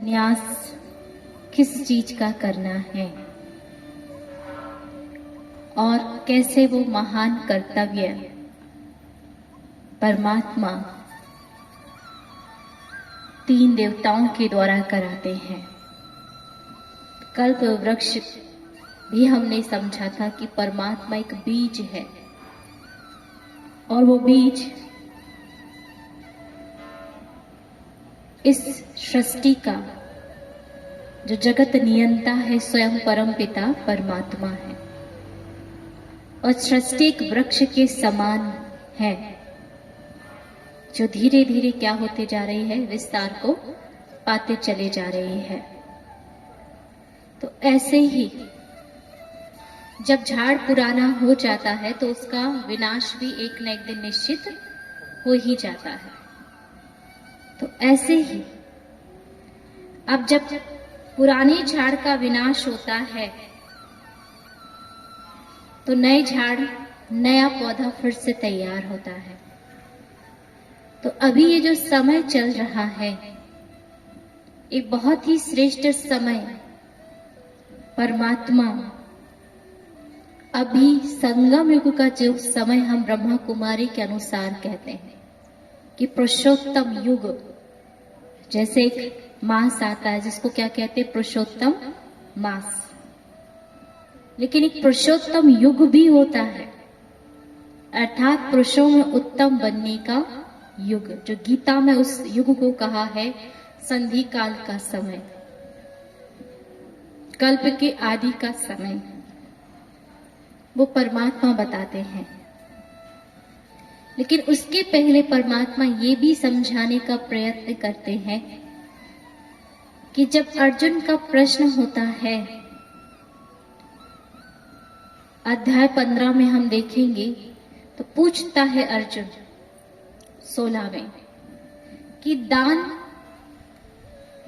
न्यास किस चीज का करना है और कैसे वो महान कर्तव्य परमात्मा तीन देवताओं के द्वारा कराते हैं। कल्प वृक्ष भी हमने समझा था कि परमात्मा एक बीज है और वो बीज इस सृष्टि का जो जगत नियंता है स्वयं परम पिता परमात्मा है और सृष्टि एक वृक्ष के समान है जो धीरे धीरे क्या होते जा रही है, विस्तार को पाते चले जा रही है। तो ऐसे ही जब झाड़ पुराना हो जाता है तो उसका विनाश भी एक न एक दिन निश्चित हो ही जाता है। तो ऐसे ही अब जब पुराने झाड़ का विनाश होता है तो नए झाड़, नया पौधा फिर से तैयार होता है। तो अभी ये जो समय चल रहा है एक बहुत ही श्रेष्ठ समय परमात्मा अभी संगम युग का जो समय हम ब्रह्मा कुमारी के अनुसार कहते हैं कि पुरुषोत्तम युग, जैसे एक मास आता है जिसको क्या कहते हैं, पुरुषोत्तम मास, लेकिन एक पुरुषोत्तम युग भी होता है, अर्थात पुरुषों में उत्तम बनने का युग, जो गीता में उस युग को कहा है संधि काल का समय, कल्प के आदि का समय, वो परमात्मा बताते हैं। लेकिन उसके पहले परमात्मा ये भी समझाने का प्रयत्न करते हैं कि जब अर्जुन का प्रश्न होता है, अध्याय 15 में हम देखेंगे, तो पूछता है अर्जुन 16 में कि दान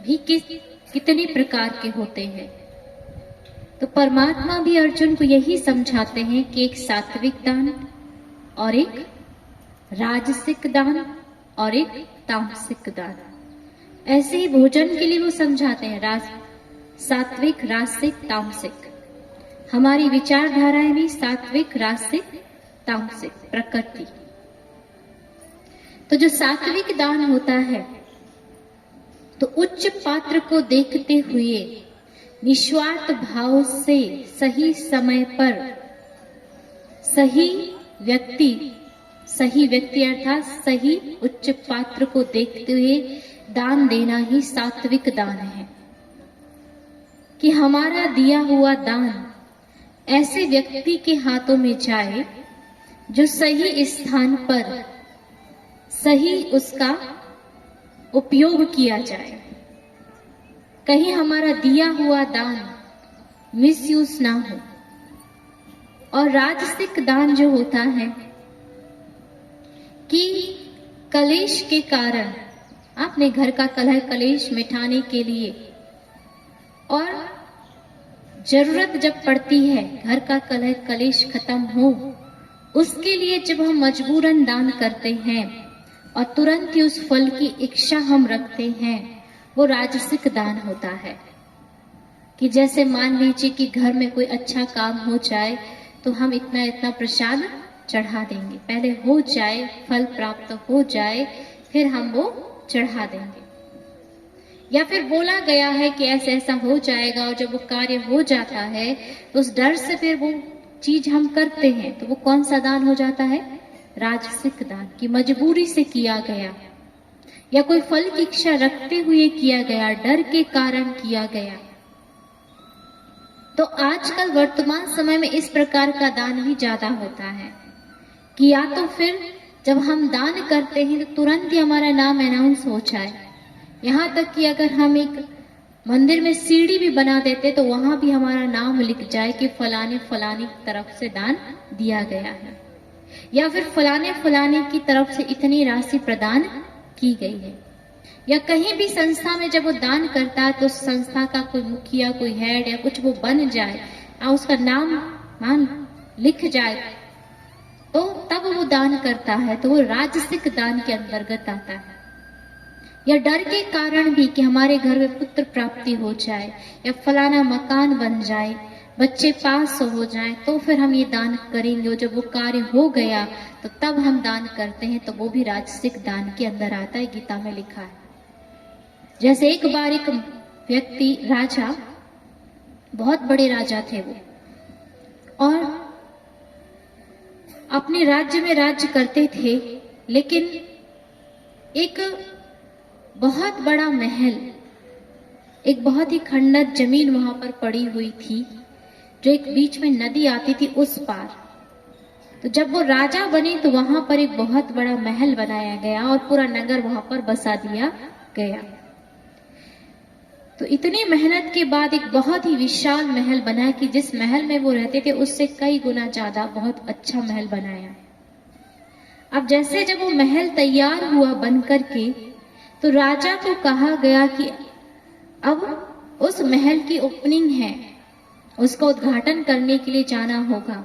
भी कितने प्रकार के होते हैं। तो परमात्मा भी अर्जुन को यही समझाते हैं कि एक सात्विक दान और एक राजसिक दान और एक तामसिक दान। ऐसे ही भोजन के लिए वो समझाते हैं सात्विक, राजसिक, तामसिक। हमारी विचारधाराएं भी सात्विक, राजसिक, तामसिक प्रकृति। तो जो सात्विक दान होता है तो उच्च पात्र को देखते हुए निस्वार्थ भाव से सही समय पर सही व्यक्ति अर्थात सही उच्च पात्र को देखते हुए दान देना ही सात्विक दान है। कि हमारा दिया हुआ दान ऐसे व्यक्ति के हाथों में जाए जो सही स्थान पर सही उसका उपयोग किया जाए, कहीं हमारा दिया हुआ दान मिसयूज ना हो। और राजसिक दान जो होता है कि कलेश के कारण आपने घर का कलह कलेश मिटाने के लिए और जरूरत जब पड़ती है घर का कलह कलेश खत्म हो, उसके लिए जब हम मजबूरन दान करते हैं और तुरंत ही उस फल की इच्छा हम रखते हैं, वो राजसिक दान होता है। कि जैसे मान लीजिए कि घर में कोई अच्छा काम हो जाए तो हम इतना इतना प्रसाद चढ़ा देंगे, पहले हो जाए, फल प्राप्त हो जाए, फिर हम वो चढ़ा देंगे। या फिर बोला गया है कि ऐसा ऐसा हो जाएगा और जब वो कार्य हो जाता है तो उस डर से फिर वो चीज हम करते हैं, तो वो कौन सा दान हो जाता है, राजसिक दान। की मजबूरी से किया गया या कोई फल की इच्छा रखते हुए किया गया, डर के कारण किया गया। तो आजकल वर्तमान समय में इस प्रकार का दान ही ज्यादा होता है कि या तो फिर जब हम दान करते हैं तो तुरंत ही हमारा नाम अनाउंस हो जाए। यहाँ तक कि अगर हम एक मंदिर में सीढ़ी भी बना देते तो वहां भी हमारा नाम लिख जाए कि फलाने फलाने की तरफ से दान दिया गया है, या फिर फलाने फलाने की तरफ से इतनी राशि प्रदान की गई है। या कहीं भी संस्था में जब वो दान करता है तो संस्था का कोई मुखिया, कोई हेड या कुछ वो बन जाए और उसका नाम लिख जाए तो तब वो दान करता है, तो वो राजसिक दान के अंतर्गत आता है। या डर के कारण भी कि हमारे घर में पुत्र प्राप्ति हो जाए या फलाना मकान बन जाए, बच्चे पास हो जाए, तो फिर हम ये दान करेंगे। और जब वो कार्य हो गया तो तब हम दान करते हैं, तो वो भी राजसिक दान के अंदर आता है, गीता में लिखा है। जैसे एक बार एक व्यक्ति, राजा, बहुत बड़े राजा थे वो, और अपने राज्य में राज्य करते थे, लेकिन एक बहुत बड़ा महल, एक बहुत ही खंडर जमीन वहां पर पड़ी हुई थी, जो एक बीच में नदी आती थी उस पार। तो जब वो राजा बने तो वहां पर एक बहुत बड़ा महल बनाया गया और पूरा नगर वहां पर बसा दिया गया। तो इतनी मेहनत के बाद एक बहुत ही विशाल महल बना कि जिस महल में वो रहते थे उससे कई गुना ज्यादा बहुत अच्छा महल बनाया। अब जैसे जब वो महल तैयार हुआ बन करके, तो राजा को कहा गया कि अब उस महल की ओपनिंग है, उसका उद्घाटन करने के लिए जाना होगा।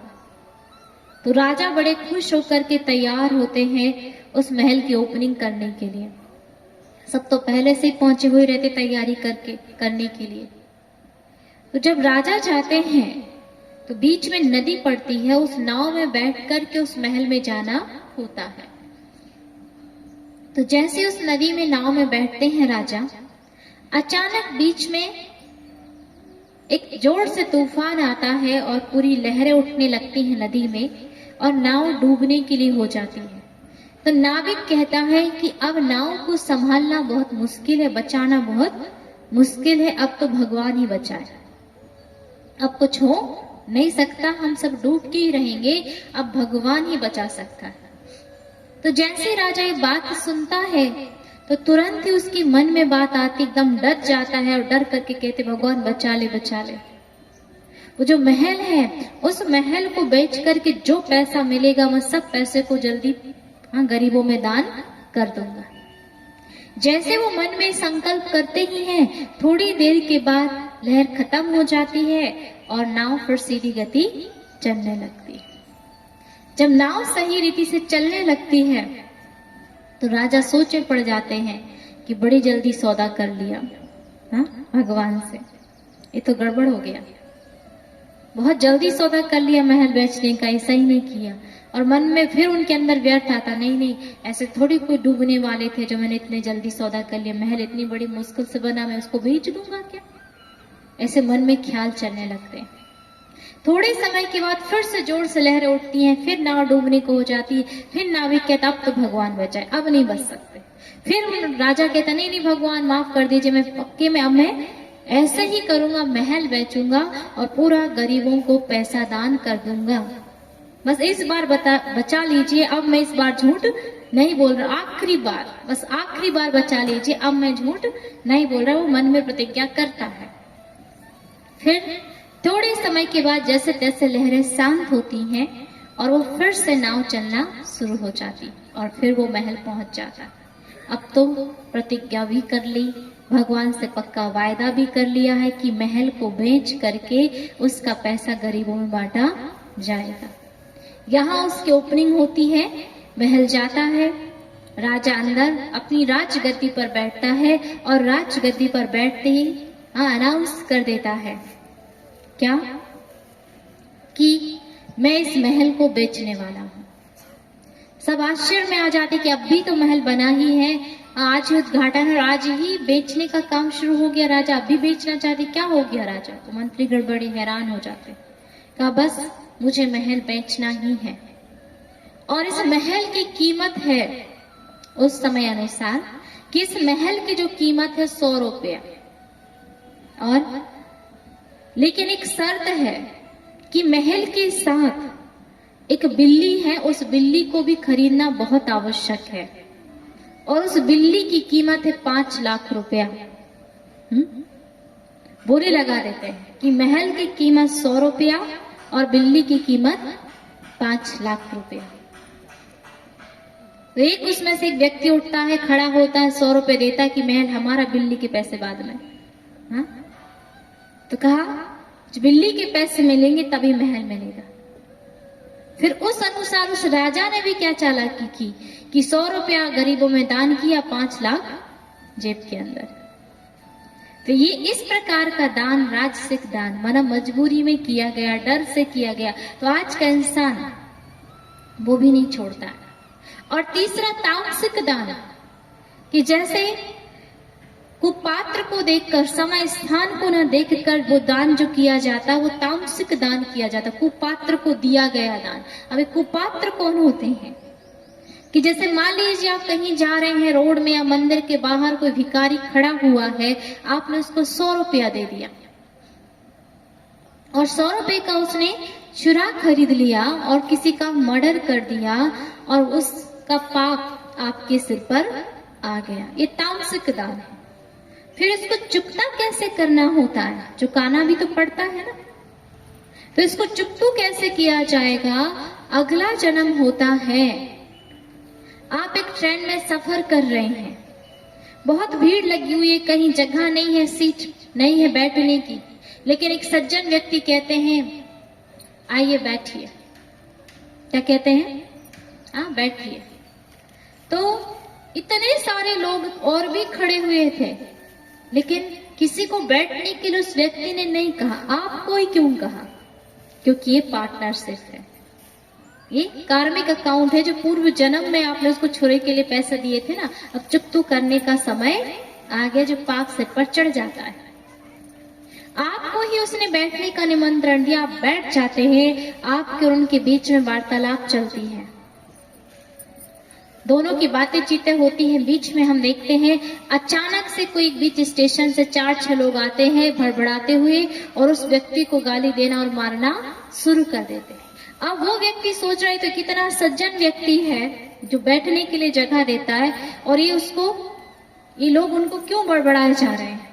तो राजा बड़े खुश होकर के तैयार होते हैं उस महल की ओपनिंग करने के लिए। सब तो पहले से ही पहुंचे हुए रहते तैयारी करने के लिए। तो जब राजा जाते हैं तो बीच में नदी पड़ती है, उस नाव में बैठ करके उस महल में जाना होता है। तो जैसे उस नदी में नाव में बैठते हैं राजा, अचानक बीच में एक जोर से तूफान आता है और पूरी लहरें उठने लगती हैं नदी में और नाव डूबने के लिए हो जाती है। तो नाविक कहता है कि अब नाव को संभालना बहुत मुश्किल है, बचाना बहुत मुश्किल है, अब तो भगवान ही बचाए, अब कुछ हो नहीं सकता, हम सब डूब के ही रहेंगे, अब भगवान ही बचा सकता है। तो जैसे राजा ये बात सुनता है तो तुरंत ही उसकी मन में बात आती, एकदम डर जाता है और डर करके कहते भगवान बचा ले बचा ले। वो जो महल है उस महल को बेच करके जो पैसा मिलेगा मैं सब पैसे को जल्दी गरीबों में दान कर दूंगा। जैसे वो मन में संकल्प करते ही हैं, थोड़ी देर के बाद लहर खत्म हो जाती है और नाव फिर सीधी गति चलने लगती है। जब नाव सही रीति से चलने लगती है तो राजा सोचे पड़ जाते हैं कि बड़ी जल्दी सौदा कर लिया भगवान से, ये तो गड़बड़ हो गया, बहुत जल्दी सौदा कर लिया महल बेचने का, ऐसा ही नहीं किया। और मन में फिर उनके अंदर व्यर्थ आता, नहीं नहीं ऐसे थोड़ी कोई डूबने वाले थे जो मैंने इतने जल्दी सौदा कर लिया, महल इतनी बड़ी मुश्किल से बना, मैं उसको बेच दूंगा क्या, ऐसे मन में ख्याल चलने लगते हैं। थोड़े समय के बाद फिर से जोर से लहरें उठती हैं, फिर नाव डूबने को हो जाती है, फिर नाविक कहता अब तो भगवान बचाए, अब नहीं बच सकते। फिर राजा कहता नहीं नहीं भगवान माफ कर दीजिए, मैं पक्के में अब मैं ऐसे ही करूंगा, महल बेचूंगा और पूरा गरीबों को पैसा दान कर दूंगा, बस इस बार बचा लीजिए, अब मैं इस बार झूठ नहीं बोल रहा, आखिरी बार, बस आखिरी बार बचा लीजिए, अब मैं झूठ नहीं बोल रहा। वो मन में प्रतिज्ञा करता है। फिर थोड़े समय के बाद जैसे तैसे लहरें शांत होती हैं और वो फिर से नाव चलना शुरू हो जाती और फिर वो महल पहुंच जाता। अब तो प्रतिज्ञा भी कर ली, भगवान से पक्का वायदा भी कर लिया है कि महल को बेच करके उसका पैसा गरीबों में बांटा जाएगा। यहाँ उसकी ओपनिंग होती है, महल जाता है, राजा अंदर अपनी राजगद्दी पर बैठता है और राजगद्दी पर बैठते ही अनाउंस कर देता है क्या कि मैं इस महल को बेचने वाला हूँ। सब आश्चर्य में आ जाते कि अभी तो महल बना ही है, आज ही उद्घाटन है, आज ही बेचने का काम शुरू हो गया, राजा अभी बेचना चाहते, क्या हो गया राजा? तो मंत्री गड़बड़ी हैरान हो जाते, कहा बस मुझे महल बेचना ही है। और इस महल की कीमत है उस समय अनुसार कि इस महल की जो कीमत है 100 रुपया, और लेकिन एक शर्त है कि महल के साथ एक बिल्ली है, उस बिल्ली को भी खरीदना बहुत आवश्यक है और उस बिल्ली की कीमत है 5 लाख रुपया। बोले लगा देते हैं कि महल की कीमत 100 रुपया और बिल्ली की कीमत 5 लाख रुपया। तो एक उसमें से एक व्यक्ति उठता है, खड़ा होता है, 100 रुपए देता है कि महल हमारा, बिल्ली के पैसे बाद में। तो कहा बिल्ली के पैसे मिलेंगे तभी महल मिलेगा। फिर उस अनुसार उस राजा ने भी क्या चालाकी की कि 100 रुपया गरीबों में दान किया, 5 लाख जेब के अंदर। तो ये इस प्रकार का दान राजसिक दान माना मजबूरी में किया गया, डर से किया गया, तो आज का इंसान वो भी नहीं छोड़ता है। और तीसरा तामसिक दान, कि जैसे कुपात्र को देखकर, समय स्थान को न देखकर वो दान जो किया जाता वो तामसिक दान किया जाता, कुपात्र को दिया गया दान। अब कुपात्र कौन होते हैं? कि जैसे मान लीजिए आप कहीं जा रहे हैं रोड में या मंदिर के बाहर, कोई भिखारी खड़ा हुआ है, आपने उसको 100 रुपया दे दिया और 100 रुपए का उसने चुरा खरीद लिया और किसी का मर्डर कर दिया और उसका पाप आपके सिर पर आ गया, ये तामसिक दान है। फिर इसको चुकता कैसे करना होता है? चुकाना भी तो पड़ता है ना। तो इसको चुकतू कैसे किया जाएगा? अगला जन्म होता है। आप एक ट्रेन में सफर कर रहे हैं, बहुत भीड़ लगी हुई है, कहीं जगह नहीं है, सीट नहीं है बैठने की, लेकिन एक सज्जन व्यक्ति कहते हैं आइए बैठिए। क्या कहते हैं? हाँ बैठिए। तो इतने सारे लोग और भी खड़े हुए थे, लेकिन किसी को बैठने के लिए उस व्यक्ति ने नहीं कहा। आपको ही क्यों कहा? क्योंकि ये पार्टनरशिप है, ये कार्मिक अकाउंट है जो पूर्व जन्म में आपने उसको छुरे के लिए पैसे दिए थे ना, अब चुकतू करने का समय आ गया, जो पाप सिर पर चढ़ जाता है। आपको ही उसने बैठने का निमंत्रण दिया, आप बैठ जाते हैं, आपके और उनके बीच में वार्तालाप चलती है, दोनों की बातें चीतें होती हैं। बीच में हम देखते हैं अचानक से कोई बीच स्टेशन से 4-6 लोग आते हैं भड़बड़ाते हुए और उस व्यक्ति को गाली देना और मारना शुरू कर देते हैं। अब वो व्यक्ति सोच रहा है तो कितना सज्जन व्यक्ति है जो बैठने के लिए जगह देता है, और ये लोग उनको क्यों बड़बड़ाए जा रहे हैं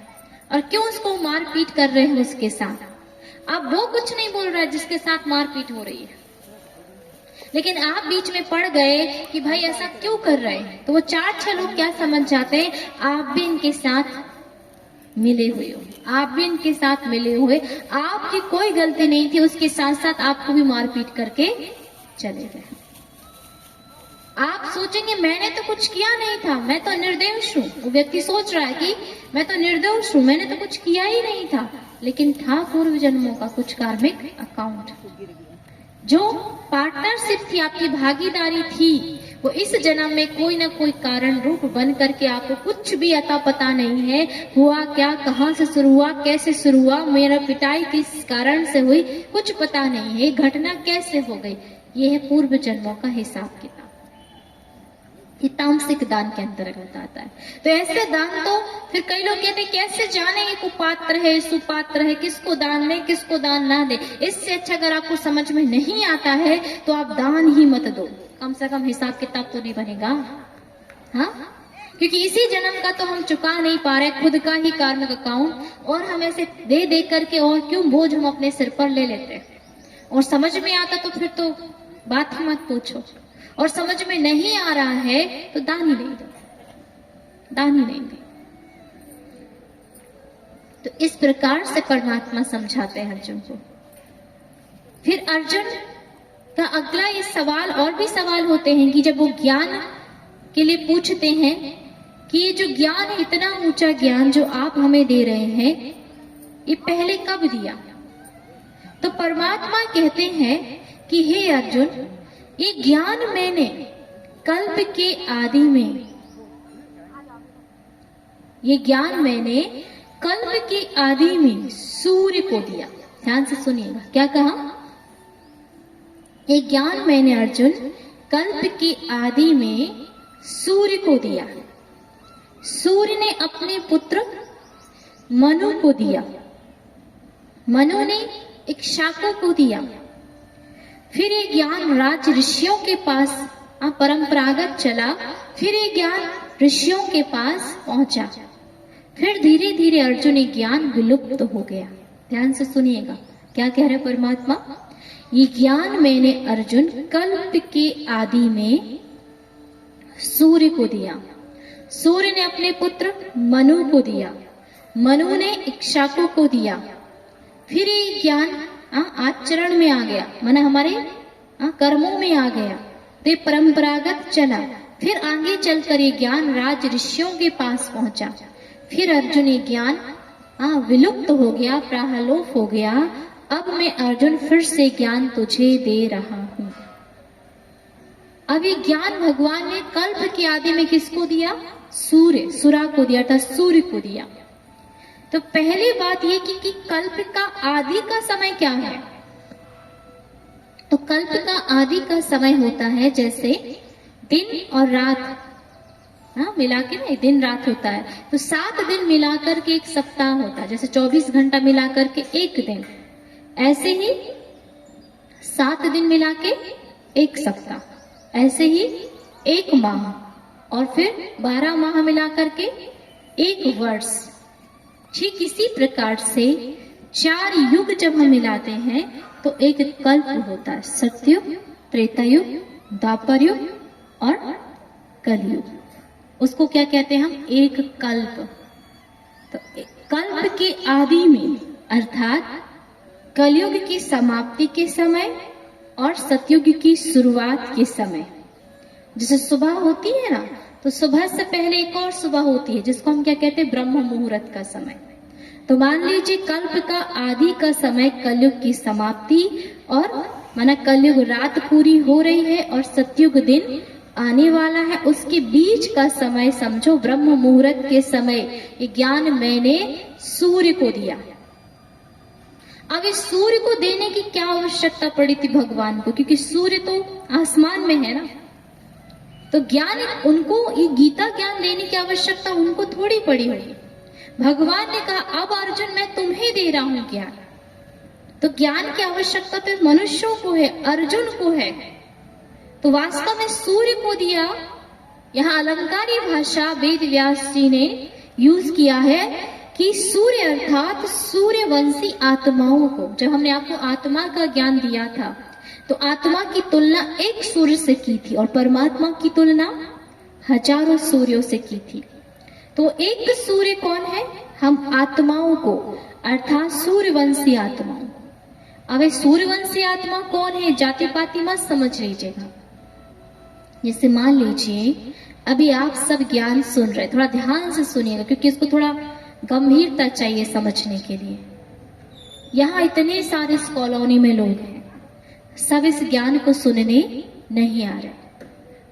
और क्यों उसको मारपीट कर रहे हैं उसके साथ। अब वो कुछ नहीं बोल रहा है जिसके साथ मारपीट हो रही है, लेकिन आप बीच में पड़ गए कि भाई ऐसा क्यों कर रहे हैं। तो वो 4-6 लोग क्या समझ जाते हैं, आप भी इनके साथ मिले हुए हो, आप भी इनके साथ मिले हुए, आपकी कोई गलती नहीं थी, उसके साथ साथ आपको भी मारपीट करके चले गए। आप सोचेंगे मैंने तो कुछ किया नहीं था, मैं तो निर्दोष हूँ। वो व्यक्ति सोच रहा है कि मैं तो निर्दोष हूँ, मैंने तो कुछ किया ही नहीं था, लेकिन था पूर्व जन्मों का कुछ कार्मिक अकाउंट। जो पार्टनरशिप थी, आपकी भागीदारी थी, वो इस जन्म में कोई ना कोई कारण रूप बन करके आपको कुछ भी अता पता नहीं है, हुआ क्या, कहाँ से शुरू हुआ, कैसे शुरू हुआ, मेरा पिटाई किस कारण से हुई, कुछ पता नहीं है, घटना कैसे हो गई। ये है पूर्व जन्मों का हिसाब किताब। ये तामसिक दान के अंतर्गत आता है। तो ऐसे दान तो फिर कई लोग कहते हैं कैसे जाने ये कुपात्र है, सुपात्र है, किसको दान दे किसको दान ना दे। इससे अच्छा अगर आपको समझ में नहीं आता है तो आप दान ही मत दो, कम से कम हिसाब किताब तो नहीं बनेगा। हाँ, क्योंकि इसी जन्म का तो हम चुका नहीं पा रहे, खुद का ही कार्मिक अकाउंट, और हम ऐसे दे दे करके और क्यों बोझ हम अपने सिर पर ले लेते हैं। और समझ में आता तो फिर तो बात ही मत पूछो, और समझ में नहीं आ रहा है तो दान ही नहीं दो, दान ही नहीं दो। तो इस प्रकार से परमात्मा समझाते हैं अर्जुन को। फिर अर्जुन का अगला ये सवाल, और भी सवाल होते हैं कि जब वो ज्ञान के लिए पूछते हैं कि ये जो ज्ञान है, इतना ऊंचा ज्ञान जो आप हमें दे रहे हैं, ये पहले कब दिया? तो परमात्मा कहते हैं कि हे अर्जुन, ये ज्ञान मैंने कल्प के आदि में, ये ज्ञान मैंने कल्प के आदि में सूर्य को दिया। ध्यान से सुनिएगा, क्या कहा? ये ज्ञान मैंने अर्जुन कल्प के आदि में सूर्य को दिया। सूर्य ने अपने पुत्र मनु को दिया, मनु ने इक्ष्वाकु को दिया। फिर ये ज्ञान राज ऋषियों के पास परंपरागत चला, फिर ये ज्ञान ऋषियों के पास पहुंचा, फिर धीरे धीरे अर्जुन ये ज्ञान विलुप्त हो गया। ध्यान से सुनिएगा, क्या कह रहे परमात्मा? ये ज्ञान मैंने अर्जुन कल्प के आदि में सूर्य को दिया, सूर्य ने अपने पुत्र मनु को दिया, मनु ने इक्ष्वाकु को दिया। फिर ये ज्ञान आचरण में आ गया, माना हमारे कर्मों में आ गया, तो परंपरागत चला, फिर आगे चलकर ये ज्ञान राज ऋषियों के पास पहुंचा। फिर अर्जुन ये ज्ञान विलुप्त हो गया, प्राहलोप हो गया। अब मैं अर्जुन फिर से ज्ञान तुझे दे रहा हूं। अब ये ज्ञान भगवान ने कल्प की आदि में किसको दिया? सुरा को दिया था, सूर्य को दिया। तो पहली बात ये कि कल्प का आदि का समय क्या है? तो कल्प का आदि का समय होता है जैसे दिन और रात, मिला के ना दिन रात होता है। तो 7 दिन मिलाकर के एक सप्ताह होता है, जैसे 24 घंटा मिलाकर के एक दिन, ऐसे ही 7 दिन मिला के एक सप्ताह, ऐसे ही एक माह, और फिर 12 माह मिलाकर के एक वर्ष। ठीक इसी प्रकार से 4 युग जब हम मिलाते हैं तो एक कल्प होता है। सतयुग, त्रेतायुग, द्वापर युग और कलयुग। उसको क्या कहते हैं हम? एक कल्प। तो कल्प के आदि में अर्थात कलयुग की समाप्ति के समय और सतयुग की शुरुआत के समय, जैसे सुबह होती है ना, तो सुबह से पहले एक और सुबह होती है जिसको हम क्या कहते हैं? ब्रह्म मुहूर्त का समय। तो मान लीजिए कल्प का आदि का समय कलयुग की समाप्ति, और माना कलयुग रात पूरी हो रही है और सतयुग दिन आने वाला है, उसके बीच का समय समझो ब्रह्म मुहूर्त के समय। ये ज्ञान मैंने सूर्य को दिया। अब इस सूर्य को देने की क्या आवश्यकता पड़ी थी भगवान को? क्योंकि सूर्य तो आसमान में है ना, तो ज्ञान उनको, ये गीता ज्ञान देने की आवश्यकता उनको थोड़ी पड़ी होगी। भगवान ने कहा अब अर्जुन मैं तुम्हें दे रहा हूं ज्ञान। तो ज्ञान की आवश्यकता तो मनुष्यों को है, अर्जुन को है। तो वास्तव में सूर्य को दिया। यहाँ अलंकारी भाषा वेद व्यास जी ने यूज किया है कि सूर्य अर्थात सूर्यवंशी आत्माओं को। जब हमने आपको आत्मा का ज्ञान दिया था तो आत्मा की तुलना एक सूर्य से की थी और परमात्मा की तुलना हजारों सूर्यों से की थी। तो एक सूर्य कौन है? हम आत्माओं को, अर्थात सूर्यवंशी आत्माओं को। अब सूर्यवंशी आत्मा कौन है? जाति पाति मत समझ लीजिएगा। जैसे मान लीजिए अभी आप सब ज्ञान सुन रहे, थोड़ा ध्यान से सुनिएगा क्योंकि इसको थोड़ा गंभीरता चाहिए समझने के लिए। यहाँ इतने सारे इस कॉलोनी में लोग हैं, सब इस ज्ञान को सुनने नहीं आ रहे।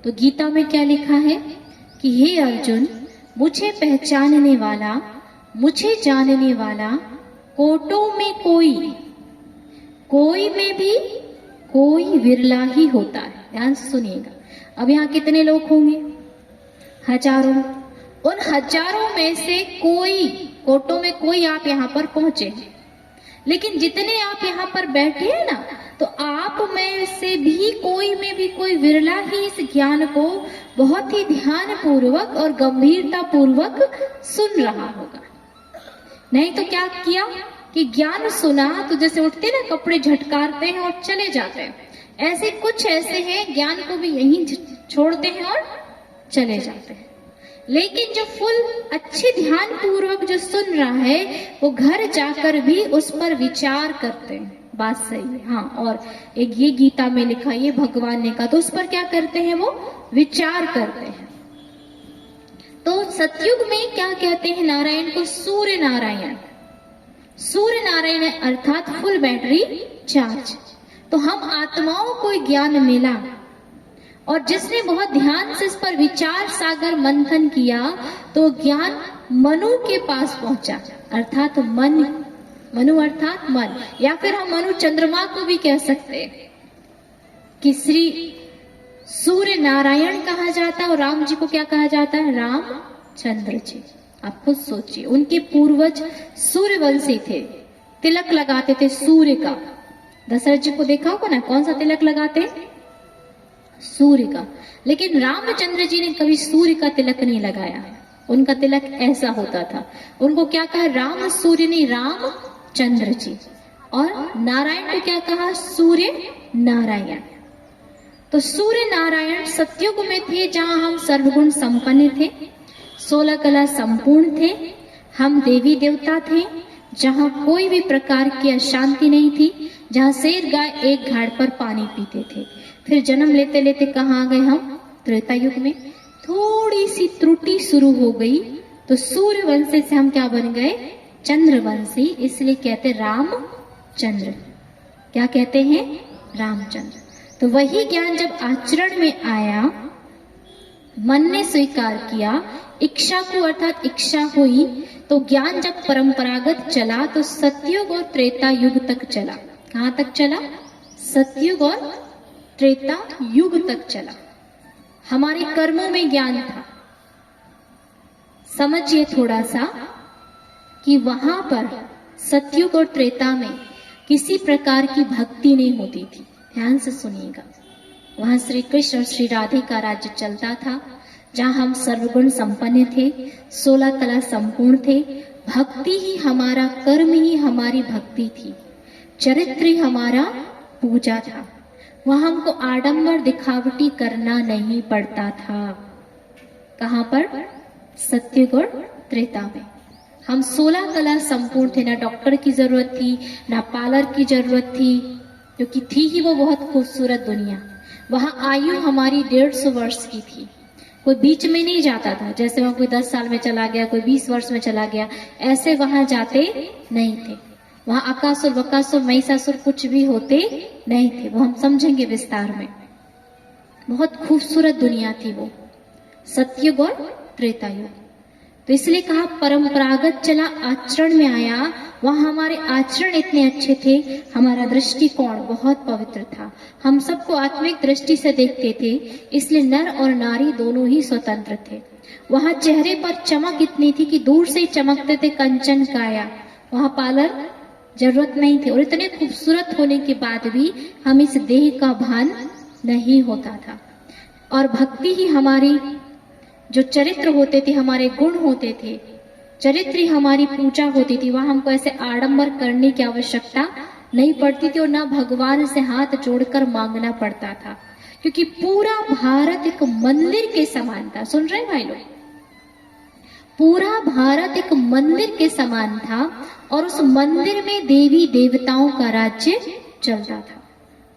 तो गीता में क्या लिखा है कि हे अर्जुन, मुझे पहचानने वाला, मुझे जानने वाला कोटों में कोई में भी कोई विरला ही होता है। ध्यान से सुनिएगा। अब यहाँ कितने लोग होंगे? हजारों। उन हजारों में से कोई, कोटों में कोई आप यहाँ पर पहुंचे, लेकिन जितने आप यहाँ पर बैठे हैं ना, तो आप में से भी कोई में भी कोई विरला ही इस ज्ञान को बहुत ही ध्यान पूर्वक और गंभीरता पूर्वक सुन रहा होगा। नहीं तो क्या किया कि ज्ञान सुना तो जैसे उठते ना, कपड़े झटकारते हैं और चले जाते हैं, ऐसे कुछ ऐसे हैं ज्ञान को भी यहीं छोड़ते हैं और चले जाते हैं। लेकिन जो फुल अच्छे ध्यान पूर्वक जो सुन रहा है वो घर जाकर भी उस पर विचार करते हैं। बात सही है, हाँ। और एक ये गीता में लिखा, ये भगवान ने कहा, तो उस पर क्या करते हैं? वो विचार करते हैं। तो सतयुग में क्या कहते हैं नारायण को? सूर्य नारायण। सूर्य नारायण अर्थात फुल बैटरी चार्ज। तो हम आत्माओं को ज्ञान मिला और जिसने बहुत ध्यान से इस पर विचार सागर मंथन किया तो ज्ञान मनु के पास पहुंचा, अर्थात मनु अर्थात मन, या फिर हम मनु चंद्रमा को भी कह सकते हैं कि श्री सूर्य नारायण कहा जाता है। और राम जी को क्या कहा जाता है? रामचंद्र जी। आप खुद सोचिए, उनके पूर्वज सूर्यवंशी थे, तिलक लगाते थे सूर्य का। दशरथ जी को देखा होगा ना, कौन सा तिलक लगाते? सूर्य का। लेकिन रामचंद्र जी ने कभी सूर्य का तिलक नहीं लगाया, उनका तिलक ऐसा होता था। उनको क्या कहा? राम सूर्य नहीं, रामचंद्र जी। और नारायण को क्या कहा? सूर्य नारायण। तो सूर्य नारायण सतयुग में थे, जहां हम सर्वगुण संपन्न थे, 16 कला संपूर्ण थे, हम देवी देवता थे, जहां कोई भी प्रकार की अशांति नहीं थी, जहां शेर गाय एक घाट पर पानी पीते थे। फिर जन्म लेते लेते कहाँ आ गए हम? त्रेता युग में। थोड़ी सी त्रुटि शुरू हो गई तो सूर्यवंशी से हम क्या बन गए, चंद्रवंशी, इसलिए कहते रामचंद्र। क्या कहते हैं, रामचंद्र। तो वही ज्ञान जब आचरण में आया, मन ने स्वीकार किया, इच्छा को अर्थात इच्छा हुई, तो ज्ञान जब परंपरागत चला तो सतयुग और त्रेता युग तक चला। कहां तक चला, सतयुग और त्रेता युग तक चला। हमारे कर्मों में ज्ञान था। समझिए थोड़ा सा कि वहां पर सतयुग और त्रेता में किसी प्रकार की भक्ति नहीं होती थी। ध्यान से सुनिएगा। वहां श्री कृष्ण और श्री राधे का राज्य चलता था, जहां हम सर्वगुण संपन्न थे, 16 कला संपूर्ण थे। भक्ति ही हमारा, कर्म ही हमारी भक्ति थी, चरित्र ही हमारा पूजा था। वहां हमको आडंबर दिखावटी करना नहीं पड़ता था। कहां पर, सतयुग और त्रेता में हम 16 कला संपूर्ण थे। ना डॉक्टर की जरूरत थी, ना पार्लर की जरूरत थी, क्योंकि थी ही वो बहुत खूबसूरत दुनिया। वहां आयु हमारी 150 वर्ष की थी। कोई बीच में नहीं जाता था, जैसे वहां कोई 10 साल में चला गया, कोई 20 वर्ष में चला गया, ऐसे वहां जाते नहीं थे। वहां अकासुर, बकासुर, महिषासुर कुछ भी होते नहीं थे। वो हम समझेंगे विस्तार में। बहुत खूबसूरत दुनिया थी वो, सतयुग और त्रेता युग। तो इसलिए कहा परंपरागत चला, आचरण में आया। वहां हमारे आचरण इतने अच्छे थे, हमारा दृष्टिकोण बहुत पवित्र था, हम सबको आत्मिक दृष्टि से देखते थे, इसलिए नर और नारी दोनों ही स्वतंत्र थे। वहां चेहरे पर चमक इतनी थी कि दूर से ही चमकते थे कंचन काया। वहां पार्लर जरूरत नहीं थी, और इतने खूबसूरत होने के बाद भी हम इस देह का भान नहीं होता था। और भक्ति ही हमारी, जो चरित्र होते थे, हमारे गुण होते थे, चरित्र ही हमारी पूजा होती थी। वहां हमको ऐसे आडंबर करने की आवश्यकता नहीं पड़ती थी, और ना भगवान से हाथ जोड़कर मांगना पड़ता था, क्योंकि पूरा भारत एक मंदिर के समान था। सुन रहे हैं भाई लोग, पूरा भारत एक मंदिर के समान था, और उस मंदिर में देवी देवताओं का राज्य चलता था।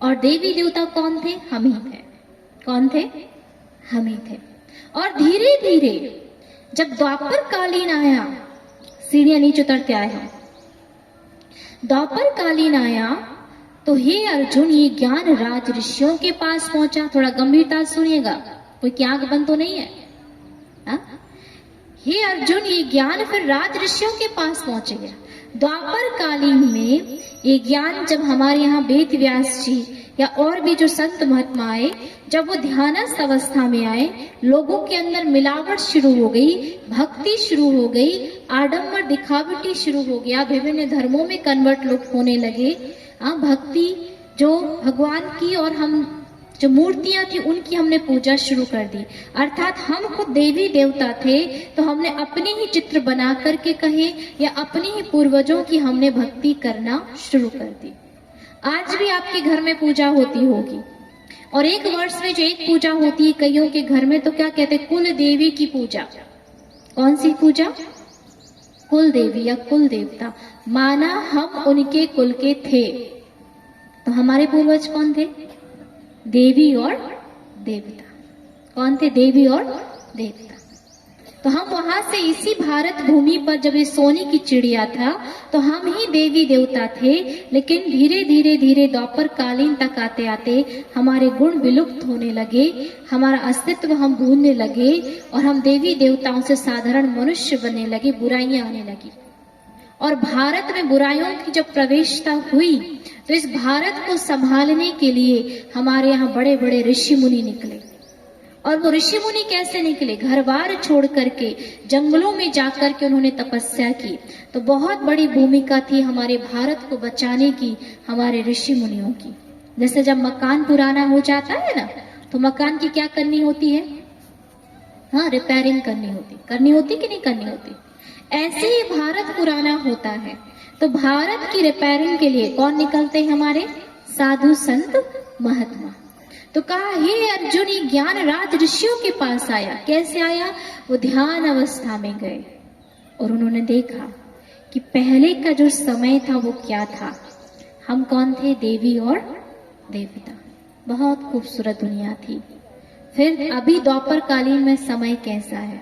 और देवी देवता कौन थे, हम ही थे। कौन थे, हम ही थे। और धीरे धीरे जब द्वापर कालीन आया, सीढ़ियां नीचे उतरते आए हम, द्वापर कालीन आया तो हे अर्जुन, ये ज्ञान राज ऋषियों के पास पहुंचा। थोड़ा गंभीरता सुनिएगा, कोई की आंख बंद तो नहीं है, हा? हे अर्जुन, ये ज्ञान फिर राज ऋषियों के पास पहुंच गया। द्वापर कालीन में ये ज्ञान जब हमारे यहाँ वेद व्यास जी या और भी जो संत महात्मा आए, जब वो ध्यानस्थ अवस्था में आए, लोगों के अंदर मिलावट शुरू हो गई, भक्ति शुरू हो गई, आडंबर दिखावटी शुरू हो गया, विभिन्न धर्मों में कन्वर्ट लोग होने लगे। भक्ति जो भगवान की और हम जो मूर्तियां थी उनकी हमने पूजा शुरू कर दी। अर्थात हम खुद देवी देवता थे, तो हमने अपने ही चित्र बना करके कहे या अपने ही पूर्वजों की हमने भक्ति करना शुरू कर दी। आज भी आपके घर में पूजा होती होगी, और एक वर्ष में जो एक पूजा होती है कईयों के घर में, तो क्या कहते हैं, कुल देवी की पूजा। कौन सी पूजा, कुल देवी या कुल देवता। माना हम उनके कुल के थे, तो हमारे पूर्वज कौन थे, देवी और देवता। कौन थे, देवी और देवता। तो हम वहां से इसी भारत भूमि पर, जब ये सोने की चिड़िया था, तो हम ही देवी देवता थे। लेकिन धीरे धीरे धीरे द्वापर कालीन तक आते आते हमारे गुण विलुप्त होने लगे, हमारा अस्तित्व हम भूलने लगे, और हम देवी देवताओं से साधारण मनुष्य बनने लगे, बुराइयां आने लगी। और भारत में बुराइयों की जब प्रवेशता हुई, तो इस भारत को संभालने के लिए हमारे यहाँ बड़े बड़े ऋषि मुनि निकले। और वो ऋषि मुनि कैसे निकले, घर बार छोड़ करके जंगलों में जाकर के उन्होंने तपस्या की। तो बहुत बड़ी भूमिका थी हमारे भारत को बचाने की हमारे ऋषि मुनियों की। जैसे जब मकान पुराना हो जाता है ना, तो मकान की क्या करनी होती है, हाँ, रिपेयरिंग करनी होती कि नहीं करनी होती। ऐसे ही भारत पुराना होता है, तो भारत की रिपेयरिंग के लिए कौन निकलते हैं, हमारे साधु संत महात्मा। तो कहा हे अर्जुन, ये ज्ञान राज ऋषियों के पास आया। कैसे आया, वो ध्यान अवस्था में गए और उन्होंने देखा कि पहले का जो समय था वो क्या था। हम कौन थे, देवी और देवता। बहुत खूबसूरत दुनिया थी। फिर अभी द्वापर कालीन में समय कैसा है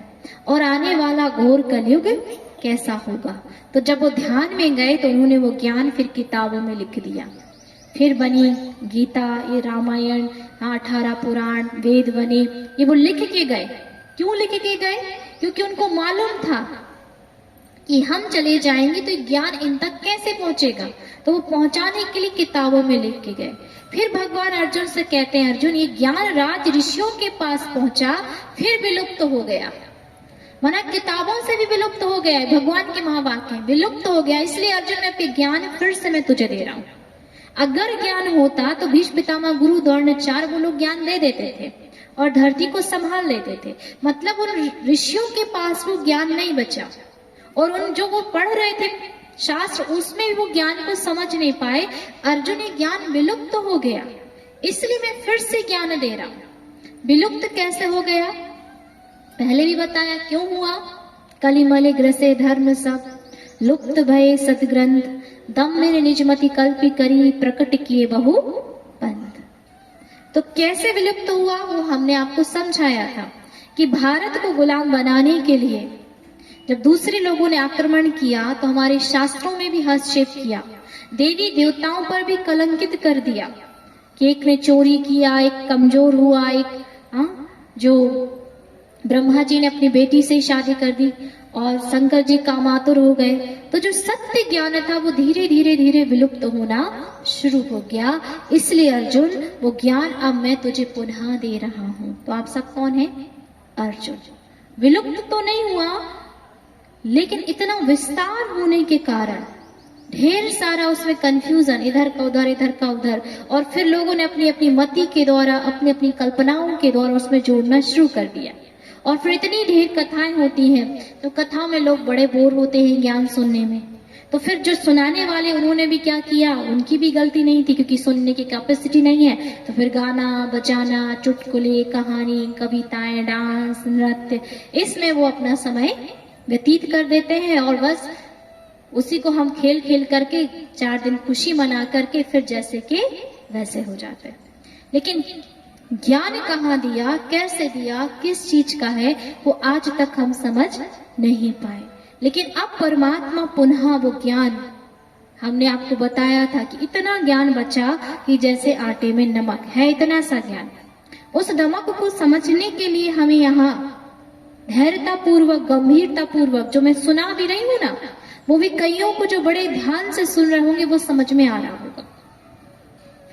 और आने वाला घोर कलयुग कैसा होगा। तो जब वो ध्यान में गए तो उन्होंने वो ज्ञान फिर किताबों में लिख दिया। फिर बनी गीता, ये रामायण, 18 पुराण, वेद बने, ये वो लिख के गए। क्यों लिख के गए? क्योंकि उनको मालूम था कि हम चले जाएंगे तो ज्ञान इन तक कैसे पहुंचेगा, तो वो पहुंचाने के लिए किताबों में लिख के गए। फिर भगवान अर्जुन से कहते हैं, अर्जुन ये ज्ञान राज ऋषियों के पास पहुंचा, फिर विलुप्त हो गया। माना किताबों से भी विलुप्त हो गया है, भगवान के महावाक्य विलुप्त हो गया। इसलिए अर्जुन मैं अपने ज्ञान फिर से मैं तुझे दे रहा हूं। अगर ज्ञान होता तो भीष्म पितामह गुरु द्रोणाचार्य वो लोग ज्ञान दे देते थे और धरती को संभाल लेते थे। मतलब उन ऋषियों के पास वो ज्ञान नहीं बचा, और उन जो वो पढ़ रहे थे शास्त्र उसमें भी वो ज्ञान को समझ नहीं पाए। अर्जुन ये ज्ञान विलुप्त हो गया, इसलिए मैं फिर से ज्ञान दे रहा हूं। विलुप्त कैसे हो गया पहले भी बताया, क्यों हुआ? कलिमले ग्रसे धर्म सब, लुप्त भय सतग्रंथ, दम मेरे निजमति कल्पी करी, प्रकट किए बहु पंथ। तो कैसे विलुप्त हुआ वो हमने आपको समझाया था कि भारत को गुलाम बनाने के लिए जब दूसरे लोगों ने आक्रमण किया तो हमारे शास्त्रों में भी हस्तक्षेप किया, देवी देवताओं पर भी कलंकित कर दिया कि एक ने चोरी किया, एक कमजोर हुआ, एक जो ब्रह्मा जी ने अपनी बेटी से शादी कर दी और शंकर जी कामातुर हो गए। तो जो सत्य ज्ञान था वो धीरे धीरे धीरे विलुप्त होना शुरू हो गया। इसलिए अर्जुन वो ज्ञान अब मैं तुझे पुनः दे रहा हूं। तो आप सब कौन है? अर्जुन। विलुप्त तो नहीं हुआ, लेकिन इतना विस्तार होने के कारण ढेर सारा उसमें कंफ्यूजन, इधर का उधर इधर का उधर, और फिर लोगों ने अपनी अपनी मति के द्वारा अपनी अपनी कल्पनाओं के द्वारा उसमें जोड़ना शुरू कर दिया। और फिर इतनी ढेर कथाएं होती हैं तो कथाओं में लोग बड़े बोर होते हैं ज्ञान सुनने में। तो फिर जो सुनाने वाले उन्होंने भी क्या किया, उनकी भी गलती नहीं थी क्योंकि सुनने की कैपेसिटी नहीं है। तो फिर गाना बजाना, चुटकुले, कहानी, कविताएं, डांस, नृत्य, इसमें वो अपना समय व्यतीत कर देते हैं और बस उसी को हम खेल खेल करके 4 दिन खुशी मना करके फिर जैसे के वैसे हो जाते हैं। लेकिन ज्ञान कहाँ दिया, कैसे दिया, किस चीज का है, वो आज तक हम समझ नहीं पाए। लेकिन अब परमात्मा पुनः वो ज्ञान, हमने आपको बताया था कि इतना ज्ञान बचा कि जैसे आटे में नमक है, इतना सा ज्ञान। उस नमक को समझने के लिए हमें यहाँ धैर्यता पूर्वक, गंभीरता पूर्वक, जो मैं सुना भी रही हूँ ना, वो भी कईयों को जो बड़े ध्यान से सुन रहे होंगे वो समझ में आ रहा होगा।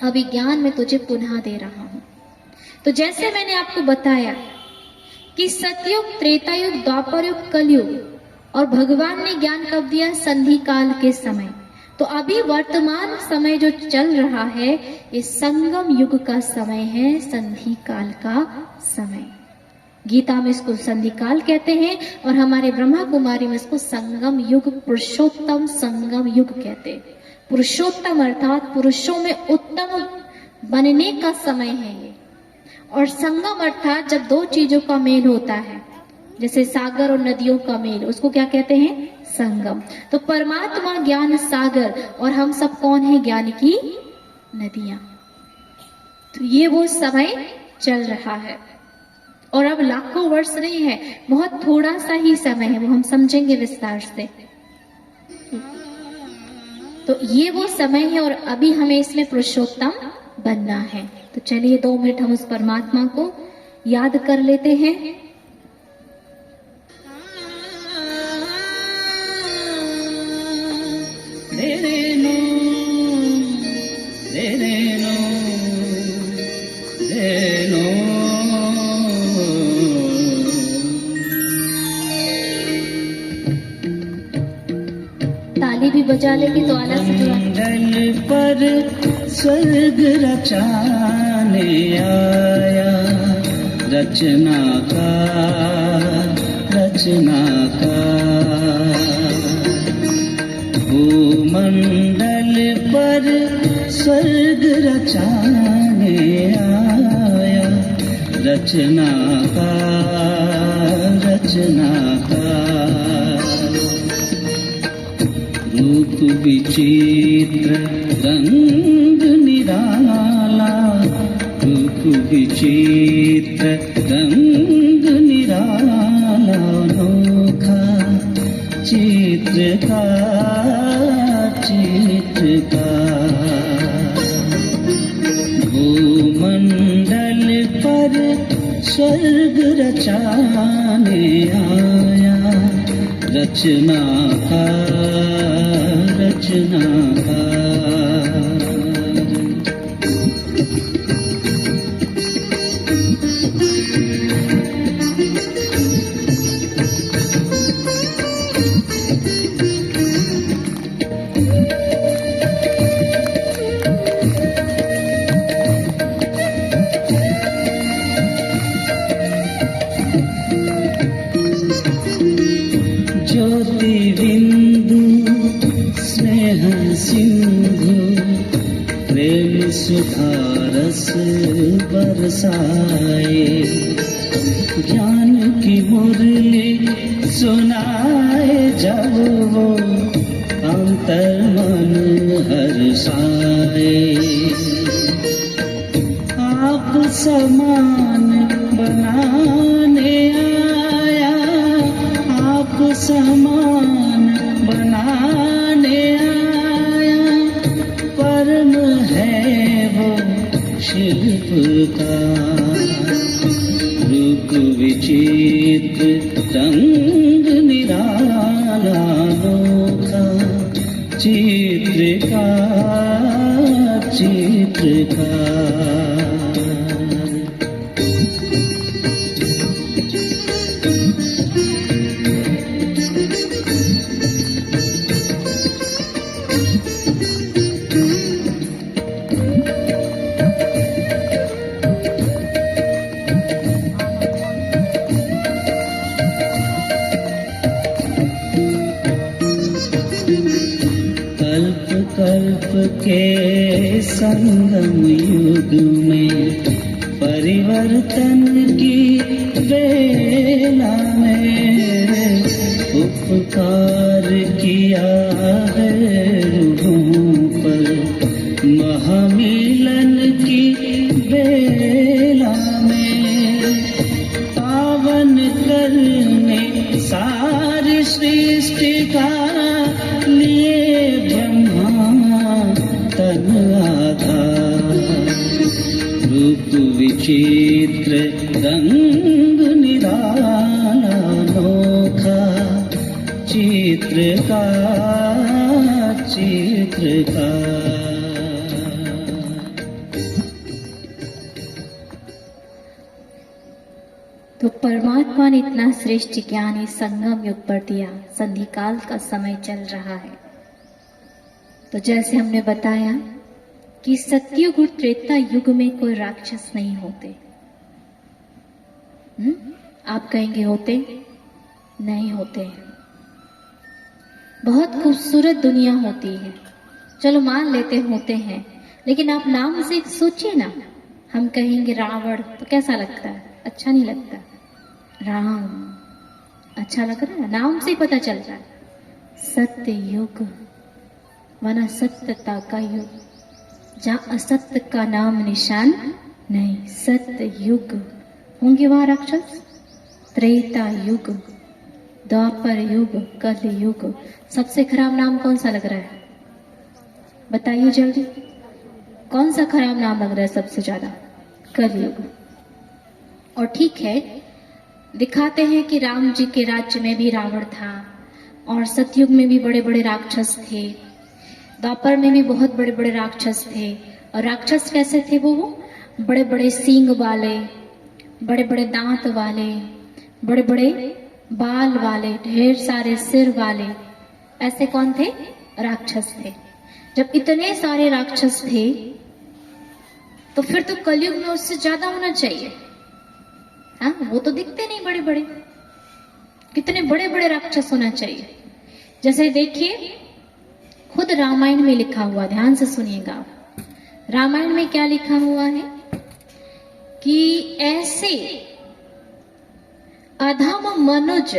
अभी ज्ञान मैं तुझे पुनः दे रहा हूं। तो जैसे मैंने आपको बताया कि सतयुग, त्रेतायुग, द्वापर युग, कलयुग, और भगवान ने ज्ञान कब दिया? संधि काल के समय। तो अभी वर्तमान समय जो चल रहा है ये संगम युग का समय है, संधि काल का समय। गीता में इसको संधि काल कहते हैं और हमारे ब्रह्मा कुमारी में इसको संगम युग, पुरुषोत्तम संगम युग कहते हैं। पुरुषोत्तम अर्थात पुरुषों में उत्तम बनने का समय है ये, और संगम अर्थात जब दो चीजों का मेल होता है, जैसे सागर और नदियों का मेल, उसको क्या कहते हैं? संगम। तो परमात्मा ज्ञान सागर और हम सब कौन है? ज्ञान की नदियां। तो ये वो समय चल रहा है और अब लाखों वर्ष नहीं है, बहुत थोड़ा सा ही समय है, वो हम समझेंगे विस्तार से। तो ये वो समय है और अभी हमें इसमें पुरुषोत्तम बनना है। तो चलिए 2 मिनट हम उस परमात्मा को याद कर लेते हैं। ताली भी बजा लेंगे तो आला से जुड़ा। मंडल पर स्वर्ग रचाने आया, रचना का भूमंडल पर स्वर्ग रचाने आया, रचना का रूप विचित्र रंग निराला, रूप विचित्र रंग निराला अनोखा चित्रकार भूमंडल पर स्वर्ग रचाने आया रचनाकार ज्योति बिंदु स्नेह सिंधु प्रेम सुधारस बरसाए ज्ञान की मुरली सुनाए जब वो अंतर मन हर्षाए आप समान बनाने आया आप समान बनाने आया परम है वो शिल्पकार रूप विचित्र रंग निराला अनोखा चित्रकार कल्प के संगम युग में परिवर्तन की बेला में उपकार किया है रूहों पर महामिलन की बेला में पावन करने सारी सृष्टि का लिए तन आधार रूप विचित्र रंग निराला अनोखा चित्रकार तो परमात्मा ने इतना श्रेष्ठ ज्ञान इस संगम युग पर दिया। संधि काल का समय चल रहा है। तो जैसे हमने बताया कि सतयुग और त्रेता युग में कोई राक्षस नहीं होते। आप कहेंगे होते? नहीं होते। बहुत खूबसूरत दुनिया होती है, चलो मान लेते होते हैं, लेकिन आप नाम से सोचिए ना। हम कहेंगे रावण तो कैसा लगता है? अच्छा नहीं लगता। राम अच्छा लग रहा है, नाम से ही पता चल रहा है। सत्य युग माना सत्यता का युग, जहाँ असत्य का नाम निशान नहीं। सत्य युग होंगे वहां राक्षस। त्रेता युग, द्वापर युग, कल युग। सबसे खराब नाम कौन सा लग रहा है? बताइए जल्दी, कौन सा खराब नाम लग रहा है सबसे ज्यादा? कलयुग। और ठीक है, दिखाते हैं कि राम जी के राज्य में भी रावण था, और सतयुग में भी बड़े बड़े राक्षस थे, द्वापर में भी बहुत बड़े बड़े राक्षस थे। और राक्षस कैसे थे? वो बड़े बड़े सींग वाले, बड़े बड़े दांत वाले, बड़े बड़े बाल वाले, ढेर सारे सिर वाले। ऐसे कौन थे? राक्षस थे। जब इतने सारे राक्षस थे तो फिर तो कलयुग में उससे ज्यादा होना चाहिए। हाँ, वो तो दिखते नहीं बड़े बड़े, कितने बड़े बड़े राक्षस होना चाहिए। जैसे देखिए, खुद रामायण में लिखा हुआ, ध्यान से सुनिएगा। रामायण में क्या लिखा हुआ है कि ऐसे अधम मनुज,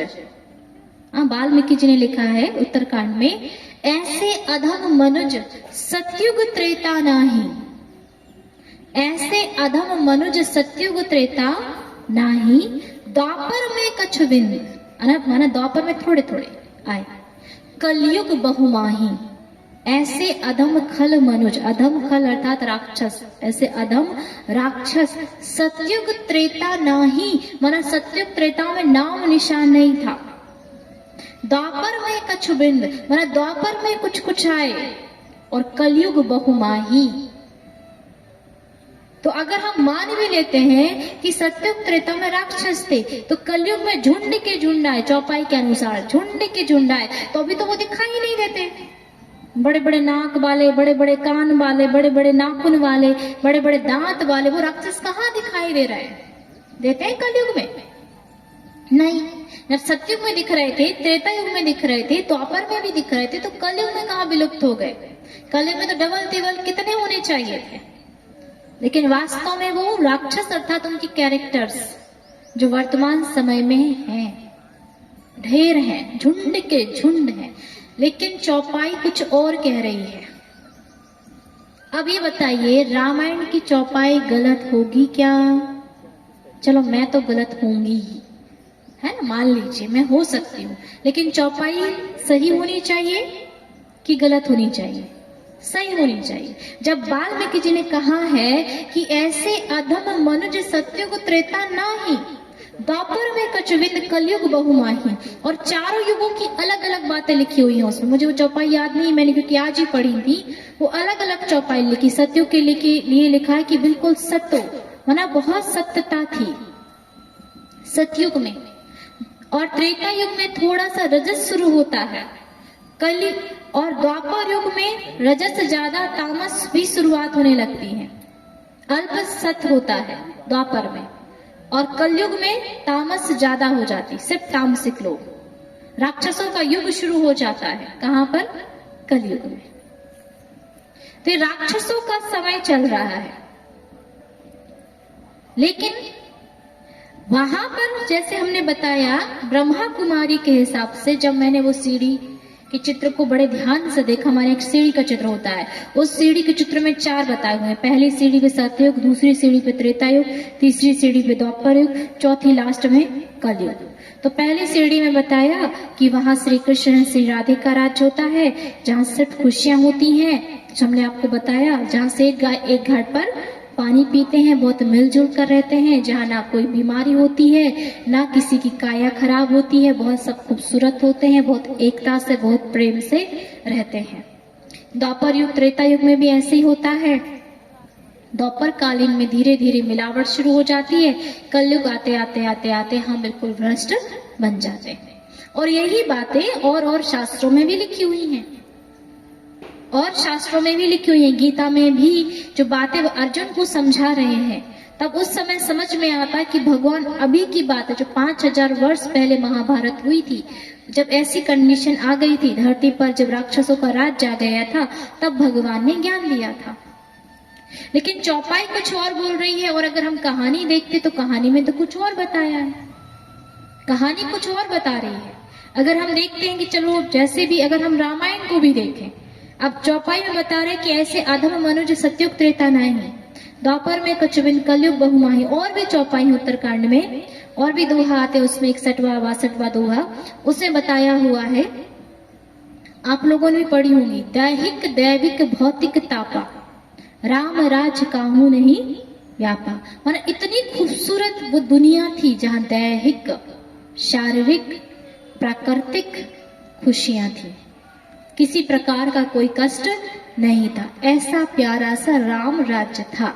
वाल्मीकि जी ने लिखा है उत्तरकांड में, ऐसे अधम मनुज सतयुग त्रेता नाही, ऐसे अधम मनुज सत्युग त्रेता नाही, द्वापर में कछु बिंद, माना द्वापर में थोड़े थोड़े आए, कलयुग बहुमाही। ऐसे अधम खल मनुज, अधम खल अर्थात राक्षस, ऐसे अधम राक्षस सत्युग त्रेता नाही, माना सत्युग त्रेता में नाम निशान नहीं था। द्वापर में कछु बिंद, माना द्वापर में कुछ कुछ आए, और कलयुग बहुमाही। तो अगर हम मान भी लेते हैं कि सत्युग त्रेता में राक्षस थे, तो कलयुग में झुंड के झुंड आए, चौपाई के अनुसार झुंड के झुंड आए, तो अभी तो वो दिखाई ही नहीं देते। बड़े बड़े नाक वाले, बड़े बड़े कान वाले, बड़े बड़े नाखून वाले, बड़े बड़े दांत वाले, वो राक्षस कहाँ दिखाई दे रहे हैं? देते हैं कलयुग में? नहीं। जब सत्युग में दिख रहे थे, त्रेता युग में दिख रहे थे, द्वापर में भी दिख रहे थे, तो कलयुग में कहाँ विलुप्त हो गए? कलयुग में तो डबल टिबल कितने होने चाहिए थे। लेकिन वास्तव में वो राक्षस अर्थात उनकी कैरेक्टर्स जो वर्तमान समय में हैं, ढेर हैं, झुंड के झुंड हैं। लेकिन चौपाई कुछ और कह रही है। अब ये बताइए, रामायण की चौपाई गलत होगी क्या? चलो मैं तो गलत होंगी ही, है ना, मान लीजिए मैं हो सकती हूँ, लेकिन चौपाई सही होनी चाहिए कि गलत होनी चाहिए? सही होनी चाहिए। जब वाल्मीकि जी ने कहा है कि ऐसे अधम मनुज सत्युग त्रेता नाही, द्वापर में कछु बिंद, कलयुग बहुमाही, और चारों युगों की अलग अलग बातें लिखी हुई हैं उसमें। मुझे वो चौपाई याद नहीं, मैंने क्योंकि आज ही पढ़ी थी। वो अलग अलग चौपाई लिखी। सत्युग के लिए लिखा है कि बिल्कुल सत्य, माना बहुत सत्यता थी सतयुग में, और त्रेता युग में थोड़ा सा रजस शुरू होता है, कलि और द्वापर युग में रजस ज्यादा, तामस भी शुरुआत होने लगती है। अल्प सत्य होता है द्वापर में, और कलयुग में तामस ज्यादा हो जाती, सिर्फ तामसिक लोग, राक्षसों का युग शुरू हो जाता है। कहां पर? कलयुग में। तो राक्षसों का समय चल रहा है। लेकिन वहां पर जैसे हमने बताया, ब्रह्मा कुमारी के हिसाब से, जब मैंने वो सीढ़ी के चित्र को बड़े ध्यान से देखा, हमारे एक सीढ़ी का चित्र होता है, उस सीढ़ी के चित्र में 4 बताए हुए हैं। पहली सीढ़ी पे सतयुग, दूसरी सीढ़ी पे त्रेता युग, तीसरी सीढ़ी पे द्वापर युग, चौथी लास्ट में कलयुग। तो पहली सीढ़ी में बताया कि वहां श्री कृष्ण श्री राधे का राज्य होता है, जहाँ सिर्फ खुशियां होती हैं। हमने आपको बताया, जहाँ से एक घाट पर पानी पीते हैं, बहुत मिलजुल कर रहते हैं, जहाँ ना कोई बीमारी होती है, ना किसी की काया खराब होती है, बहुत सब खूबसूरत होते हैं, बहुत एकता से, बहुत प्रेम से रहते हैं। द्वापर युग त्रेता युग में भी ऐसे ही होता है। द्वापर कालीन में धीरे धीरे मिलावट शुरू हो जाती है, कलयुग आते आते आते आते हम बिल्कुल भ्रष्ट बन जाते हैं। और यही बातें और शास्त्रों में भी लिखी हुई हैं, और शास्त्रों में भी लिखी हुई है। गीता में भी जो बातें अर्जुन को समझा रहे हैं, तब उस समय समझ में आता है कि भगवान अभी की बात है, जो 5000 वर्ष पहले महाभारत हुई थी, जब ऐसी कंडीशन आ गई थी धरती पर, जब राक्षसों का राज जा गया था, तब भगवान ने ज्ञान दिया था। लेकिन चौपाई कुछ और बोल रही है, और अगर हम कहानी देखते तो कहानी में तो कुछ और बताया है, कहानी कुछ और बता रही है। अगर हम देखते हैं कि चलो, जैसे भी अगर हम रामायण को भी देखें, अब चौपाई में बता रहे कि ऐसे अधम मनुज सत्युग त्रेता नहीं, द्वापर में कछु बिंद, कलयुग बहुमाही। और भी चौपाई उत्तरकांड में और भी दोहा आते, उसमें 61वां 62वां दोहा, उसमें बताया हुआ है, आप लोगों ने भी पढ़ी होंगी, दैहिक दैविक भौतिक तापा, राम राज काहू नहीं व्यापा। माना इतनी खूबसूरत वो दुनिया थी जहाँ दैहिक शारीरिक प्राकृतिक खुशियां थी, किसी प्रकार का कोई कष्ट नहीं था। ऐसा प्यारा सा राम राज्य था।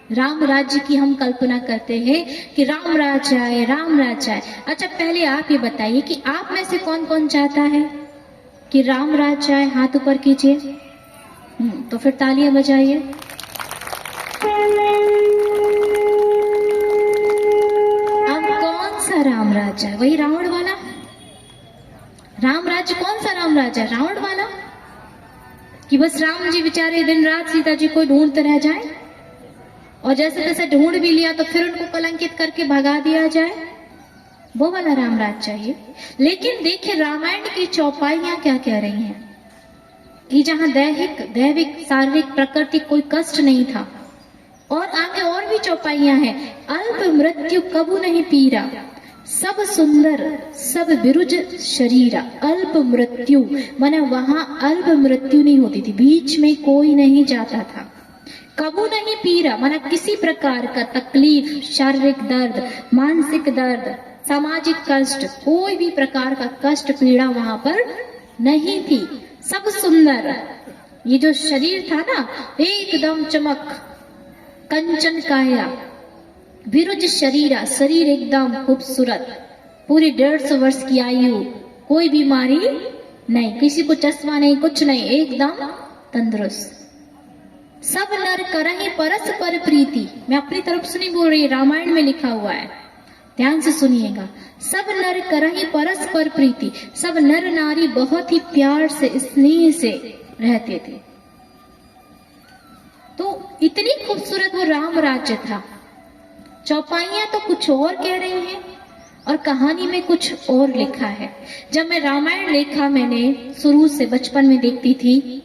राम राज्य की हम कल्पना करते हैं कि राम राज्य आए, राम राज्य आए। अच्छा, पहले आप ये बताइए कि आप में से कौन कौन चाहता है कि राम राज्य आए? हाथ ऊपर कीजिए। तो फिर तालियां बजाइए। अब कौन सा राम राज्य है? वही रावण वाला राम राज्य? कौन सा राम राज्य है? रावण वाला? कि बस राम जी बेचारे दिन रात सीता जी को ढूंढते रह जाए, और जैसे तैसे ढूंढ भी लिया तो फिर उनको कलंकित करके भगा दिया जाए? वो वाला राम राज्य चाहिए। लेकिन देखिए रामायण की चौपाइयां क्या कह रही हैं कि जहां दैहिक दैविक शारीरिक प्रकृति कोई कष्ट नहीं था, और ही चौपाइयां हैं। अल्प मृत्यु कबू नहीं पीरा, सब सुंदर सब विरुज शरीरा। अल्प मृत्यु माना वहां अल्प मृत्यु नहीं होती थी, बीच में कोई नहीं जाता था। कबू नहीं पीरा माना किसी प्रकार का तकलीफ, शारीरिक दर्द, मानसिक दर्द, सामाजिक कष्ट, कोई भी प्रकार का कष्ट पीड़ा वहां पर नहीं थी। सब सुंदर, ये जो शरीर था ना एकदम चमक, कंचन काया, विरुज शरीरा, शरीर एकदम खूबसूरत, पूरी 150 वर्ष की आयु, कोई बीमारी नहीं, किसी को चश्मा नहीं, कुछ नहीं, एकदम तंदुरुस्त। सब नर करहि परस्पर प्रीति, मैं अपनी तरफ से नहीं बोल रही, रामायण में लिखा हुआ है, ध्यान से सुनिएगा। सब नर करहि परस्पर प्रीति, सब नर नारी बहुत ही प्यार से स्नेह से रहते थे। तो इतनी खूबसूरत वो राम राज्य था। चौपाइयां तो कुछ और कह रही हैं और कहानी में कुछ और लिखा है। जब मैं रामायण देखा, मैंने शुरू से बचपन में देखती थी,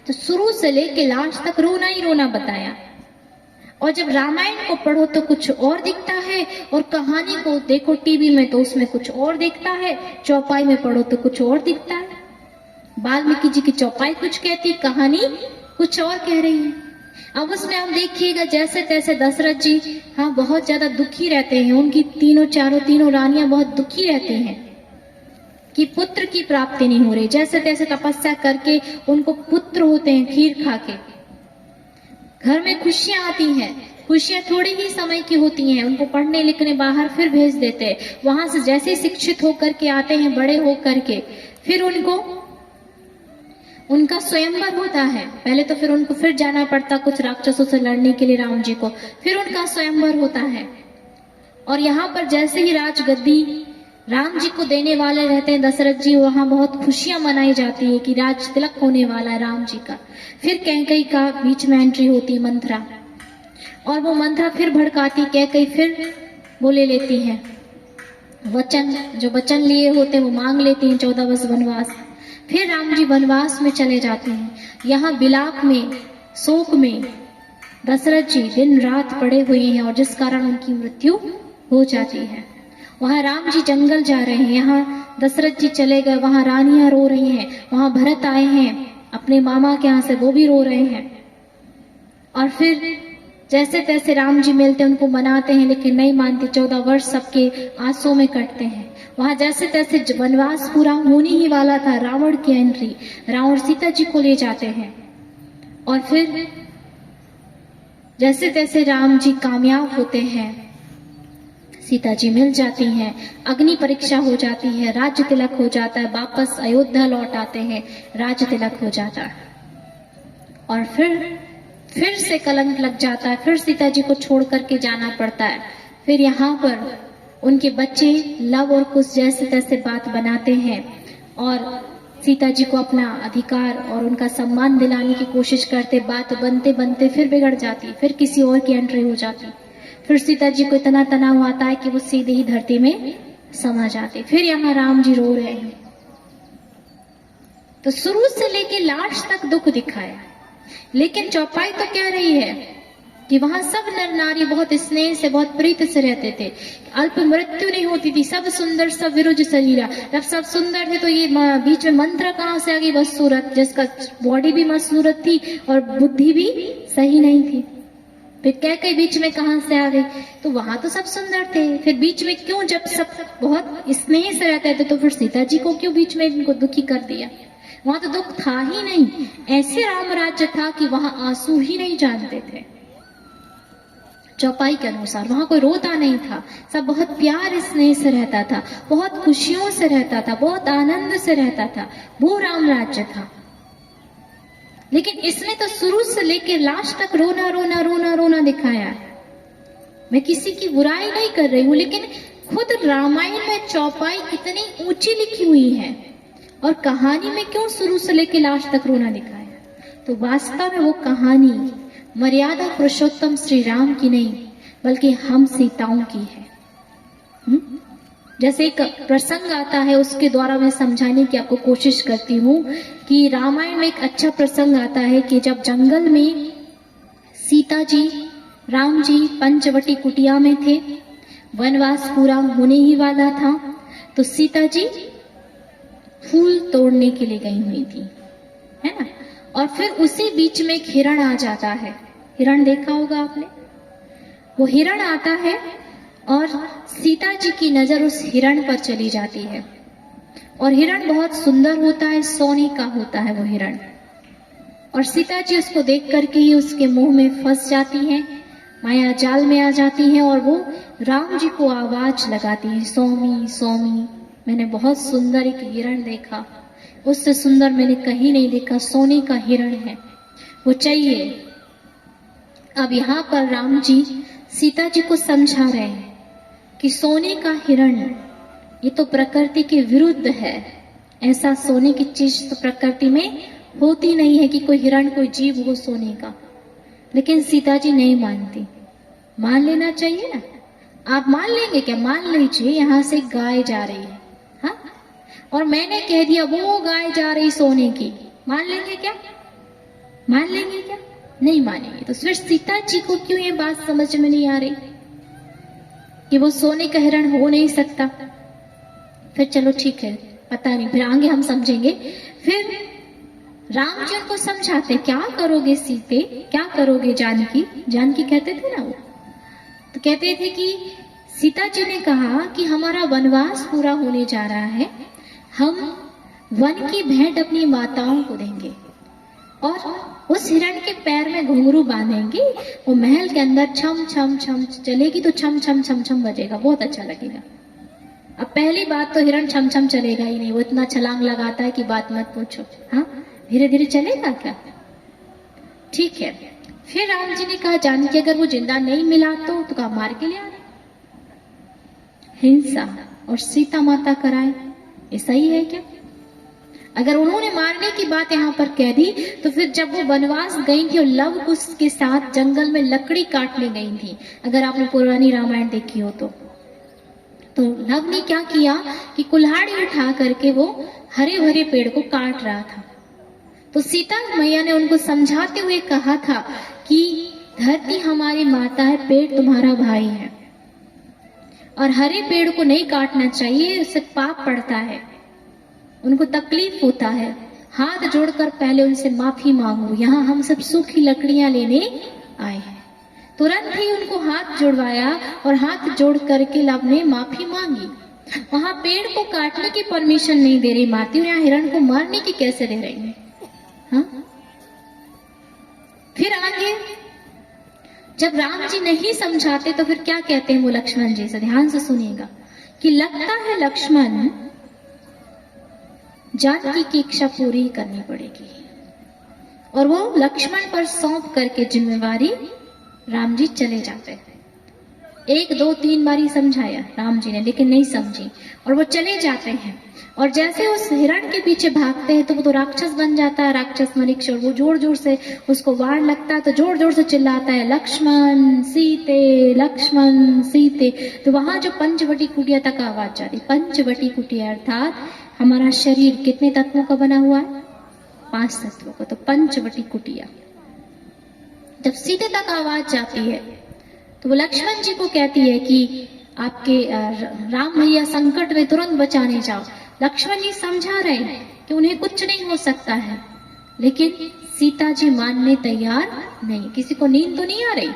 तो शुरू से लेके लास्ट तक रोना ही रोना बताया। और जब रामायण को पढ़ो तो कुछ और दिखता है, और कहानी को देखो टीवी में तो उसमें कुछ और दिखता है, चौपाई में पढ़ो तो कुछ और दिखता है। वाल्मीकि जी की चौपाई कुछ कहती, कहानी कुछ और कह रही है। अब उसमें आप देखिएगा जैसे तैसे दशरथ जी हाँ बहुत ज्यादा दुखी रहते हैं, उनकी तीनों रानियां बहुत दुखी रहती हैं कि पुत्र की प्राप्ति नहीं हो रही। जैसे तैसे तपस्या करके उनको पुत्र होते हैं, खीर खा के घर में खुशियां आती हैं। खुशियां थोड़ी ही समय की होती हैं, उनको पढ़ने लिखने बाहर फिर भेज देते हैं। वहां से जैसे शिक्षित होकर के आते हैं, बड़े होकर के, फिर उनका स्वयंवर होता है। पहले तो फिर उनको फिर जाना पड़ता कुछ राक्षसों से लड़ने के लिए राम जी को, फिर उनका स्वयंवर होता है। और यहाँ पर जैसे ही राजगद्दी राम जी को देने वाले रहते हैं दशरथ जी, वहां बहुत खुशियां मनाई जाती है कि राज तिलक होने वाला है राम जी का। फिर कैकेयी का बीच में एंट्री होती है, मंथरा, और वो मंथरा फिर भड़काती, कैकेयी फिर बोले लेती है वचन, जो वचन लिए होते हैं वो मांग लेती हैं 14 वर्ष वनवास। फिर राम जी वनवास में चले जाते हैं। यहाँ विलाप में, शोक में दशरथ जी दिन रात पड़े हुए हैं, और जिस कारण उनकी मृत्यु हो जाती है। वहां राम जी जंगल जा रहे हैं, यहाँ दशरथ जी चले गए, वहां रानियां रो रही हैं, वहां भरत आए हैं अपने मामा के यहाँ से, वो भी रो रहे हैं। और फिर जैसे तैसे राम जी मिलते, उनको मनाते हैं, लेकिन नहीं मानते। 14 वर्ष सबके आंसू में कटते हैं। वहां जैसे तैसे वनवास पूरा होने ही वाला था, रावण की एंट्री, रावण सीता जी को ले जाते हैं। और फिर जैसे तैसे राम जी कामयाब होते हैं, सीता जी मिल जाती हैं, अग्नि परीक्षा हो जाती है, राज्य तिलक हो जाता है, वापस अयोध्या लौट आते हैं, राज्य तिलक हो जाता है। और फिर से कलंक लग जाता है, फिर सीता जी को छोड़ करके जाना पड़ता है। फिर यहाँ पर उनके बच्चे लव और कुश जैसे तैसे बात बनाते हैं, और सीता जी को अपना अधिकार और उनका सम्मान दिलाने की कोशिश करते। बात बनते बनते फिर बिगड़ जाती, फिर किसी और की एंट्री हो जाती। फिर सीता जी को इतना तनाव आता है कि वो सीधे ही धरती में समा जाते। फिर यहाँ राम जी रो रहे हैं। तो शुरू से लेके लास्ट तक दुख दिखाया, लेकिन चौपाई तो कह रही है कि वहां सब नर नारी बहुत स्नेह से, बहुत प्रीत से रहते थे। अल्प मृत्यु नहीं होती थी, सब सुंदर सब विरुज शरीरा। जब सब सुंदर थे तो ये बीच में मंत्र कहाँ से आ गई? बस सूरत, जिसका बॉडी भी मस्त सूरत थी और बुद्धि भी सही नहीं थी। फिर कैकेयी बीच में कहां से आ गई? तो वहां तो सब सुंदर थे, फिर बीच में क्यों? जब सब बहुत स्नेह से रहते थे तो फिर सीता जी को क्यों बीच में इनको दुखी कर दिया? वहां तो दुख था ही नहीं। ऐसे राम राज्य था कि वहां आंसू ही नहीं जानते थे। चौपाई के अनुसार वहां कोई रोता नहीं था, सब बहुत प्यार स्नेह से रहता था, बहुत खुशियों से रहता था, बहुत आनंद से रहता था। वो राम राज्य था। लेकिन इसने तो शुरू से लेकर लास्ट तक रोना रोना रोना रोना दिखाया। मैं किसी की बुराई नहीं कर रही हूं, लेकिन खुद रामायण में चौपाई कितनी ऊंची लिखी हुई है, और कहानी में क्यों शुरू से लेकर लास्ट तक रोना दिखाया? तो वास्तव में वो कहानी मर्यादा पुरुषोत्तम श्री राम की नहीं, बल्कि हम सीताओं की है। जैसे एक प्रसंग आता है, उसके द्वारा मैं समझाने की आपको कोशिश करती हूँ कि रामायण में एक अच्छा प्रसंग आता है कि जब जंगल में सीता जी राम जी पंचवटी कुटिया में थे, वनवास पूरा होने ही वाला था, तो सीता जी फूल तोड़ने के लिए गई हुई थी, है ना। और फिर उसी बीच में एक हिरण आ जाता है। हिरण देखा होगा आपने। वो हिरण आता है और सीता जी की नजर उस हिरण पर चली जाती है। और हिरण बहुत सुंदर होता है, सोने का होता है वो हिरण। और सीता जी उसको देख करके ही उसके मुंह में फंस जाती हैं, माया जाल में आ जाती हैं। और वो राम जी को आवाज लगाती है, स्वामी स्वामी, मैंने बहुत सुंदर एक हिरण देखा, उससे सुंदर मैंने कहीं नहीं देखा, सोने का हिरण है, वो चाहिए। अब यहाँ पर राम जी सीता जी को समझा रहे हैं कि सोने का हिरण ये तो प्रकृति के विरुद्ध है, ऐसा सोने की चीज तो प्रकृति में होती नहीं है कि कोई हिरण कोई जीव हो सोने का। लेकिन सीता जी नहीं मानती। मान लेना चाहिए ना, आप मान लेंगे क्या? मान लीजिए यहाँ से गाय जा रही है, हाँ, और मैंने कह दिया वो गाय जा रही सोने की, मान लेंगे क्या? मान लेंगे क्या? नहीं मानेंगे। तो फिर सीता जी को क्यों ये बात समझ में नहीं आ रही कि वो सोने का हिरण हो नहीं सकता? फिर चलो ठीक है, पता नहीं, फिर आगे हम समझेंगे। फिर राम जी उनको समझाते, क्या करोगे सीते, क्या करोगे जानकी? जानकी कहते थे ना वो, तो कहते थे कि सीता जी ने कहा कि हमारा वनवास पूरा होने जा रहा है, हम वन की भेंट अपनी माताओं को देंगे और उस हिरण के पैर में घुंघरू बांधेंगे, वो महल के अंदर छम छम छम चलेगी तो छम छम छम छम बजेगा, बहुत अच्छा लगेगा। अब पहली बात तो हिरण छम छम चलेगा ही नहीं, वो इतना छलांग लगाता है कि बात मत पूछो, हाँ, धीरे धीरे चलेगा क्या? ठीक है। फिर राम जी ने कहा, जानकी अगर वो जिंदा नहीं मिला तो कहा मार के ले आए, हिंसा और सीता माता कराए, ये सही है क्या? अगर उन्होंने मारने की बात यहाँ पर कह दी तो फिर जब वो वनवास गई थी और लव कुश के साथ जंगल में लकड़ी काटने गई थी, अगर आपने पुरानी रामायण देखी हो तो लव ने क्या किया कि कुल्हाड़ी उठा करके वो हरे भरे पेड़ को काट रहा था। तो सीता मैया ने उनको समझाते हुए कहा था कि धरती हमारी माता है, पेड़ तुम्हारा भाई है, और हरे पेड़ को नहीं काटना चाहिए, उससे पाप पड़ता है, उनको तकलीफ होता है। हाथ जोड़कर पहले उनसे माफी मांगो, यहाँ हम सब सूखी लकड़ियां लेने आए हैं। तुरंत ही उनको हाथ जुड़वाया और हाथ जोड़ करके लव ने माफी मांगी। वहां पेड़ को काटने की परमिशन नहीं दे रही माती, और यहाँ हिरण को मारने की कैसे दे रही है? हाँ? फिर आगे जब राम जी नहीं समझाते तो फिर क्या कहते हैं वो लक्ष्मण जी से, ध्यान से सुनिएगा, कि लगता है लक्ष्मण जानकी की इच्छा पूरी करनी पड़ेगी। और वो लक्ष्मण पर सौंप करके जिम्मेवारी राम जी चले जाते हैं। 1 2 3 बार ही समझाया राम जी ने, लेकिन नहीं समझी, और वो चले जाते हैं। और जैसे उस हिरण के पीछे भागते हैं तो वो तो राक्षस बन जाता है, राक्षस मरीक्ष, और वो जोर जोर से उसको वार लगता है तो जोर जोर से चिल्लाता है, लक्ष्मण सीते, लक्ष्मण सीते। तो वहां जो पंचवटी कुटिया तक आवाज जाती। पंचवटी कुटिया अर्थात हमारा शरीर कितने तत्वों का बना हुआ है? 5 तत्वों का, तो पंचवटी कुटिया। जब सीते तक आवाज जाती है तो वो लक्ष्मण जी को कहती है कि आपके राम भैया संकट में तुरंत बचाने जाओ। लक्ष्मण जी समझा रहे हैं कि उन्हें कुछ नहीं हो सकता है, लेकिन सीता जी मानने तैयार नहीं। किसी को नींद तो नहीं आ रही?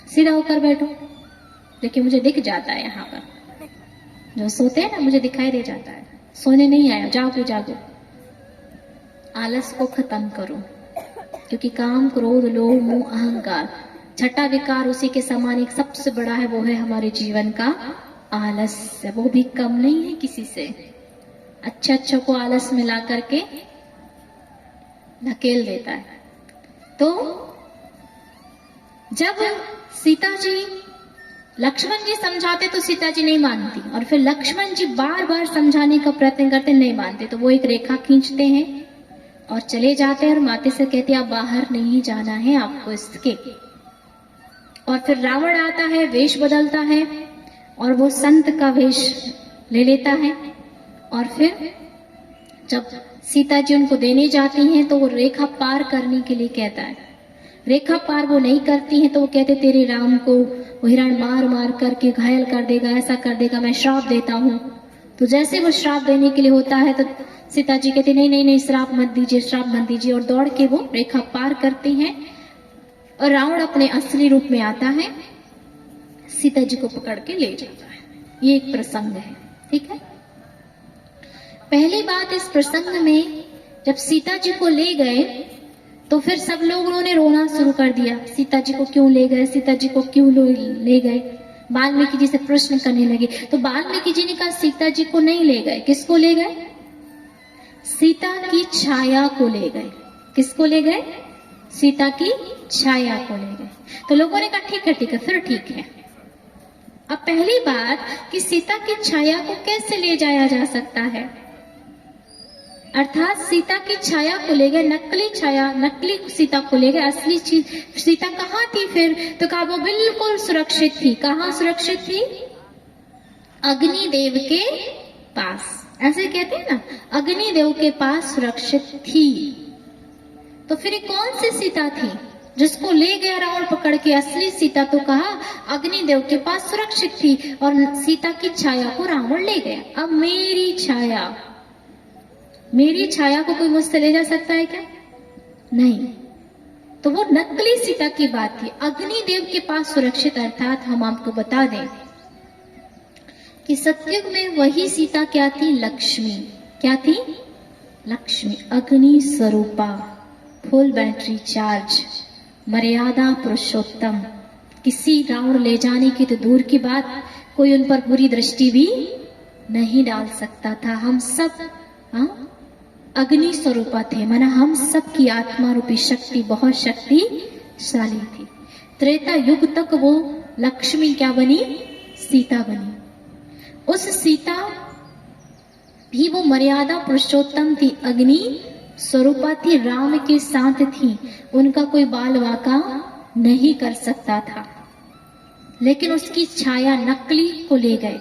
सीधा होकर बैठो, देखिए मुझे दिख जाता है यहाँ पर, जो सोते हैं ना मुझे दिखाई दे जाता है, सोने नहीं आया, जागो जागो, आलस को खत्म करो, क्योंकि काम क्रोध लोभ मोह अहंकार, छठा विकार उसी के समान एक सबसे बड़ा है, वो है हमारे जीवन का आलस्य। वो भी कम नहीं है किसी से, अच्छे अच्छों को आलस में ला करके धकेल देता है। तो जब सीता जी लक्ष्मण जी समझाते तो सीता जी नहीं मानती, और फिर लक्ष्मण जी बार बार समझाने का प्रयत्न करते, नहीं मानते, तो वो एक रेखा खींचते हैं और चले जाते हैं और माते से कहते हैं आप बाहर नहीं जाना है आपको इसके। और फिर रावण आता है, वेश बदलता है और वो संत का वेश ले लेता है, और फिर जब सीता जी उनको देने जाती हैं तो वो रेखा पार करने के लिए कहता है, रेखा पार वो नहीं करती हैं तो वो कहते तेरे राम को वो हिरण मार मार करके घायल कर देगा, ऐसा कर देगा, मैं श्राप देता हूँ। तो जैसे वो श्राप देने के लिए होता है तो सीता जी कहती नहीं नहीं नहीं, श्राप मत दीजिए, श्राप मत दीजिए, और दौड़ के वो रेखा पार करती हैं और रावण अपने असली रूप में आता है, सीता जी को पकड़ के ले जाता है। ये एक प्रसंग है, ठीक है। पहली बात, इस प्रसंग में जब सीता जी को ले गए तो फिर सब लोगों ने रोना शुरू कर दिया, सीता जी को क्यों ले गए, सीता जी को क्यों ले गए। वाल्मीकि जी से प्रश्न करने लगे तो वाल्मीकि जी ने कहा सीता जी को नहीं ले गए, किसको ले गए, सीता की छाया को ले गए। किसको ले गए, सीता की छाया को ले गए। तो लोगों ने कहा ठीक है ठीक है, फिर ठीक है। अब पहली बात कि सीता की छाया को कैसे ले जाया जा सकता है, अर्थात सीता की छाया को ले गए, नकली छाया, नकली सीता को ले गए, असली चीज सीता कहाँ थी फिर, तो कहा वो बिल्कुल सुरक्षित थी। कहाँ सुरक्षित थी, अग्निदेव के पास, ऐसे कहते हैं ना, अग्निदेव के पास सुरक्षित थी। तो फिर ये कौन सी सीता थी जिसको ले गया रावण पकड़ के, असली सीता तो कहा अग्निदेव के पास सुरक्षित थी और सीता की छाया को रावण ले गया। अब मेरी छाया को कोई मुझसे ले जा सकता है क्या, नहीं। तो वो नकली सीता की बात थी, अग्निदेव के पास सुरक्षित। अर्थात हम आपको बता दें कि सतयुग में वही सीता क्या थी, लक्ष्मी। क्या थी, लक्ष्मी, अग्नि स्वरूपा, फुल बैटरी चार्ज, मर्यादा पुरुषोत्तम। किसी रावण ले जाने की तो दूर की बात, कोई उन पर बुरी दृष्टि भी नहीं डाल सकता था। हम सब अग्नि स्वरूपा थे, माना हम सब की आत्मा रूपी शक्ति बहुत शक्तिशाली थी। त्रेता युग तक वो लक्ष्मी क्या बनी, सीता बनी। उस सीता भी वो मर्यादा पुरुषोत्तम थी, अग्नि स्वरूपा थी, राम के साथ थी, उनका कोई बाल वाका नहीं कर सकता था। लेकिन उसकी छाया नकली को ले गए।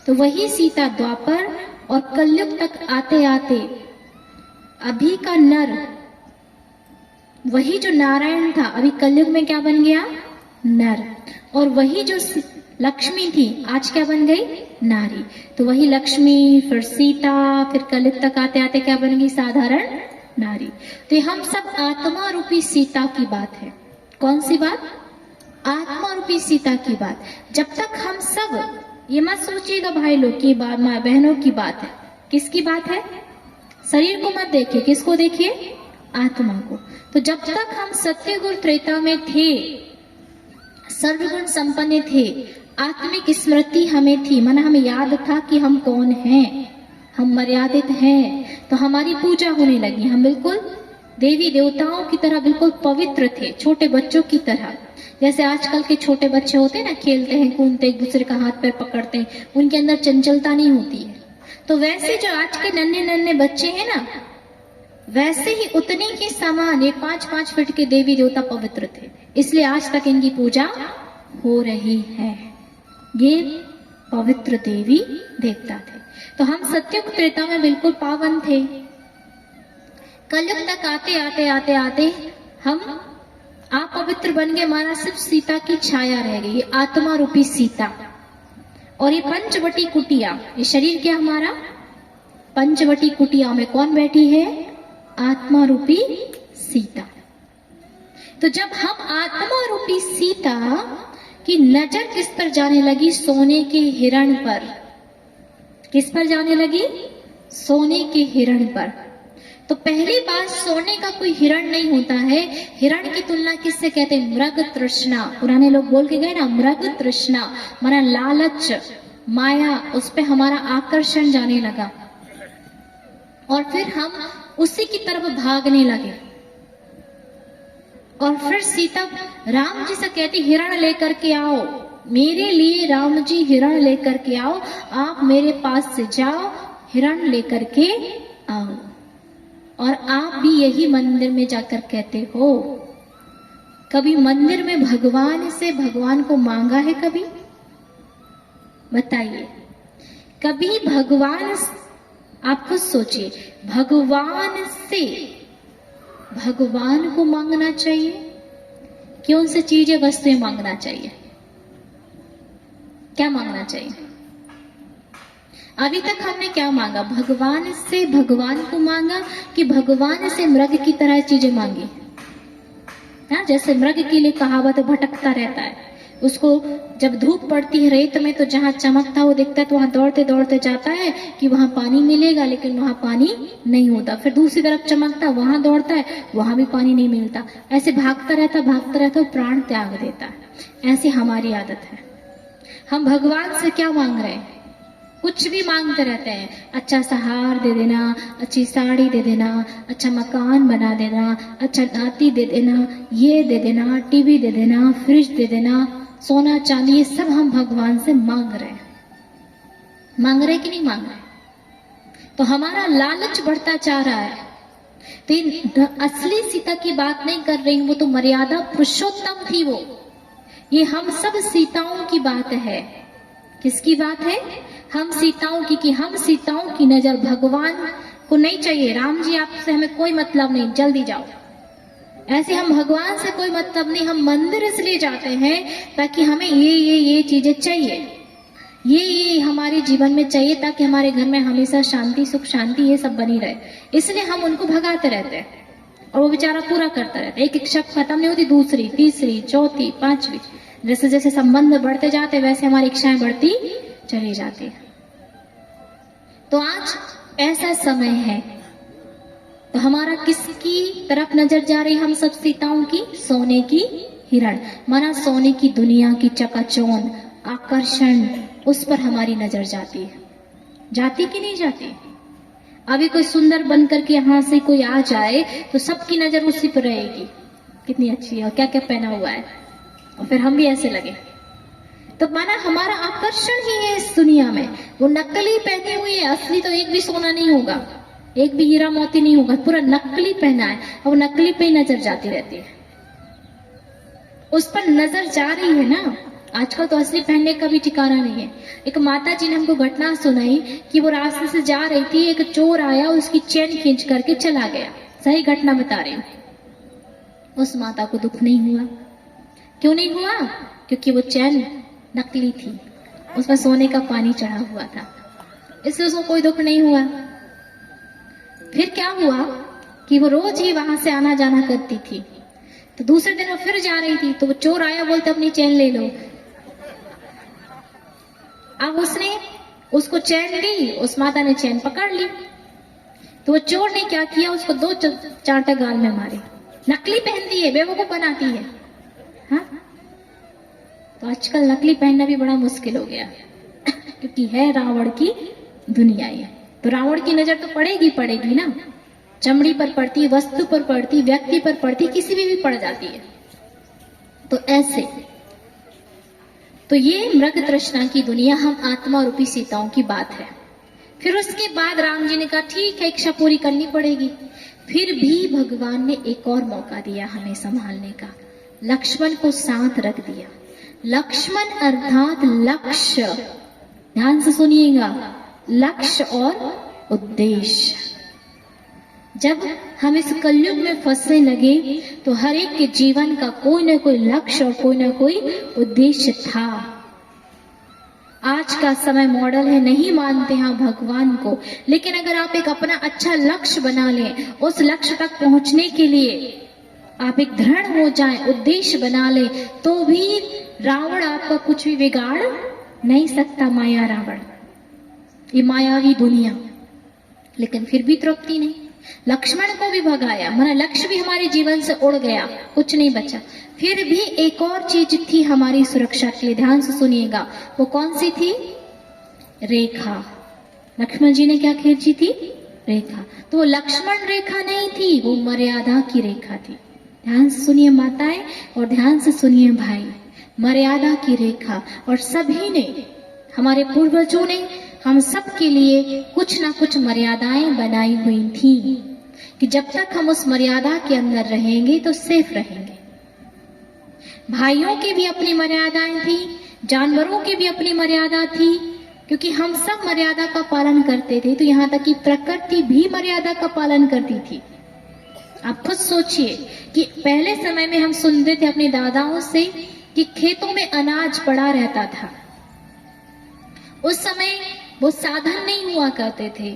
तो वही सीता द्वापर और कलयुग तक आते आते अभी का नर, वही जो नारायण था, अभी कलयुग में क्या बन गया, नर। और वही जो लक्ष्मी थी आज क्या बन गई, नारी। तो वही लक्ष्मी, फिर सीता, फिर कलयुग तक आते आते क्या बन गई, साधारण नारी। तो हम सब आत्मा रूपी सीता की बात है। कौन सी बात, आत्मा रूपी सीता की बात। जब तक हम सब, ये मत सोचिएगा भाई लोग की बात, माँ बहनों की बात है। किसकी बात है, शरीर को मत देखिए, किसको देखिए, आत्मा को। तो जब तक हम सत्ययुग त्रेता में थे, सर्वगुण संपन्न थे, आत्मिक स्मृति हमें थी, माना हमें याद था कि हम कौन हैं, हम मर्यादित हैं, तो हमारी पूजा होने लगी। हम बिल्कुल देवी देवताओं की तरह बिल्कुल पवित्र थे, छोटे बच्चों की तरह। जैसे आजकल के छोटे बच्चे होते हैं ना, खेलते हैं, कूदते, एक दूसरे का हाथ पैर पकड़ते हैं, उनके अंदर चंचलता नहीं होती है। तो वैसे जो आज के नन्हे नन्हे बच्चे हैं ना, वैसे ही उतने ही समान ये 5-5 फीट के देवी देवता पवित्र थे, इसलिए आज तक इनकी पूजा हो रही है। ये पवित्र देवी देवता थे। तो हम सतयुग त्रेता में बिल्कुल पावन थे। कलयुग तक आते आते आते आते हम आप पवित्र बन गए, माना सिर्फ सीता की छाया रह गई, आत्मा रूपी सीता। और ये पंचवटी कुटिया, ये शरीर क्या हमारा, पंचवटी कुटिया में कौन बैठी है, आत्मा रूपी सीता। तो जब हम आत्मा रूपी सीता की नजर किस पर जाने लगी, सोने के हिरण पर। किस पर जाने लगी, सोने के हिरण पर। तो पहली बात, सोने का कोई हिरण नहीं होता है। हिरण की तुलना किससे कहते हैं, मृग तृष्णा। पुराने लोग बोल के गए ना, मृग तृष्णा माना लालच, माया, उस पे हमारा आकर्षण जाने लगा और फिर हम उसी की तरफ भागने लगे। और फिर सीता राम जी से कहती, हिरण लेकर के आओ मेरे लिए, राम जी हिरण लेकर के आओ, आप मेरे पास से जाओ, हिरण लेकर के आओ। और आप भी यही मंदिर में जाकर कहते हो। कभी मंदिर में भगवान से भगवान को मांगा है, कभी बताइए, कभी भगवान, आप खुद सोचिए, भगवान से भगवान को मांगना चाहिए। कि उनसे चीजें वस्तुएं मांगना चाहिए? क्या मांगना चाहिए? अभी तक हमने क्या मांगा? भगवान से भगवान को मांगा कि भगवान से मृग की तरह चीजें मांगी? हाँ, जैसे मृग के लिए कहावत, भटकता रहता है, उसको जब धूप पड़ती है रेत में तो जहाँ चमकता वो दिखता है तो वहां दौड़ते दौड़ते जाता है कि वहां पानी मिलेगा, लेकिन वहां पानी नहीं होता। फिर दूसरी तरफ चमकता, वहां दौड़ता है, वहां भी पानी नहीं मिलता। ऐसे भागता रहता, प्राण त्याग देता है। ऐसी हमारी आदत है। हम भगवान से क्या मांग रहे हैं? कुछ भी मांगते रहते हैं। अच्छा सा हार दे देना, अच्छी साड़ी दे देना, अच्छा मकान बना देना, अच्छा नाती दे देना, ये दे देना, टीवी दे देना, फ्रिज दे देना, सोना चांदी, ये सब हम भगवान से मांग रहे हैं। मांग रहे कि नहीं मांग रहे? तो हमारा लालच बढ़ता जा रहा है। तो असली सीता की बात नहीं कर रही हूं, वो तो मर्यादा पुरुषोत्तम थी वो। ये हम सब सीताओं की बात है। किसकी बात है? हम सीताओं की। कि हम सीताओं की नजर भगवान को नहीं चाहिए। राम जी आपसे हमें कोई मतलब नहीं, जल्दी जाओ। ऐसे हम भगवान से कोई मतलब नहीं, हम मंदिर इसलिए जाते हैं ताकि हमें ये चीजें चाहिए, ये हमारे जीवन में चाहिए, ताकि हमारे घर में हमेशा शांति, सुख शांति ये सब बनी रहे। इसलिए हम उनको भगाते रहते हैं और वो बेचारा पूरा करता रहता है। एक एक शब्द खत्म नहीं होती, दूसरी, तीसरी, चौथी, पांचवी, जैसे जैसे संबंध बढ़ते जाते वैसे हमारी इच्छाएं बढ़ती चली जाती है। तो आज ऐसा समय है, तो हमारा किसकी तरफ नजर जा रही? हम सब सीताओं की। सोने की हिरण, माना सोने की दुनिया की चकाचौंध, आकर्षण, उस पर हमारी नजर जाती है। जाती कि नहीं जाती? अभी कोई सुंदर बन करके यहां से कोई आ जाए तो सबकी नजर उसी पर रहेगी, कितनी अच्छी है और क्या क्या पहना हुआ है, और फिर हम भी ऐसे लगे। तो माना हमारा आकर्षण ही है इस दुनिया में। वो नकली पहनी हुई है, असली तो एक भी सोना नहीं होगा, एक भी हीरा मोती नहीं होगा, पूरा नकली पहना है, और वो नकली पे ही नजर जाती रहती है। उस पर नजर जा रही है ना। आजकल तो असली पहनने का भी ठिकाना नहीं है। एक माता जी ने हमको घटना सुनाई कि वो रास्ते से जा रही थी, एक चोर आया, उसकी चैन खींच करके चला गया। सही घटना बता रही हूँ। उस माता को दुख नहीं हुआ। क्यों नहीं हुआ? क्योंकि वो चैन नकली थी, उसमें सोने का पानी चढ़ा हुआ था, इसलिए उसको कोई दुख नहीं हुआ। फिर क्या हुआ कि वो रोज ही वहां से आना जाना करती थी। तो दूसरे दिन वो फिर जा रही थी, तो वो चोर आया, बोलते अपनी चैन ले लो। अब उसने उसको चैन दी, उस माता ने चैन पकड़ ली। तो वो चोर ने क्या किया? उसको 2 चांटे गाल में मारे। नकली पहनती है, बेवकूफ बनाती है। हाँ, तो आजकल नकली पहनना भी बड़ा मुश्किल हो गया क्योंकि है रावण की दुनिया ये। तो रावण की नजर तो पड़ेगी ना। चमड़ी पर पड़ती, वस्तु पर पड़ती, व्यक्ति पर पड़ती, किसी भी पड़ जाती है। तो ऐसे, तो ये मृग तृष्णा की दुनिया, हम आत्मा रूपी सीताओं की बात है। फिर उसके बाद राम जी ने कहा ठीक है, इच्छा पूरी करनी पड़ेगी। फिर भी भगवान ने एक और मौका दिया हमें संभालने का। लक्ष्मण को साथ रख दिया। लक्ष्मण अर्थात लक्ष्य, ध्यान से सुनिएगा, लक्ष्य और उद्देश्य। जब हम इस कलयुग में फंसने लगे तो हर एक के जीवन का कोई ना कोई लक्ष्य और कोई ना कोई उद्देश्य था। आज का समय मॉडल है, नहीं मानते हैं भगवान को, लेकिन अगर आप एक अपना अच्छा लक्ष्य बना लें, उस लक्ष्य तक पहुंचने के लिए आप एक दृढ़ हो जाएं, उद्देश्य बना लें, तो भी रावण आपका कुछ भी बिगाड़ नहीं सकता। माया रावण, ये मायावी दुनिया। लेकिन फिर भी तृप्ति नहीं। लक्ष्मण को भी भगाया, माना लक्ष्य भी हमारे जीवन से उड़ गया, कुछ नहीं बचा। फिर भी एक और चीज थी हमारी सुरक्षा के लिए, ध्यान से सुनिएगा। वो कौन सी थी? रेखा। लक्ष्मण जी ने क्या खींची थी? रेखा। तो वो लक्ष्मण रेखा नहीं थी, वो मर्यादा की रेखा थी। ध्यान से सुनिए माताएं और ध्यान से सुनिए भाई, मर्यादा की रेखा। और सभी ने, हमारे पूर्वजों ने हम सब के लिए कुछ ना कुछ मर्यादाएं बनाई हुई थी कि जब तक हम उस मर्यादा के अंदर रहेंगे तो सेफ रहेंगे। भाइयों की भी अपनी मर्यादाएं थी, जानवरों की भी अपनी मर्यादा थी, क्योंकि हम सब मर्यादा का पालन करते थे। तो यहाँ तक कि प्रकृति भी मर्यादा का पालन करती थी। आप खुद सोचिए कि पहले समय में हम सुनते थे अपने दादाओं से कि खेतों में अनाज पड़ा रहता था। उस समय वो साधन नहीं हुआ करते थे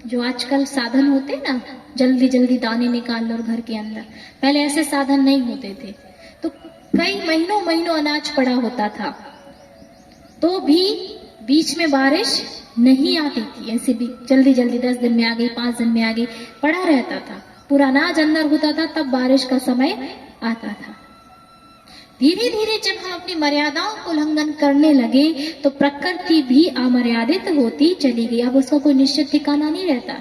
जो आजकल साधन होते ना, जल्दी जल्दी दाने निकाल लो घर के अंदर। पहले ऐसे साधन नहीं होते थे, तो कई महीनों महीनों अनाज पड़ा होता था, तो भी बीच में बारिश नहीं आती थी। ऐसे भी जल्दी जल्दी 10 दिन में आ गई, 5 दिन में आ गई, पड़ा रहता था, पूरा अनाज अंदर होता था, तब बारिश का समय आता था। धीरे धीरे जब हम अपनी मर्यादाओं को उल्लंघन करने लगे तो प्रकृति भी अमर्यादित होती चली गई। अब उसका कोई निश्चित ठिकाना नहीं रहता,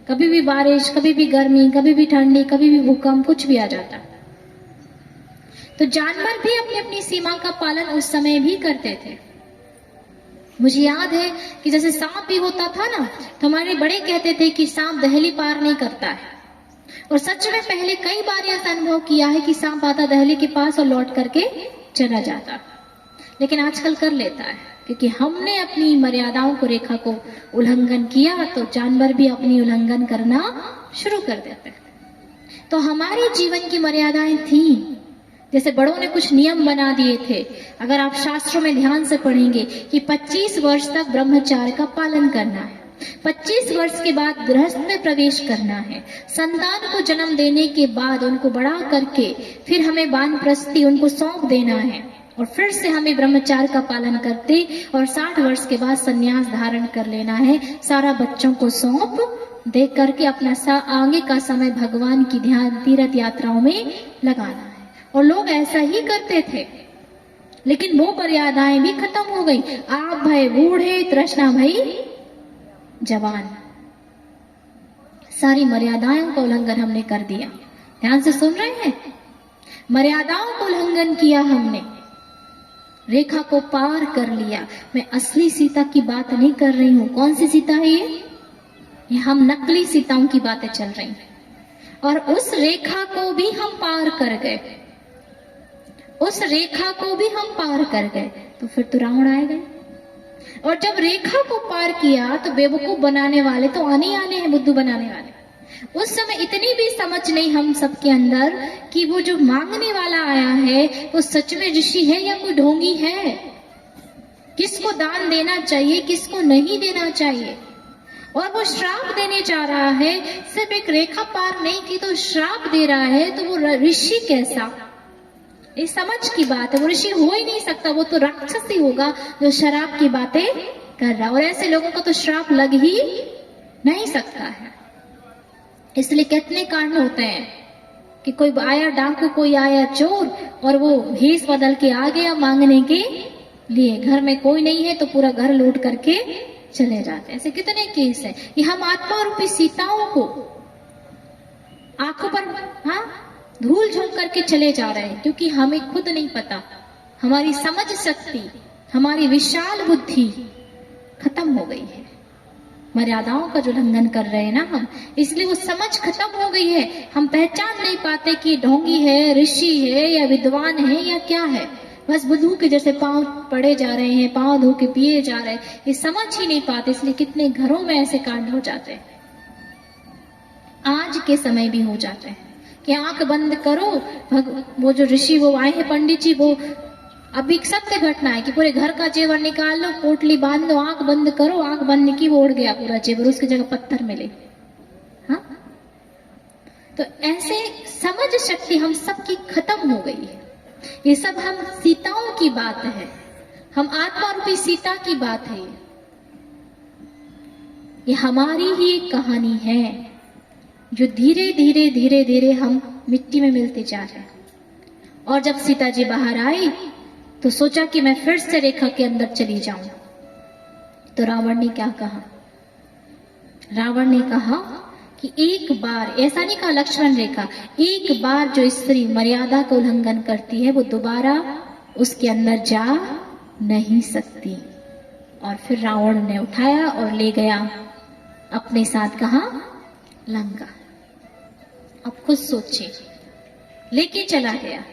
कभी भी बारिश, कभी भी गर्मी, कभी भी ठंडी, कभी भी भूकंप, कुछ भी आ जाता। तो जानवर भी अपनी अपनी सीमा का पालन उस समय भी करते थे। मुझे याद है कि जैसे सांप भी होता था ना, तो हमारे बड़े कहते थे कि सांप दहली पार नहीं करता है, और सच में पहले कई बार ऐसा अनुभव किया है कि सांप आता दहली के पास और लौट करके चला जाता, लेकिन आजकल कर लेता है क्योंकि हमने अपनी मर्यादाओं को, रेखा को उल्लंघन किया, तो जानवर भी अपनी उल्लंघन करना शुरू कर देते हैं। तो हमारे जीवन की मर्यादाएं थी, जैसे बड़ों ने कुछ नियम बना दिए थे। अगर आप शास्त्रों में ध्यान से पढ़ेंगे कि 25 वर्ष तक ब्रह्मचार्य का पालन करना है, 25 वर्ष के बाद गृहस्थ में प्रवेश करना है, संतान को जन्म देने के बाद उनको बड़ा करके फिर हमें वानप्रस्थी उनको सौंप देना है, और फिर से हमें ब्रह्मचार्य का पालन करते और 60 वर्ष के बाद संन्यास धारण कर लेना है, सारा बच्चों को सौंप दे करके अपना आगे का समय भगवान की ध्यान तीर्थ यात्राओं में लगाना है। और लोग ऐसा ही करते थे, लेकिन वो मर्यादाएं भी खत्म हो गई। आप भय बूढ़े, तृष्णा भई जवान, सारी मर्यादाओं का उल्लंघन हमने कर दिया। ध्यान से सुन रहे हैं? मर्यादाओं को उल्लंघन किया हमने, रेखा को पार कर लिया। मैं असली सीता की बात नहीं कर रही हूं। कौन सी सीता है ये हम नकली सीताओं की बातें चल रही हैं। और उस रेखा को भी हम पार कर गए, उस रेखा को भी हम पार कर गए, तो फिर तो रावण आए गए। और जब रेखा को पार किया तो बेवकूफ बनाने वाले तो आने ही आने हैं, बुद्धू बनाने वाले। उस समय इतनी भी समझ नहीं हम सबके अंदर कि वो जो मांगने वाला आया है वो सच में ऋषि है या कोई ढोंगी है, किसको दान देना चाहिए, किसको नहीं देना चाहिए। और वो श्राप देने जा रहा है, सिर्फ एक रेखा पार नहीं की तो श्राप दे रहा है, तो वो ऋषि कैसा? ये समझ की बात है, वो ऋषि हो ही नहीं सकता, वो तो राक्षस ही होगा जो शराब की बातें कर रहा। और ऐसे लोगों को तो श्राप लग ही नहीं सकता है। इसलिए कितने कांड होते हैं कि कोई आया डाकू, कोई आया चोर, और वो भेष बदल के आ गया मांगने के लिए, घर में कोई नहीं है तो पूरा घर लूट करके चले जाते। ऐसे कितने केस है कि हम आत्मा रूपी सीताओं को आंखों पर धूल झोंक करके चले जा रहे हैं, क्योंकि हमें खुद नहीं पता, हमारी समझ शक्ति, हमारी विशाल बुद्धि खत्म हो गई है। मर्यादाओं का जो उल्लंघन कर रहे हैं ना हम, इसलिए वो समझ खत्म हो गई है। हम पहचान नहीं पाते कि ढोंगी है, ऋषि है, या विद्वान है, या क्या है। बस बुद्धू के जैसे पांव पड़े जा रहे हैं, पांव धो के पिए जा रहे हैं, ये समझ ही नहीं पाते। इसलिए कितने घरों में ऐसे कांड हो जाते हैं, आज के समय भी हो जाते हैं कि आंख बंद करो, वो जो ऋषि वो आए हैं पंडित जी, वो अभी सत्य घटना है कि पूरे घर का जेवर निकाल लो, पोटली बांध लो, आंख बंद करो, आंख बंद की वो उड़ गया पूरा जेवर, उसकी जगह पत्थर मिले। हाँ, तो ऐसे समझ शक्ति हम सबकी खत्म हो गई है। ये सब हम सीताओं की बात है, हम आत्मा रूपी सीता की बात है। ये हमारी ही कहानी है जो धीरे धीरे धीरे धीरे हम मिट्टी में मिलते जा रहे हैं। और जब सीता जी बाहर आई तो सोचा कि मैं फिर से रेखा के अंदर चली जाऊं, तो रावण ने क्या कहा? रावण ने कहा कि एक बार, ऐसा नहीं कहा लक्ष्मण रेखा, एक बार जो स्त्री मर्यादा का उल्लंघन करती है वो दोबारा उसके अंदर जा नहीं सकती। और फिर रावण ने उठाया और ले गया अपने साथ, कहा? लंका। अब खुद सोचिए, लेके चला गया।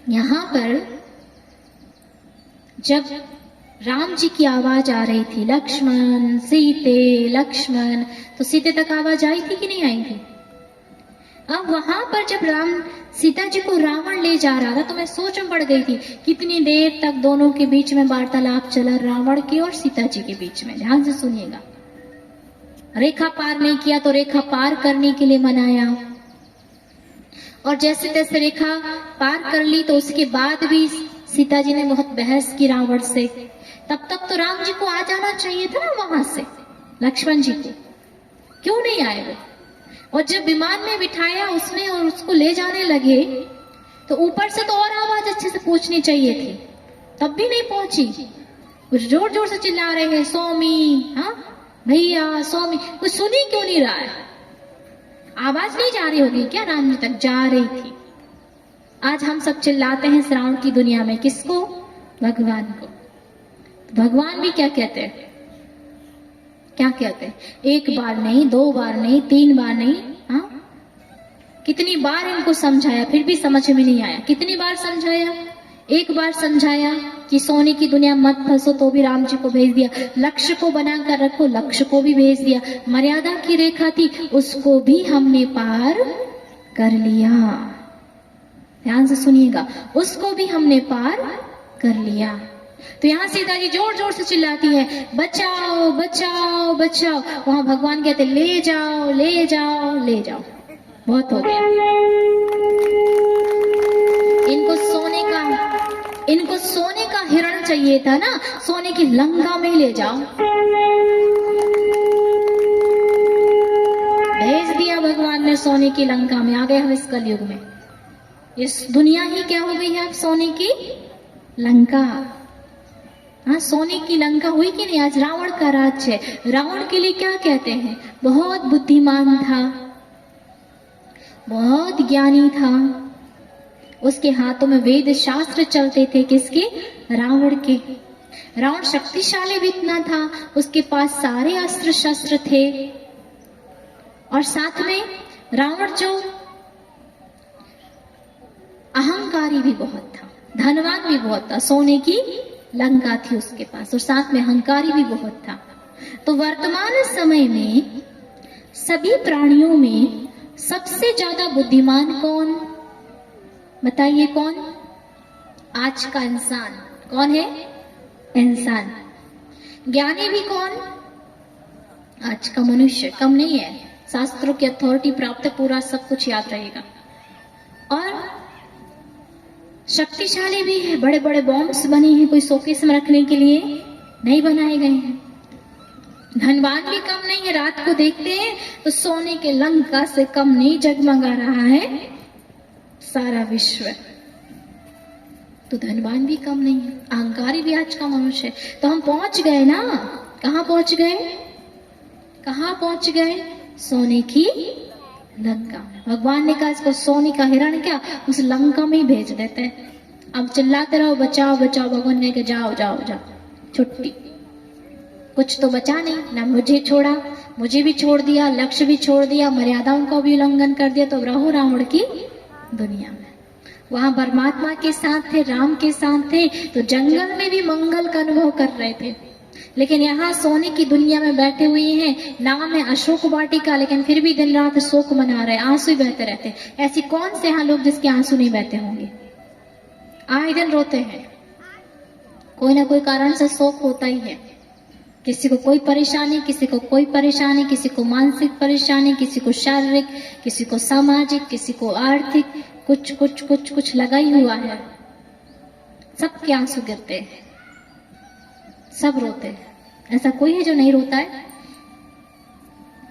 यहां पर जब राम जी की आवाज आ रही थी, लक्ष्मण सीते लक्ष्मण, तो सीते तक आवाज आई थी कि नहीं आई थी? अब वहां पर जब राम सीता जी को रावण ले जा रहा था तो मैं सोच में पड़ गई थी कितनी देर तक दोनों के बीच में वार्तालाप चला, रावण के और सीता जी के बीच में। ध्यान से सुनिएगा, रेखा पार नहीं किया तो रेखा पार करने के लिए मनाया, और जैसे तैसे रेखा पार कर ली तो उसके बाद भी सीता जी ने बहुत बहस की रावण से। तब तक तो राम जी को आ जाना चाहिए था ना वहां से, लक्ष्मण जी को, क्यों नहीं आए वो? और जब विमान में बिठाया उसने और उसको ले जाने लगे तो ऊपर से तो और आवाज अच्छे से पहुंचनी चाहिए थी, तब भी नहीं पहुंची। कुछ जोर जोर से चिल्ला रहे हैं, स्वामी, हाँ भैया, स्वामी, कुछ सुन ही क्यों नहीं रहा है? आवाज नहीं जा रही होगी क्या? राम जी तक जा रही थी। आज हम सब चिल्लाते हैं श्रावण की दुनिया में, किसको? भगवान को। भगवान भी क्या कहते हैं? क्या कहते हैं? एक बार नहीं, 2 बार नहीं, 3 बार नहीं, हाँ, कितनी बार इनको समझाया फिर भी समझ में नहीं आया। कितनी बार समझाया? एक बार समझाया कि सोने की दुनिया मत फंसो तो भी राम जी को भेज दिया, लक्ष्य को बनाकर रखो, लक्ष्य को भी भेज दिया, मर्यादा की रेखा थी उसको भी हमने पार कर लिया। ध्यान से सुनिएगा, उसको भी हमने पार कर लिया। तो यहाँ सीता जी जोर जोर से चिल्लाती है, बचाओ बचाओ बचाओ। वहां भगवान कहते ले जाओ ले जाओ ले जाओ, बहुत हो गया। इनको सोने का हिरण चाहिए था ना, सोने की लंका में ले जाओ। भेज दिया भगवान ने सोने की लंका में। आ गए हम इस कलयुग में, इस दुनिया ही क्या हो गई है अब? सोने की लंका। हाँ, सोने की लंका हुई कि नहीं? आज रावण का राज है। रावण के लिए क्या कहते हैं? बहुत बुद्धिमान था, बहुत ज्ञानी था, उसके हाथों में वेद शास्त्र चलते थे। किसके? रावण के। रावण शक्तिशाली भी इतना था, उसके पास सारे अस्त्र शस्त्र थे, और साथ में रावण जो अहंकारी भी बहुत था, धनवान भी बहुत था। सोने की लंका थी उसके पास और साथ में अहंकारी भी बहुत था। तो वर्तमान समय में सभी प्राणियों में सबसे ज्यादा बुद्धिमान कौन? बताइए कौन? आज का इंसान कौन है? इंसान। ज्ञानी भी कौन? आज का मनुष्य। कम नहीं है, शास्त्रों की अथॉरिटी प्राप्त, पूरा सब कुछ याद रहेगा। और शक्तिशाली भी है, बड़े बड़े बॉम्ब्स बने हैं, कोई शोकेस में रखने के लिए नहीं बनाए गए हैं। धनवान भी कम नहीं है, रात को देखते हैं तो सोने के लंका से कम नहीं जगमगा रहा है सारा विश्व। तो धनवान भी कम नहीं है, अहंकारी भी आज का मनुष्य है। तो हम पहुंच गए ना, कहां पहुंच गए? कहां पहुंच गए? सोने की लंका। भगवान ने कहा इसको सोने का हिरण क्या, उस लंका में ही भेज देते हैं। अब चिल्लाते रहो बचाओ बचाओ, भगवान ने कहा जाओ जाओ जाओ, छुट्टी। कुछ तो बचा नहीं ना, मुझे छोड़ा, मुझे भी छोड़ दिया, लक्ष्य भी छोड़ दिया, मर्यादाओं का भी उल्लंघन कर दिया। तो रहो रावण की दुनिया में। वहां परमात्मा के साथ थे, राम के साथ थे, तो जंगल में भी मंगल का अनुभव कर रहे थे। लेकिन यहाँ सोने की दुनिया में बैठे हुए हैं, नाम है अशोक वाटिका, लेकिन फिर भी दिन रात शोक मना रहे, आंसू ही बहते रहते। ऐसी कौन से यहाँ लोग जिसके आंसू नहीं बहते होंगे? आए दिन रोते हैं, कोई ना कोई कारण से शोक होता ही है। किसी को कोई परेशानी, किसी को कोई परेशानी, किसी को मानसिक परेशानी, किसी को शारीरिक, किसी को सामाजिक, किसी को आर्थिक, कुछ कुछ कुछ कुछ लगा ही हुआ है। सबके आंसू गिरते हैं, सब रोते हैं। ऐसा कोई है जो नहीं रोता है?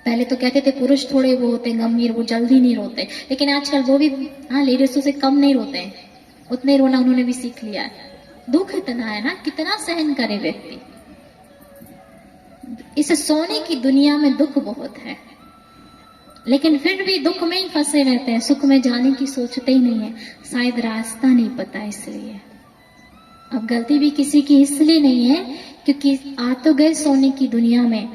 पहले तो कहते थे पुरुष थोड़े वो होते हैं गंभीर, वो जल्दी नहीं रोते, लेकिन आजकल वो भी हाँ लेडीजों से कम नहीं रोते हैं, उतने रोना उन्होंने भी सीख लिया है। दुख इतना है ना, कितना सहन करे व्यक्ति। इस सोने की दुनिया में दुख बहुत है, लेकिन फिर भी दुख में ही फंसे रहते हैं, सुख में जाने की सोचते ही नहीं है, शायद रास्ता नहीं पता इसलिए। अब गलती भी किसी की इसलिए नहीं है क्योंकि आ तो गए सोने की दुनिया में,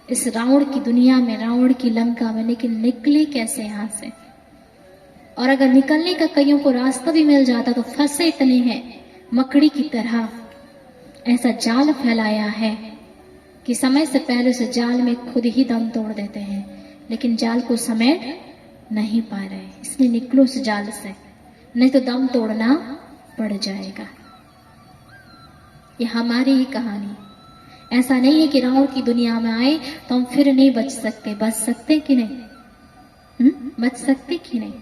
इस रावण की दुनिया में, रावण की लंका में, लेकिन निकले कैसे यहाँ से? और अगर निकलने का कईयों को रास्ता भी मिल जाता तो फंसे इतने हैं मकड़ी की तरह। ऐसा जाल फैलाया है कि समय से पहले उस जाल में खुद ही दम तोड़ देते हैं, लेकिन जाल को समेट नहीं पा रहे, इसलिए निकलो उस जाल से, नहीं तो दम तोड़ना पड़ जाएगा। ये हमारी ही कहानी। ऐसा नहीं है कि रावण की दुनिया में आए तो हम फिर नहीं बच सकते। बच सकते कि नहीं? बच सकते कि नहीं?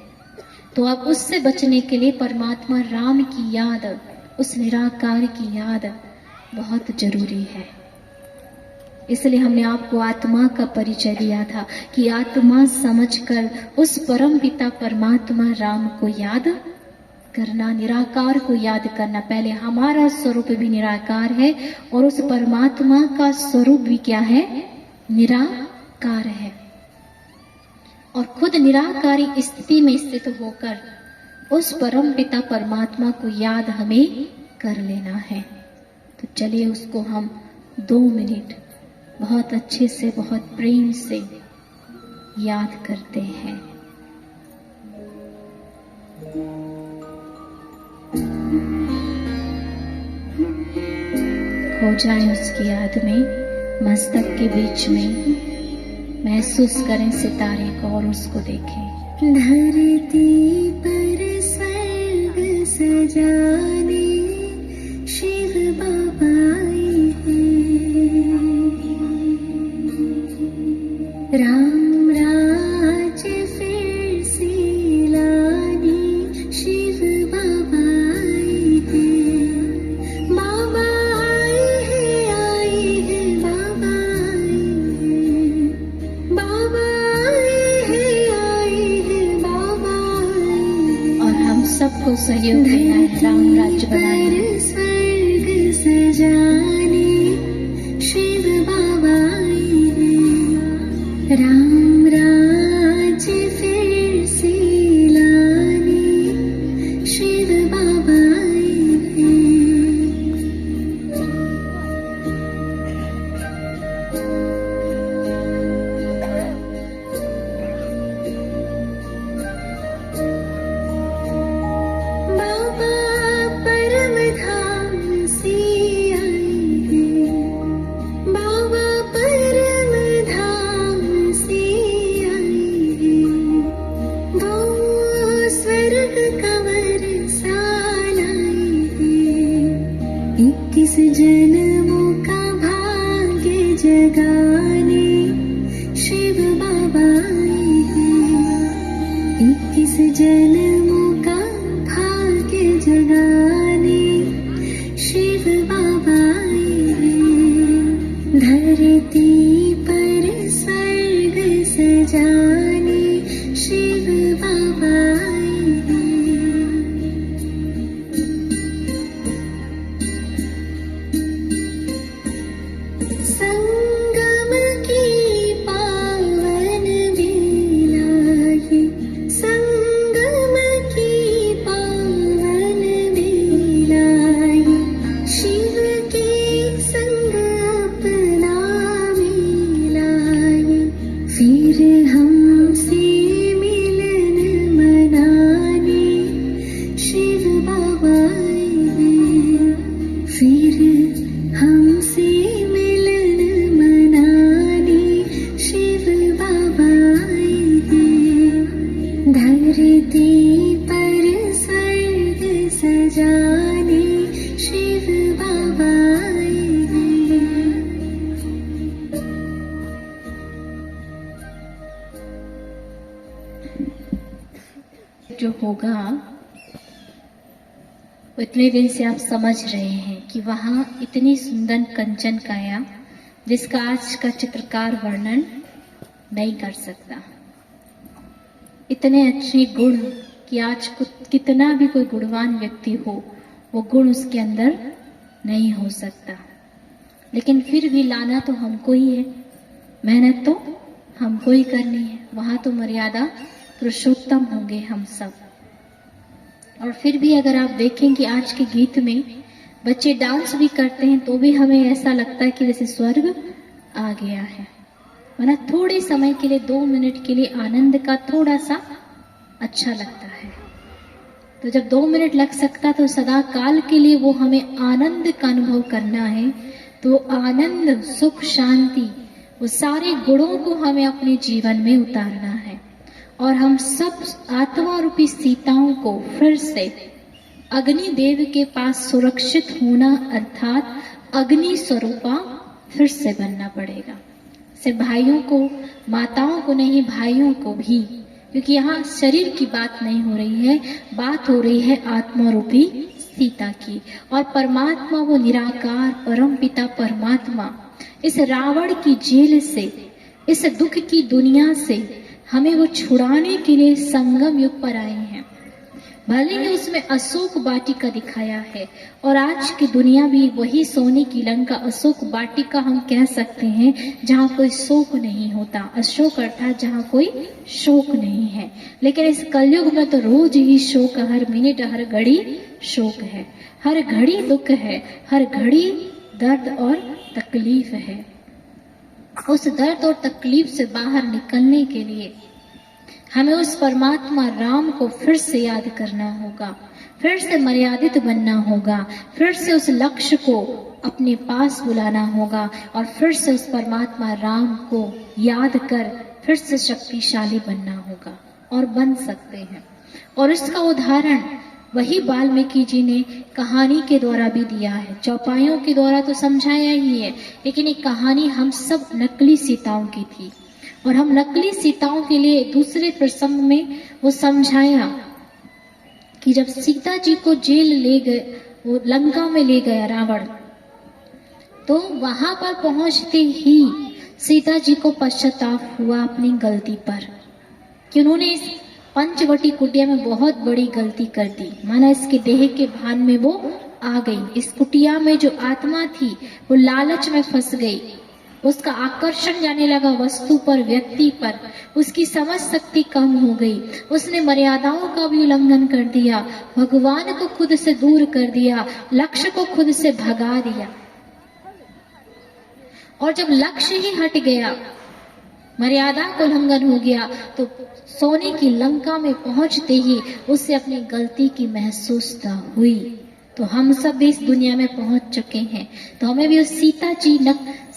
तो अब उससे बचने के लिए परमात्मा राम की याद, उस निराकार की याद बहुत जरूरी है। इसलिए हमने आपको आत्मा का परिचय दिया था कि आत्मा समझकर उस परम पिता परमात्मा राम को याद करना, निराकार को याद करना। पहले हमारा स्वरूप भी निराकार है और उस परमात्मा का स्वरूप भी क्या है? निराकार है। और खुद निराकारी स्थिति में स्थित होकर उस परम पिता परमात्मा को याद हमें कर लेना है। तो चलिए उसको हम 2 मिनट बहुत अच्छे से, बहुत प्रेम से याद करते हैं। हो जाए उसकी याद में, मस्तक के बीच में महसूस करें सितारे को और उसको देखें। धरती पर स्वर्ग सजाने शिव बाबा आए हैं, राम राज फिर से लाने शिव बाबा आए हैं, बाबा आए हैं बाबा आए हैं बाबा और हम सबको सहयोग देना है राम राज्य बनाने। स्वर्ग सजाने शिव बाबा आए हैं, राम राज फिर से लाने शिव बाबा आए हैं। बाबा परम धाम से आए हैं, बाबा परम धाम से आए हैं, वो स्वर्ग कंवर साल आए हैं, 21 जन्मों का भाग्य जगाने शिव बाबा आए हैं, 21 जन्मों का भाग्य जगाने शिव बाबा आए हैं, धरती पर स्वर्ग सजाने शिव बाबा आए हैं। संगम की पावन बेला ये, संगम की पावन बेला ये, शिव के संग अपना मिला ये, फिर हमसे मिलन मनाने शिव बाबा आए हैं, फिर हमसे मिलन मनाने शिव बाबा आए हैं, धरती पर स्वर्ग सजाने शिव बाबा आए हैं। जो होगा वो इतने दिन से आप समझ रहे हैं कि वहाँ इतनी सुंदर कंचन काया जिसका आज का चित्रकार वर्णन नहीं कर सकता, इतने अच्छे गुण कि आज कितना भी कोई गुणवान व्यक्ति हो वो गुण उसके अंदर नहीं हो सकता, लेकिन फिर भी लाना तो हमको ही है, मेहनत तो हमको ही करनी है। वहाँ तो मर्यादा पुरुषोत्तम होंगे हम सब। और फिर भी अगर आप देखें कि आज के गीत में बच्चे डांस भी करते हैं तो भी हमें ऐसा लगता है कि जैसे स्वर्ग आ गया है। वरना थोड़े समय के लिए 2 मिनट के लिए आनंद का थोड़ा सा अच्छा लगता है, तो जब 2 मिनट लग सकता तो सदा काल के लिए वो हमें आनंद का अनुभव करना है। तो आनंद, सुख, शांति, वो सारे गुणों को हमें अपने जीवन में उतारना है। और हम सब आत्मा रूपी सीताओं को फिर से अग्निदेव के पास सुरक्षित होना अर्थात अग्नि स्वरूपा फिर से बनना पड़ेगा। सिर्फ भाइयों को, माताओं को नहीं, भाइयों को भी, क्योंकि यहाँ शरीर की बात नहीं हो रही है, बात हो रही है आत्मा रूपी सीता की। और परमात्मा वो निराकार परम पिता परमात्मा इस रावण की जेल से, इस दुख की दुनिया से हमें वो छुड़ाने के लिए संगम युग पर आए हैं। भले ही उसमें अशोक वाटिका दिखाया है, और आज की दुनिया भी वही सोने की लंका अशोक वाटिका हम कह सकते हैं, जहाँ कोई शोक नहीं होता। अशोक अर्थात जहाँ कोई शोक नहीं है। लेकिन इस कलयुग में तो रोज ही शोक, हर मिनट हर घड़ी शोक है, हर घड़ी दुख है, हर घड़ी दर्द और तकलीफ है। उस दर्द और तकलीफ से बाहर निकलने के लिए हमें उस परमात्मा राम को फिर से याद करना होगा, फिर से मर्यादित बनना होगा, फिर से उस लक्ष्य को अपने पास बुलाना होगा, और फिर से उस परमात्मा राम को याद कर फिर से शक्तिशाली बनना होगा। और बन सकते हैं। और इसका उदाहरण वही वाल्मीकि जी ने कहानी के द्वारा भी दिया है। चौपाइयों के द्वारा तो समझाया ही है, लेकिन एक कहानी हम सब नकली सीताओं की थी, और हम नकली सीताओं के लिए दूसरे प्रसंग में वो समझाया कि जब सीता जी को जेल ले गए, वो लंका में ले गया रावण, तो वहां पर पहुंचते ही सीता जी को पश्चाताप हुआ अपनी गलती पर कि उन्होंने इस पंचवटी कुटिया में बहुत बड़ी गलती कर दी। माना इसके देह के भान में वो आ गई। इस कुटिया में जो आत्मा थी वो लालच में फंस गई, उसका आकर्षण जाने लगा वस्तु पर, व्यक्ति पर, उसकी समझ शक्ति कम हो गई, उसने मर्यादाओं का भी उल्लंघन कर दिया, भगवान को खुद से दूर कर दिया, लक्ष्य को खुद से भगा दिया। और जब लक्ष्य ही हट गया, मर्यादा का उल्लंघन हो गया, तो सोने की लंका में पहुंचते ही उसे अपनी गलती की महसूसता हुई। तो हम सब भी इस दुनिया में पहुंच चुके हैं, तो हमें भी उस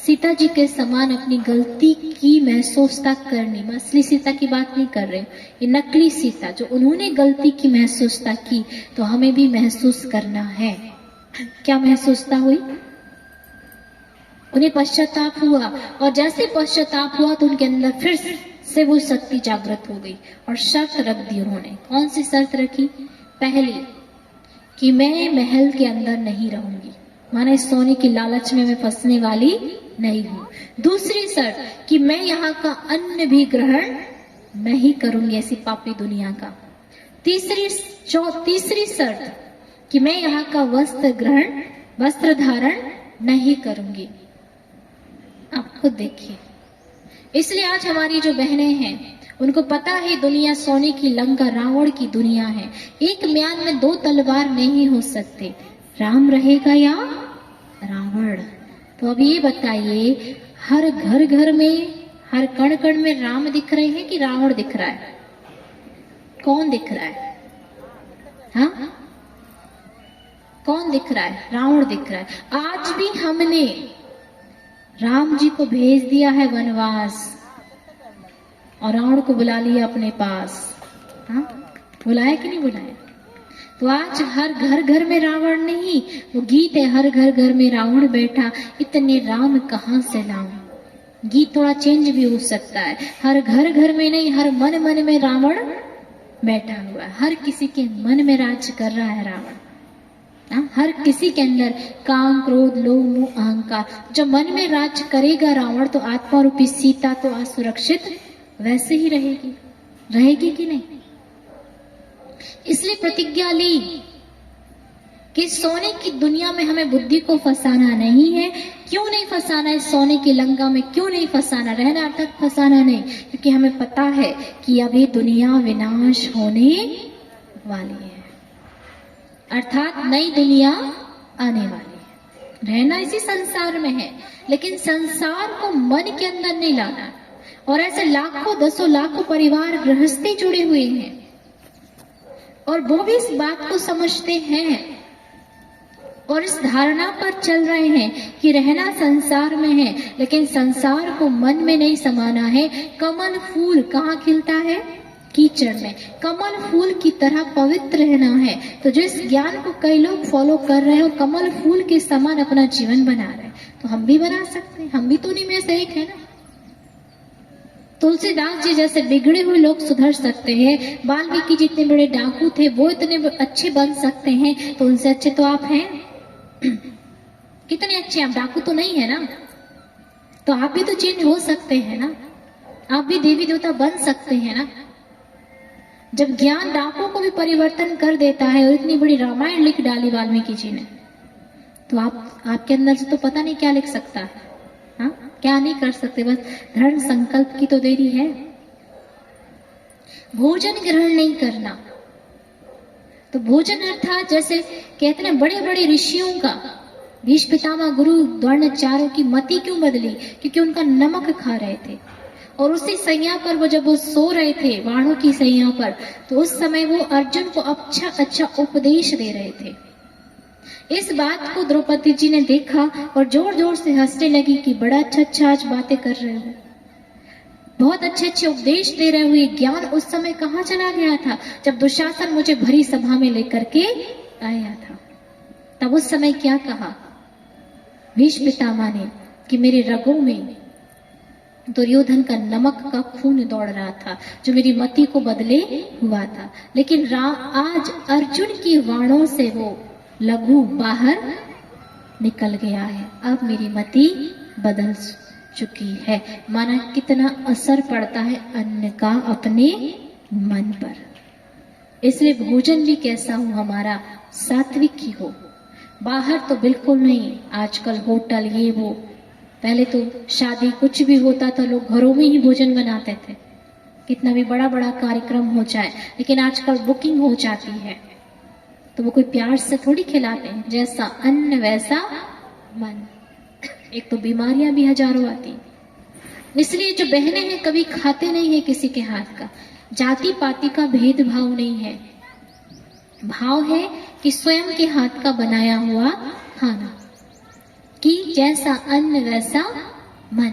सीता जी के समान अपनी गलती की महसूसता करनी। मैं असली सीता की बात नहीं कर रहे, ये नकली सीता, जो उन्होंने गलती की महसूसता की, तो हमें भी महसूस करना है। क्या महसूसता हुई? उन्हें पश्चाताप हुआ, और जैसे पश्चाताप हुआ तो उनके अंदर फिर से वो शक्ति जागृत हो गई, और शर्त रख दी उन्होंने। कौन सी शर्त रखी? पहली कि मैं महल के अंदर नहीं रहूंगी, माने सोने की लालच में मैं फंसने वाली नहीं हूं। दूसरी शर्त कि मैं यहाँ का अन्न भी ग्रहण नहीं करूंगी, ऐसी पापी दुनिया का। तीसरी शर्त कि मैं यहाँ का वस्त्र धारण नहीं करूंगी। आप खुद देखिए। इसलिए आज हमारी जो बहनें हैं, उनको पता है दुनिया सोने की लंका, रावण की दुनिया है। एक म्यान में दो तलवार नहीं हो सकते, राम रहेगा या रावण। तो अब ये बताइए, हर घर घर में, हर कण कण में राम दिख रहे हैं कि रावण दिख रहा है? कौन दिख रहा है? हाँ, कौन दिख रहा है? रावण दिख रहा है। आज भी हमने राम जी को भेज दिया है वनवास, और रावण को बुला लिया अपने पास। हाँ, बुलाया कि नहीं बुलाया? तो आज हर घर घर में रावण नहीं, वो गीत है, हर घर घर में रावण बैठा, इतने राम कहाँ से लाऊं। गीत थोड़ा चेंज भी हो सकता है। हर घर घर में नहीं, हर मन मन में रावण बैठा हुआ है। हर किसी के मन में राज कर रहा है रावण। हर किसी के अंदर काम, क्रोध, लोभ, मोह, अहंकार, जब मन में राज करेगा रावण, तो आत्मा रूपी सीता तो असुरक्षित वैसे ही रहेगी कि नहीं? इसलिए प्रतिज्ञा ली कि सोने की दुनिया में हमें बुद्धि को फंसाना नहीं है। क्यों नहीं फंसाना है? सोने की लंका में क्यों नहीं फंसाना? रहना अर्थात फंसाना नहीं, क्योंकि हमें पता है कि अब ये दुनिया विनाश होने वाली है, अर्थात नई दुनिया आने वाली है। रहना इसी संसार में है, लेकिन संसार को मन के अंदर नहीं लाना। और ऐसे लाखों, दसों लाखों परिवार गृहस्थी जुड़े हुए हैं, और वो भी इस बात को समझते हैं और इस धारणा पर चल रहे हैं कि रहना संसार में है, लेकिन संसार को मन में नहीं समाना है। कमल फूल कहाँ खिलता है? कीचड़ में कमल फूल की तरह पवित्र रहना है। तो जिस ज्ञान को कई लोग फॉलो कर रहे हैं और कमल फूल के समान अपना जीवन बना रहे हैं, तो हम भी बना सकते हैं। हम भी तो उन्हीं में से एक है ना। तुलसीदास जी जैसे बिगड़े हुए लोग सुधर सकते हैं, वाल्मीकि जितने बड़े डाकू थे वो इतने अच्छे बन सकते हैं, तो उनसे अच्छे तो आप हैं। कितने अच्छे, आप डाकू तो नहीं है ना, तो आप भी तो चेंज हो सकते हैं ना, आप भी देवी देवता बन सकते हैं ना। जब ज्ञान डाकुओं को भी परिवर्तन कर देता है और इतनी बड़ी रामायण लिख डाली वाल्मीकि जी ने, तो आपके अंदर से तो पता नहीं क्या लिख सकता है। हाँ, क्या नहीं कर सकते, बस दृढ़ संकल्प की तो देरी है। भोजन ग्रहण नहीं करना, तो भोजन अर्थात जैसे कहते हैं बड़े बड़े ऋषियों का, भीष्म पितामह गुरु द्रोणाचार्य की मति क्यों बदली, क्योंकि उनका नमक खा रहे थे। और उसी सैया पर वो जब वो सो रहे थे, वाणों की सैया पर, तो उस समय वो अर्जुन को अच्छा उपदेश दे रहे थे। इस बात को द्रौपदी जी ने देखा और जोर जोर से हंसने लगी कि बड़ा अच्छा आज बातें कर रहे हो, बहुत अच्छे उपदेश दे रहे हुए। ज्ञान उस समय कहाँ चला गया था, जब दुशासन मुझे भरी सभा में लेकर के आया था। तब उस समय क्या कहा भीष्म पितामह ने कि मेरे रगों में दुर्योधन का नमक का खून दौड़ रहा था, जो मेरी मति को बदले हुआ था। लेकिन आज अर्जुन की वाणों से वो लघु बाहर निकल गया है, अब मेरी मति बदल चुकी है। माना कितना असर पड़ता है अन्न का अपने मन पर। इसलिए भोजन भी कैसा हो हमारा, सात्विक ही हो। बाहर तो बिल्कुल नहीं, आजकल होटल ये वो, पहले तो शादी कुछ भी होता था लोग घरों में ही भोजन बनाते थे, कितना भी बड़ा बड़ा कार्यक्रम हो जाए, लेकिन आजकल बुकिंग हो जाती है, तो वो कोई प्यार से थोड़ी खिलाते हैं। जैसा अन्न वैसा मन। एक तो बीमारियां भी हजारों आती, इसलिए जो बहनें हैं कभी खाते नहीं है किसी के हाथ का। जाति पाति का भेदभाव नहीं है, भाव है कि स्वयं के हाथ का बनाया हुआ खाना, कि जैसा अन्न वैसा मन।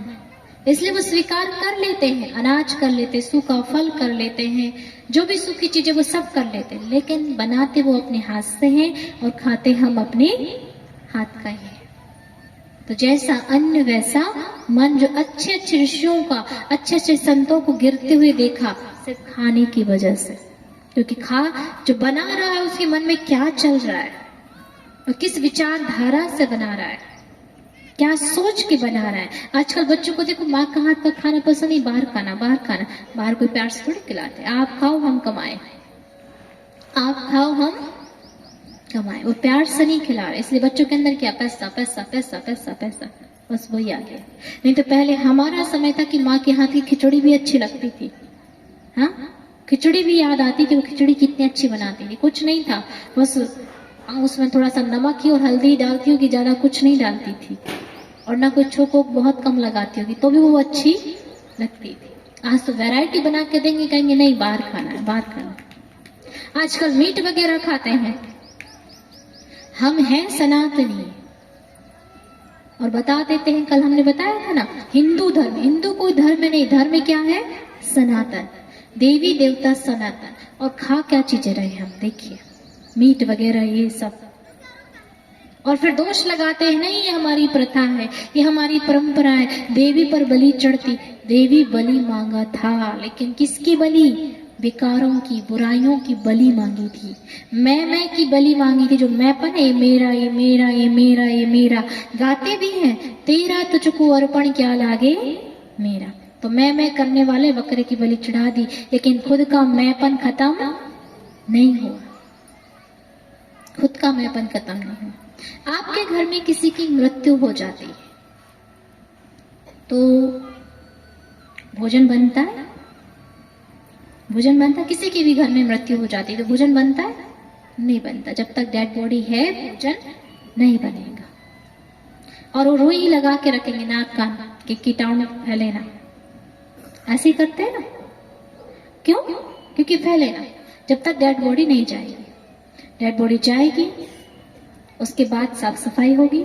इसलिए वो स्वीकार कर लेते हैं, अनाज कर लेते, सूखा फल कर लेते हैं, जो भी सूखी चीजें वो सब कर लेते हैं, लेकिन बनाते वो अपने हाथ से हैं और खाते हम अपने हाथ का ही है। तो जैसा अन्न वैसा मन। जो अच्छे ऋषियों का, अच्छे संतों को गिरते हुए देखा सिर्फ खाने की वजह से, क्योंकि जो बना रहा है उसके मन में क्या चल रहा है और किस विचारधारा से बना रहा है, क्या सोच के बना रहा है। आजकल बच्चों को देखो, माँ का हाथ का खाना पसंद नहीं, बाहर खाना। बाहर कोई प्यार से थोड़ी खिलाते, आप खाओ हम कमाए, आप खाओ हम कमाए, वो प्यार से नहीं खिला रहे। इसलिए बच्चों के अंदर क्या, पैसा पैसा पैसा पैसा पैसा, बस वही आ गया। नहीं तो पहले हमारा समय था कि माँ के हाथ की खिचड़ी भी अच्छी लगती थी। हाँ, खिचड़ी भी याद आती कि वो खिचड़ी कितनी अच्छी बनाती थी। कुछ नहीं था, बस उसमें थोड़ा सा नमक ही और हल्दी डालती होगी, ज्यादा कुछ नहीं डालती थी, और ना कोई छोको बहुत कम लगाती होगी, तो भी वो अच्छी लगती थी। आज तो वैरायटी बना के देंगे, कहेंगे नहीं बाहर खाना है, बाहर खाना है। आजकल मीट वगैरह खाते हैं। हम हैं सनातनी, और बता देते हैं, कल हमने बताया था ना, हिंदू धर्म, हिंदू कोई धर्म नहीं, धर्म क्या है, सनातन, देवी देवता सनातन। और खा क्या चीजें रहे हम, देखिए मीट वगैरह ये सब, और फिर दोष लगाते हैं नहीं ये हमारी प्रथा है, ये हमारी परंपरा है। देवी पर बलि चढ़ती, देवी बलि मांगा था, लेकिन किसकी बलि, विकारों की, बुराइयों की बलि मांगी थी। मैं की बलि मांगी थी, जो मैंपन है, ये मेरा ये मेरा ये मेरा ये मेरा। गाते भी हैं, तेरा तुझको अर्पण क्या लागे मेरा। तो मैं करने वाले बकरे की बलि चढ़ा दी, लेकिन खुद का मैंपन खत्म नहीं हुआ, खुद का मैंपन खत्म नहीं हुआ। आपके घर में किसी की मृत्यु हो जाती है तो भोजन बनता है, भोजन बनता है। किसी की भी घर में मृत्यु हो जाती है तो भोजन बनता है, नहीं बनता। जब तक डेड बॉडी है भोजन नहीं बनेगा। और वो रुई लगा के रखेंगे नाक कान के कीटाणु फैले ना, ऐसे ही करते हैं ना, क्यों, क्योंकि फैले ना। जब तक डेड बॉडी नहीं जाएगी, डेड बॉडी जाएगी उसके बाद साफ सफाई होगी,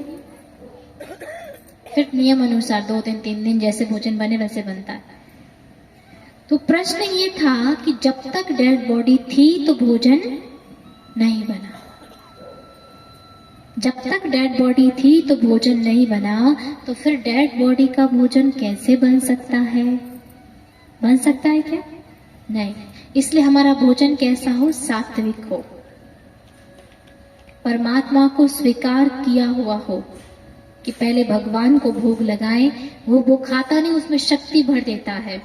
फिर नियम अनुसार 2 दिन 3 दिन जैसे भोजन बने वैसे बनता है। तो प्रश्न ये था कि जब तक डेड बॉडी थी तो भोजन नहीं बना, जब तक डेड बॉडी थी तो भोजन नहीं बना, तो फिर डेड बॉडी का भोजन कैसे बन सकता है? बन सकता है क्या? नहीं। इसलिए हमारा भोजन कैसा हो? सात्विक हो, परमात्मा को स्वीकार किया हुआ हो, कि पहले भगवान को भोग लगाएं। वो खाता नहीं, उसमें शक्ति भर देता है।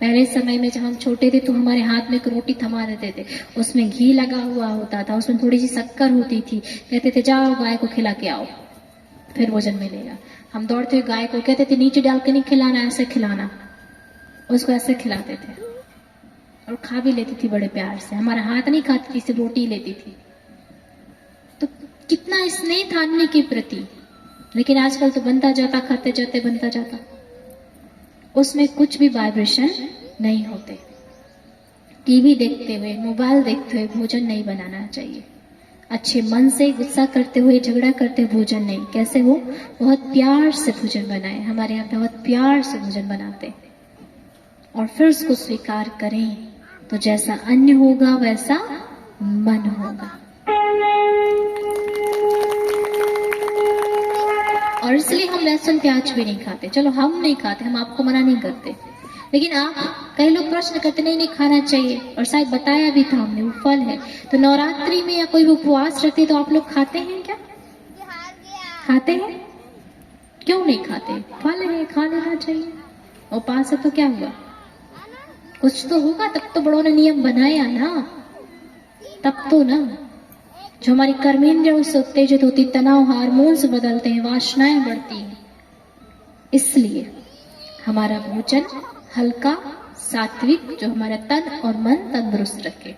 पहले समय में जब हम छोटे थे तो हमारे हाथ में एक रोटी थमा देते थे, उसमें घी लगा हुआ होता था, उसमें थोड़ी सी शक्कर होती थी, कहते थे जाओ गाय को खिला के आओ फिर भोजन मिलेगा। हम दौड़ते हुए गाय को कहते थे नीचे डाल के नहीं खिलाना, ऐसे खिलाना, उसको ऐसे खिलाते थे और खा भी लेती थी बड़े प्यार से। हमारा हाथ नहीं खाती थी, सिर्फ रोटी लेती थी। तो कितना स्नेह था अन्न के प्रति। लेकिन आजकल तो बनता जाता, खाते जाते बनता जाता, उसमें कुछ भी वाइब्रेशन नहीं होते। टीवी देखते हुए, मोबाइल देखते हुए भोजन नहीं बनाना चाहिए। अच्छे मन से गुस्सा करते हुए, झगड़ा करते हुए भोजन नहीं। कैसे हो? बहुत प्यार से भोजन बनाए। हमारे यहाँ बहुत प्यार से भोजन बनाते और फिर उसको स्वीकार करें, तो जैसा अन्न होगा वैसा मन होगा। और इसलिए हम लहसुन प्याज भी नहीं खाते। चलो हम नहीं खाते, हम आपको मना नहीं करते, लेकिन आप कई लोग प्रश्न करते नहीं खाना चाहिए, और शायद बताया भी था हमने, वो फल है। तो नवरात्रि में या कोई उपवास रखते तो आप लोग खाते हैं क्या? खाते हैं? क्यों नहीं खाते? फल है, खा लेना चाहिए। उपवास है तो क्या हुआ? कुछ तो होगा, तब तो बड़ों ने नियम बनाया ना, तब तो ना। जो हमारी कर्मेंद्रिय उससे उत्तेजित होती, तनाव हार्मोन्स बदलते हैं, वासनाएं बढ़ती हैं। इसलिए हमारा भोजन हल्का, सात्विक, जो हमारा तन और मन तंदुरुस्त रखे।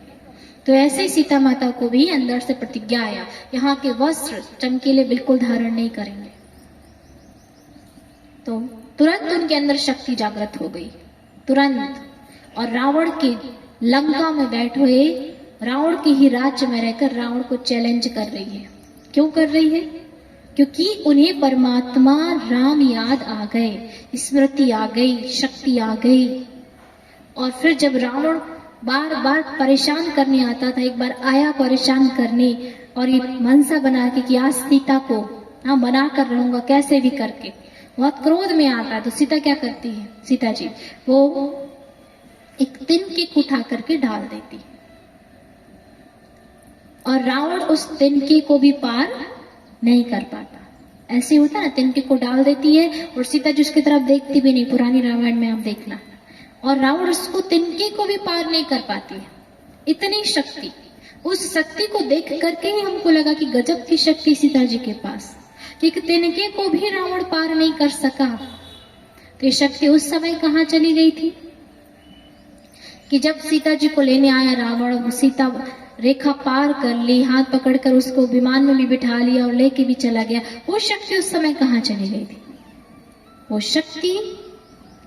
तो ऐसे ही सीता माता को भी अंदर से प्रतिज्ञा आया, यहाँ के वस्त्र चमकीले बिल्कुल धारण नहीं करेंगे। तो तुरंत उनके अंदर शक्ति जागृत हो गई, तुरंत। और रावण के लंका में बैठे हुए, रावण के ही राज्य में रहकर रावण को चैलेंज कर रही है। क्यों कर रही है? क्योंकि उन्हें परमात्मा राम याद आ गए, स्मृति आ गई, शक्ति आ गई। और फिर जब रावण बार बार परेशान करने आता था, एक बार आया परेशान करने और ये मनसा बना के कि आज सीता को मना कर रहूंगा कैसे भी करके, बहुत क्रोध में आता है। तो सीता क्या करती है? सीता जी वो एक तिनके को उठा करके डाल देती, और रावण उस तिनके को भी पार नहीं कर पाता। ऐसे होता है ना, तिनके को डाल देती है और सीता जी उसकी तरफ देखती भी नहीं, पुरानी रामायण में आप देखना। और रावण उसको तिनके को भी पार नहीं कर पाती है। इतनी शक्ति, उस शक्ति को देख करके ही हमको लगा कि गजब की शक्ति सीता जी के पास, एक तिनके को भी रावण पार नहीं कर सका। तो ये शक्ति उस समय कहाँ चली गई थी कि जब सीता जी को लेने आया रावण, सीता रेखा पार कर ली, हाथ पकड़कर उसको विमान में भी बिठा लिया और लेके भी चला गया। वो शक्ति उस समय कहाँ चली गई थी? वो शक्ति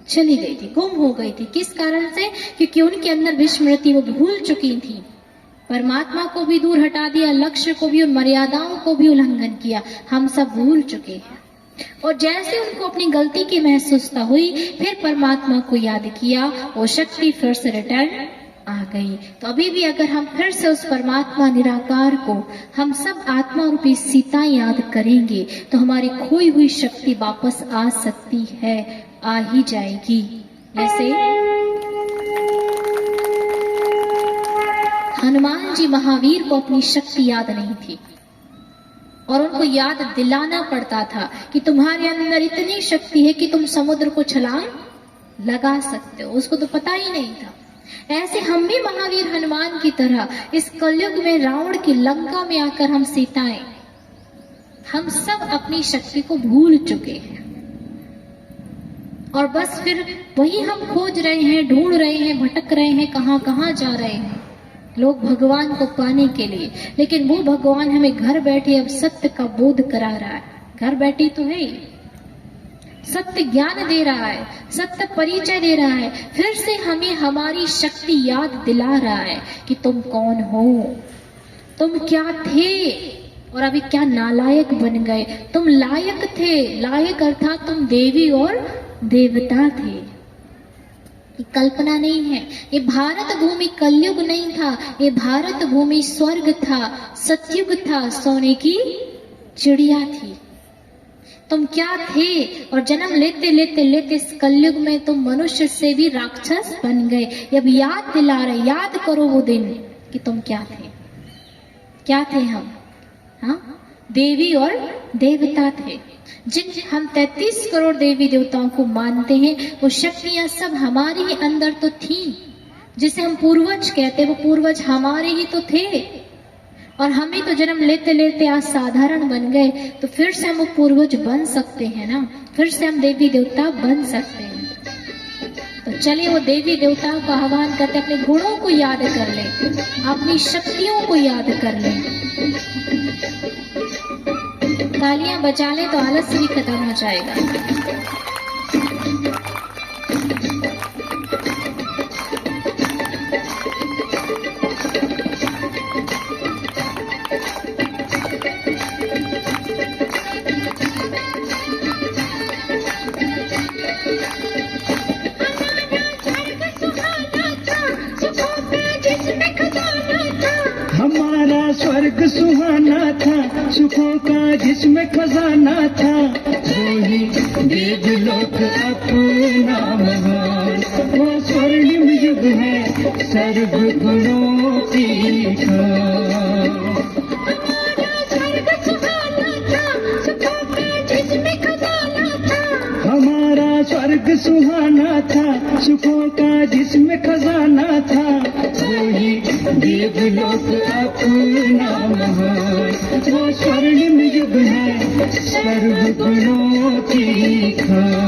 चली गई थी, गुम हो गई थी। किस कारण से? क्योंकि उनके अंदर विस्मृति, वो भूल चुकी थी। परमात्मा को भी दूर हटा दिया, लक्ष्य को भी और मर्यादाओं को भी उल्लंघन किया। हम सब भूल चुके हैं। और जैसे उनको अपनी गलती की महसूसता हुई, फिर परमात्मा को याद किया, वो शक्ति फिर से रिटर्न आ गई। तो अभी भी अगर हम फिर से उस परमात्मा निराकार को, हम सब आत्मा रूपी सीता याद करेंगे, तो हमारी खोई हुई शक्ति वापस आ सकती है, आ ही जाएगी। जैसे हनुमान जी महावीर को अपनी शक्ति याद नहीं थी, और उनको याद दिलाना पड़ता था कि तुम्हारे अंदर इतनी शक्ति है कि तुम समुद्र को छलांग लगा सकते हो। उसको तो पता ही नहीं था। ऐसे हम भी महावीर हनुमान की तरह इस कलयुग में रावण की लंका में आकर हम सीताएं, हम सब अपनी शक्ति को भूल चुके हैं, और बस फिर वही हम खोज रहे हैं, ढूंढ रहे हैं, भटक रहे हैं, कहां कहां जा रहे हैं लोग भगवान को पाने के लिए। लेकिन वो भगवान हमें घर बैठे अब सत्य का बोध करा रहा है। घर बैठे तो है ही, सत्य ज्ञान दे रहा है, सत्य परिचय दे रहा है, फिर से हमें हमारी शक्ति याद दिला रहा है कि तुम कौन हो, तुम क्या थे और अभी क्या नालायक बन गए। तुम लायक थे, लायक अर्थात तुम देवी और देवता थे। ये कल्पना नहीं है। ये भारत भूमि कलयुग नहीं था, ये भारत भूमि स्वर्ग था, सतयुग था, सोने की चिड़िया थी। तुम क्या थे और जन्म लेते लेते लेते इस कलयुग में तुम मनुष्य से भी राक्षस बन गए। अब याद दिला रहे, याद करो वो दिन कि तुम क्या थे, क्या थे हम। हाँ, देवी और देवता थे। जिन हम 33 करोड़ देवी देवताओं को मानते हैं, वो शक्तियां सब हमारे ही अंदर तो थी। जिसे हम पूर्वज कहते, वो पूर्वज हमारे ही तो थे। और हम ही तो जन्म लेते लेते आज साधारण बन गए, तो फिर से हम वो पूर्वज बन सकते हैं ना, फिर से हम देवी देवता बन सकते हैं। तो चलिए वो देवी देवताओं का आह्वान करते, अपने गुणों को याद कर ले, अपनी शक्तियों को याद कर ले। तालियां बजा ले तो आलस भी खत्म हो जाएगा। हमारा स्वर्ग सुहाना था, सुखों का जिसमें खजाना था, वही देवलोक अपना महान। वो स्वर्णिम युग है, सर्व गुणों की खान। हमारा स्वर्ग सुहाना था, सुखों का जिसमें खजाना था, वही देवलोक अपना महान। वो स्वर्णिम युग है, सर्व गुणों की खान।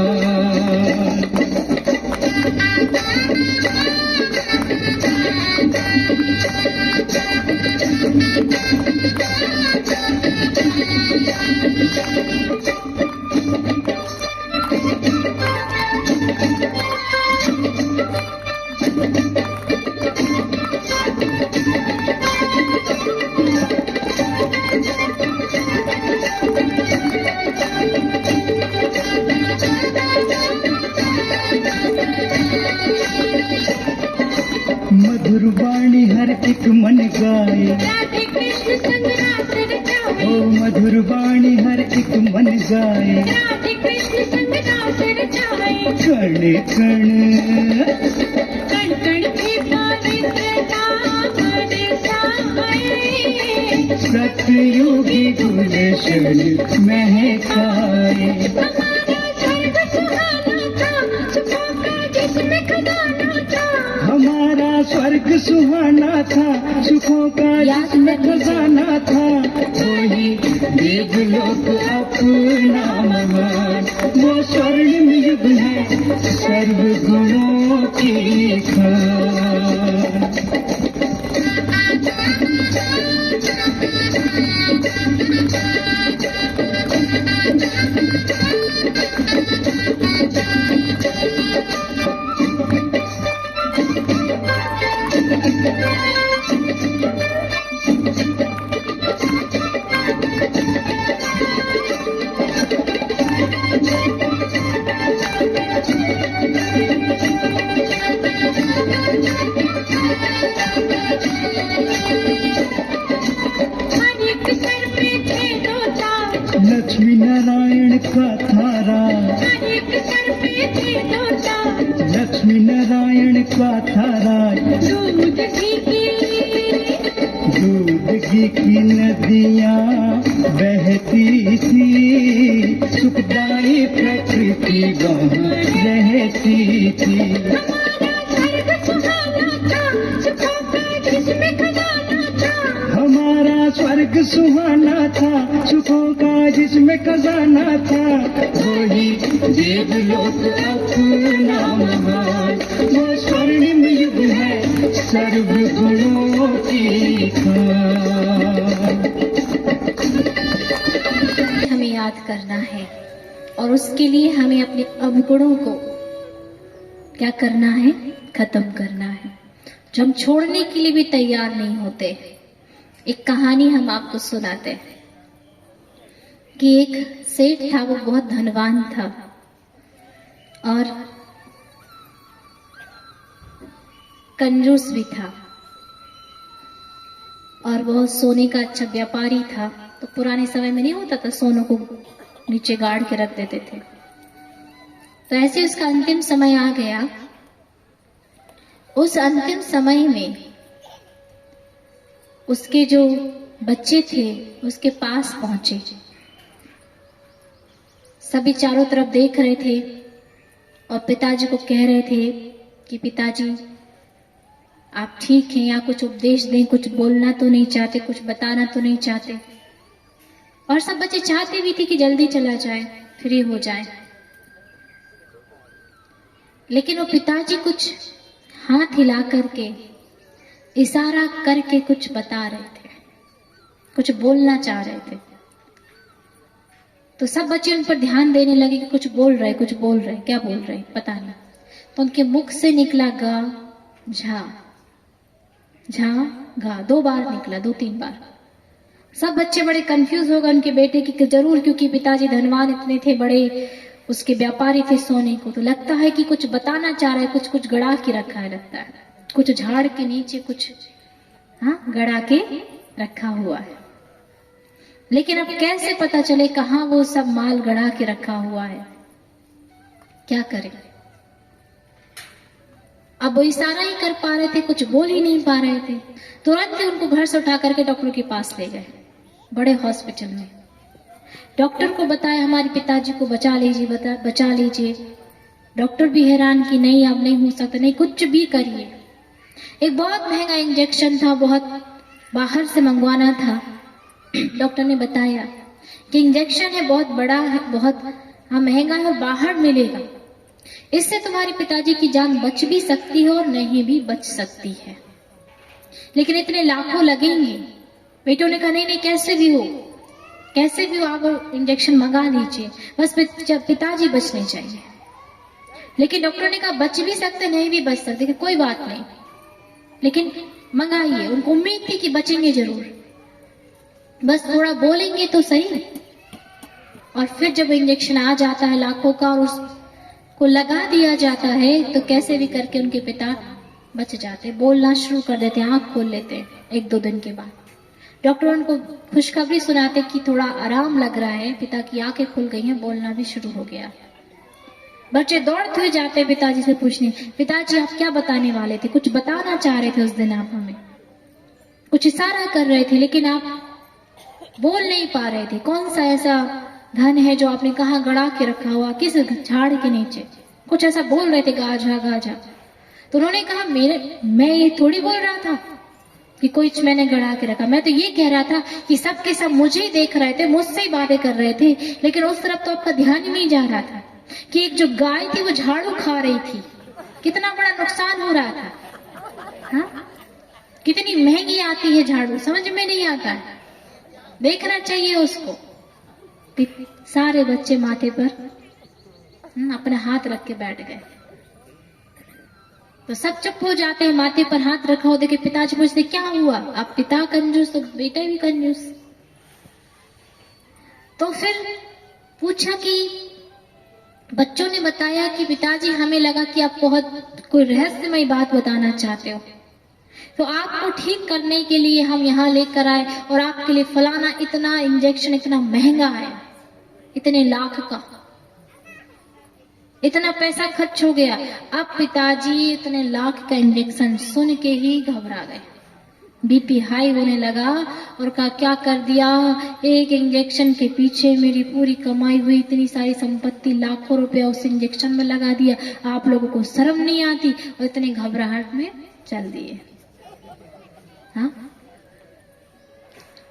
मधुर वाणी हर एक मन गाए, राधे कृष्ण संग रास रचावे, ओ मधुर वाणी हर एक मन गाए। राधे कृष्ण संग रास रचावे, कण कण कण कण की पवित्रता बरसाए। सतयुगी गुलशन महकाए। हमारा स्वर्ग सुहाना था, सुखों का जिसमें खजाना था। हमारा स्वर्ग सुहाना था, सुखों का जिसमें खजाना था, वही देवलोक अपना महान। वो स्वर्णिम युग है, सर्व गुणों की खान। हर एक सर पे थे तोता, लक्ष्मी नारायण का थारा, हर एक सर पे थे तोता। लक्ष्मी नारायण का थारा। दूध घी की नदियाँ बहती थी, सुखदाई प्रकृति वहाँ रहती थी। हमारा स्वर्ग सुहाना था, सुखों का जिसमें खजाना था। हमारा स्वर्ग सुहाना था, सुखों का जिसमें खजाना था, वही देवलोक अपना महान। वो स्वर्णिम युग है, सर्व गुणों की खान। हमें याद करना है और उसके लिए हमें अपने अवगुणों को क्या करना है, खत्म करना है, जो हम छोड़ने के लिए भी तैयार नहीं होते। एक कहानी हम आपको सुनाते हैं कि एक सेठ था, वो बहुत धनवान था और कंजूस भी था और बहुत सोने का अच्छा व्यापारी था। तो पुराने समय में नहीं होता था, सोनों को नीचे गाड़ के रख देते थे। तो ऐसे उसका अंतिम समय आ गया। उस अंतिम समय में उसके जो बच्चे थे उसके पास पहुंचे। सभी चारों तरफ देख रहे थे और पिताजी को कह रहे थे कि पिताजी आप ठीक हैं, या कुछ उपदेश दें, कुछ बोलना तो नहीं चाहते, कुछ बताना तो नहीं चाहते। और सब बच्चे चाहते भी थे कि जल्दी चला जाए, फ्री हो जाए। लेकिन वो पिताजी कुछ हाथ हिला करके, इशारा करके कुछ बता रहे थे, कुछ बोलना चाह रहे थे। तो सब बच्चे उन पर ध्यान देने लगे कि कुछ बोल रहे, कुछ बोल रहे, क्या बोल रहे पता नहीं। तो उनके मुख से निकला गा झा, झा गा, 2 बार निकला, 2-3 बार। सब बच्चे बड़े कंफ्यूज हो गए उनके बेटे की, जरूर, क्योंकि पिताजी धनवान इतने थे, बड़े उसके व्यापारी थे सोने को। तो लगता है कि कुछ बताना चाह रहे, कुछ कुछ गड़ा के रखा है, लगता है कुछ झाड़ के नीचे कुछ गड़ा के रखा हुआ है। लेकिन अब कैसे पता चले कहाँ वो सब माल गड़ा के रखा हुआ है, क्या करें। अब वो इशारा ही कर पा रहे थे, कुछ बोल ही नहीं पा रहे थे। तुरंत ही उनको घर से उठा करके डॉक्टर के पास ले गए, बड़े हॉस्पिटल में। डॉक्टर को बताया हमारे पिताजी को बचा लीजिए, बचा लीजिए। डॉक्टर भी हैरान कि नहीं, अब नहीं हो सकता, नहीं कुछ भी करिए। एक बहुत महंगा इंजेक्शन था, बहुत बाहर से मंगवाना था। डॉक्टर ने बताया कि इंजेक्शन है, बहुत बड़ा है, बहुत महंगा है और बाहर मिलेगा, इससे तुम्हारे पिताजी की जान बच भी सकती है और नहीं भी बच सकती है, लेकिन इतने लाखों लगेंगे। बेटों ने कहा नहीं नहीं, कैसे भी हो, कैसे भी हो आप इंजेक्शन मंगा लीजिए, बस पिताजी बचने चाहिए। लेकिन डॉक्टर ने कहा बच भी सकते, नहीं भी बच सकते, कोई बात नहीं, लेकिन मंगाइए। उनको उम्मीद थी कि बचेंगे जरूर, बस थोड़ा बोलेंगे तो सही। और फिर जब इंजेक्शन आ जाता है लाखों का और उसको लगा दिया जाता है, तो कैसे भी करके उनके पिता बच जाते, बोलना शुरू कर देते, आंख खोल लेते 1-2 दिन के बाद। डॉक्टर उनको खुशखबरी सुनाते कि थोड़ा आराम लग रहा है, पिता की आंखें खुल गई हैं, बोलना भी शुरू हो गया। बच्चे दौड़ते हुए जाते पिताजी से पूछने, पिताजी आप क्या बताने वाले थे, कुछ बताना चाह रहे थे उस दिन, आप हमें कुछ इशारा कर रहे थे, लेकिन आप बोल नहीं पा रहे थे। कौन सा ऐसा धन है जो आपने कहा गड़ा के रखा हुआ, किस झाड़ के नीचे, कुछ ऐसा बोल रहे थे, गाझा गाझा। तो उन्होंने कहा मैं ये थोड़ी बोल रहा था कि कुछ मैंने गड़ा के रखा, मैं तो ये कह रहा था कि सब के सब मुझे ही देख रहे थे, मुझसे ही बातें कर रहे थे, लेकिन उस तरफ तो आपका ध्यान ही नहीं जा रहा था कि एक जो गाय थी वो झाड़ू खा रही थी, कितना बड़ा नुकसान हो रहा था। हाँ, कितनी महंगी आती है झाड़ू, समझ में नहीं आता है, देखना चाहिए उसको। सारे बच्चे माथे पर अपना हाथ रख के बैठ गए। तो सब चुप हो जाते हैं, माथे पर हाथ रखा हो, देखे पिताजी पूछते क्या हुआ, आप पिता कंजूस तो बेटा भी कंजूस। तो फिर पूछा कि बच्चों ने बताया कि पिताजी हमें लगा कि आप बहुत कोई रहस्यमय बात बताना चाहते हो, तो आपको ठीक करने के लिए हम यहाँ लेकर आए और आपके लिए फलाना इतना इंजेक्शन इतना महंगा है, इतने लाख का, इतना पैसा खर्च हो गया। अब पिताजी इतने लाख का इंजेक्शन सुन के ही घबरा गए, बीपी हाई होने लगा और कहा क्या कर दिया, एक इंजेक्शन के पीछे मेरी पूरी कमाई हुई इतनी सारी संपत्ति, लाखों रुपया उस इंजेक्शन में लगा दिया, आप लोगों को शर्म नहीं आती, और इतने घबराहट में चल दिए। हाँ,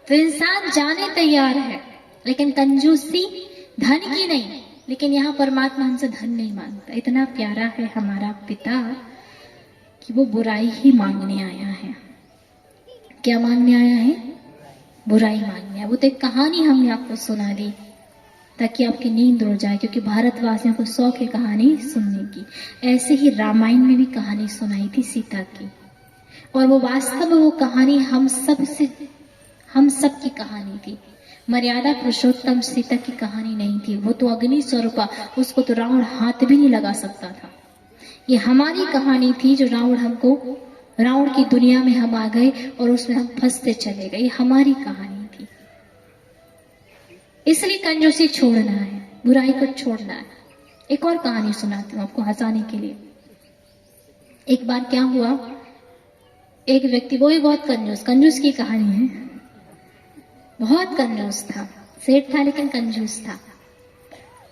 तो इंसान जाने तैयार है, लेकिन कंजूसी धन की नहीं। लेकिन यहाँ परमात्मा हमसे धन नहीं मांगता, इतना प्यारा है हमारा पिता कि वो बुराई ही मांगने आया है। क्या मांगने आया है? बुराई मांगने आया। वो तो एक कहानी हमने आपको सुना दी ताकि आपकी नींद उड़ जाए, क्योंकि भारतवासियों को शौक है कहानी सुनने की। ऐसे ही रामायण में भी कहानी सुनाई थी सीता की, और वो वास्तव में वो कहानी हम सब की कहानी थी। मर्यादा पुरुषोत्तम सीता की कहानी नहीं थी, वो तो अग्नि स्वरूपा, उसको तो रावण हाथ भी नहीं लगा सकता था। ये हमारी कहानी थी जो रावण हमको रावण की दुनिया में हम आ गए और उसमें हम फंसते चले गए। ये हमारी कहानी थी। इसलिए कंजूसी छोड़ना है, बुराई को छोड़ना है। एक और कहानी सुनाती हूँ आपको हंसाने के लिए। एक बार क्या हुआ, एक व्यक्ति, वो भी बहुत कंजूस की कहानी है, बहुत कंजूस था, सेठ था लेकिन कंजूस था।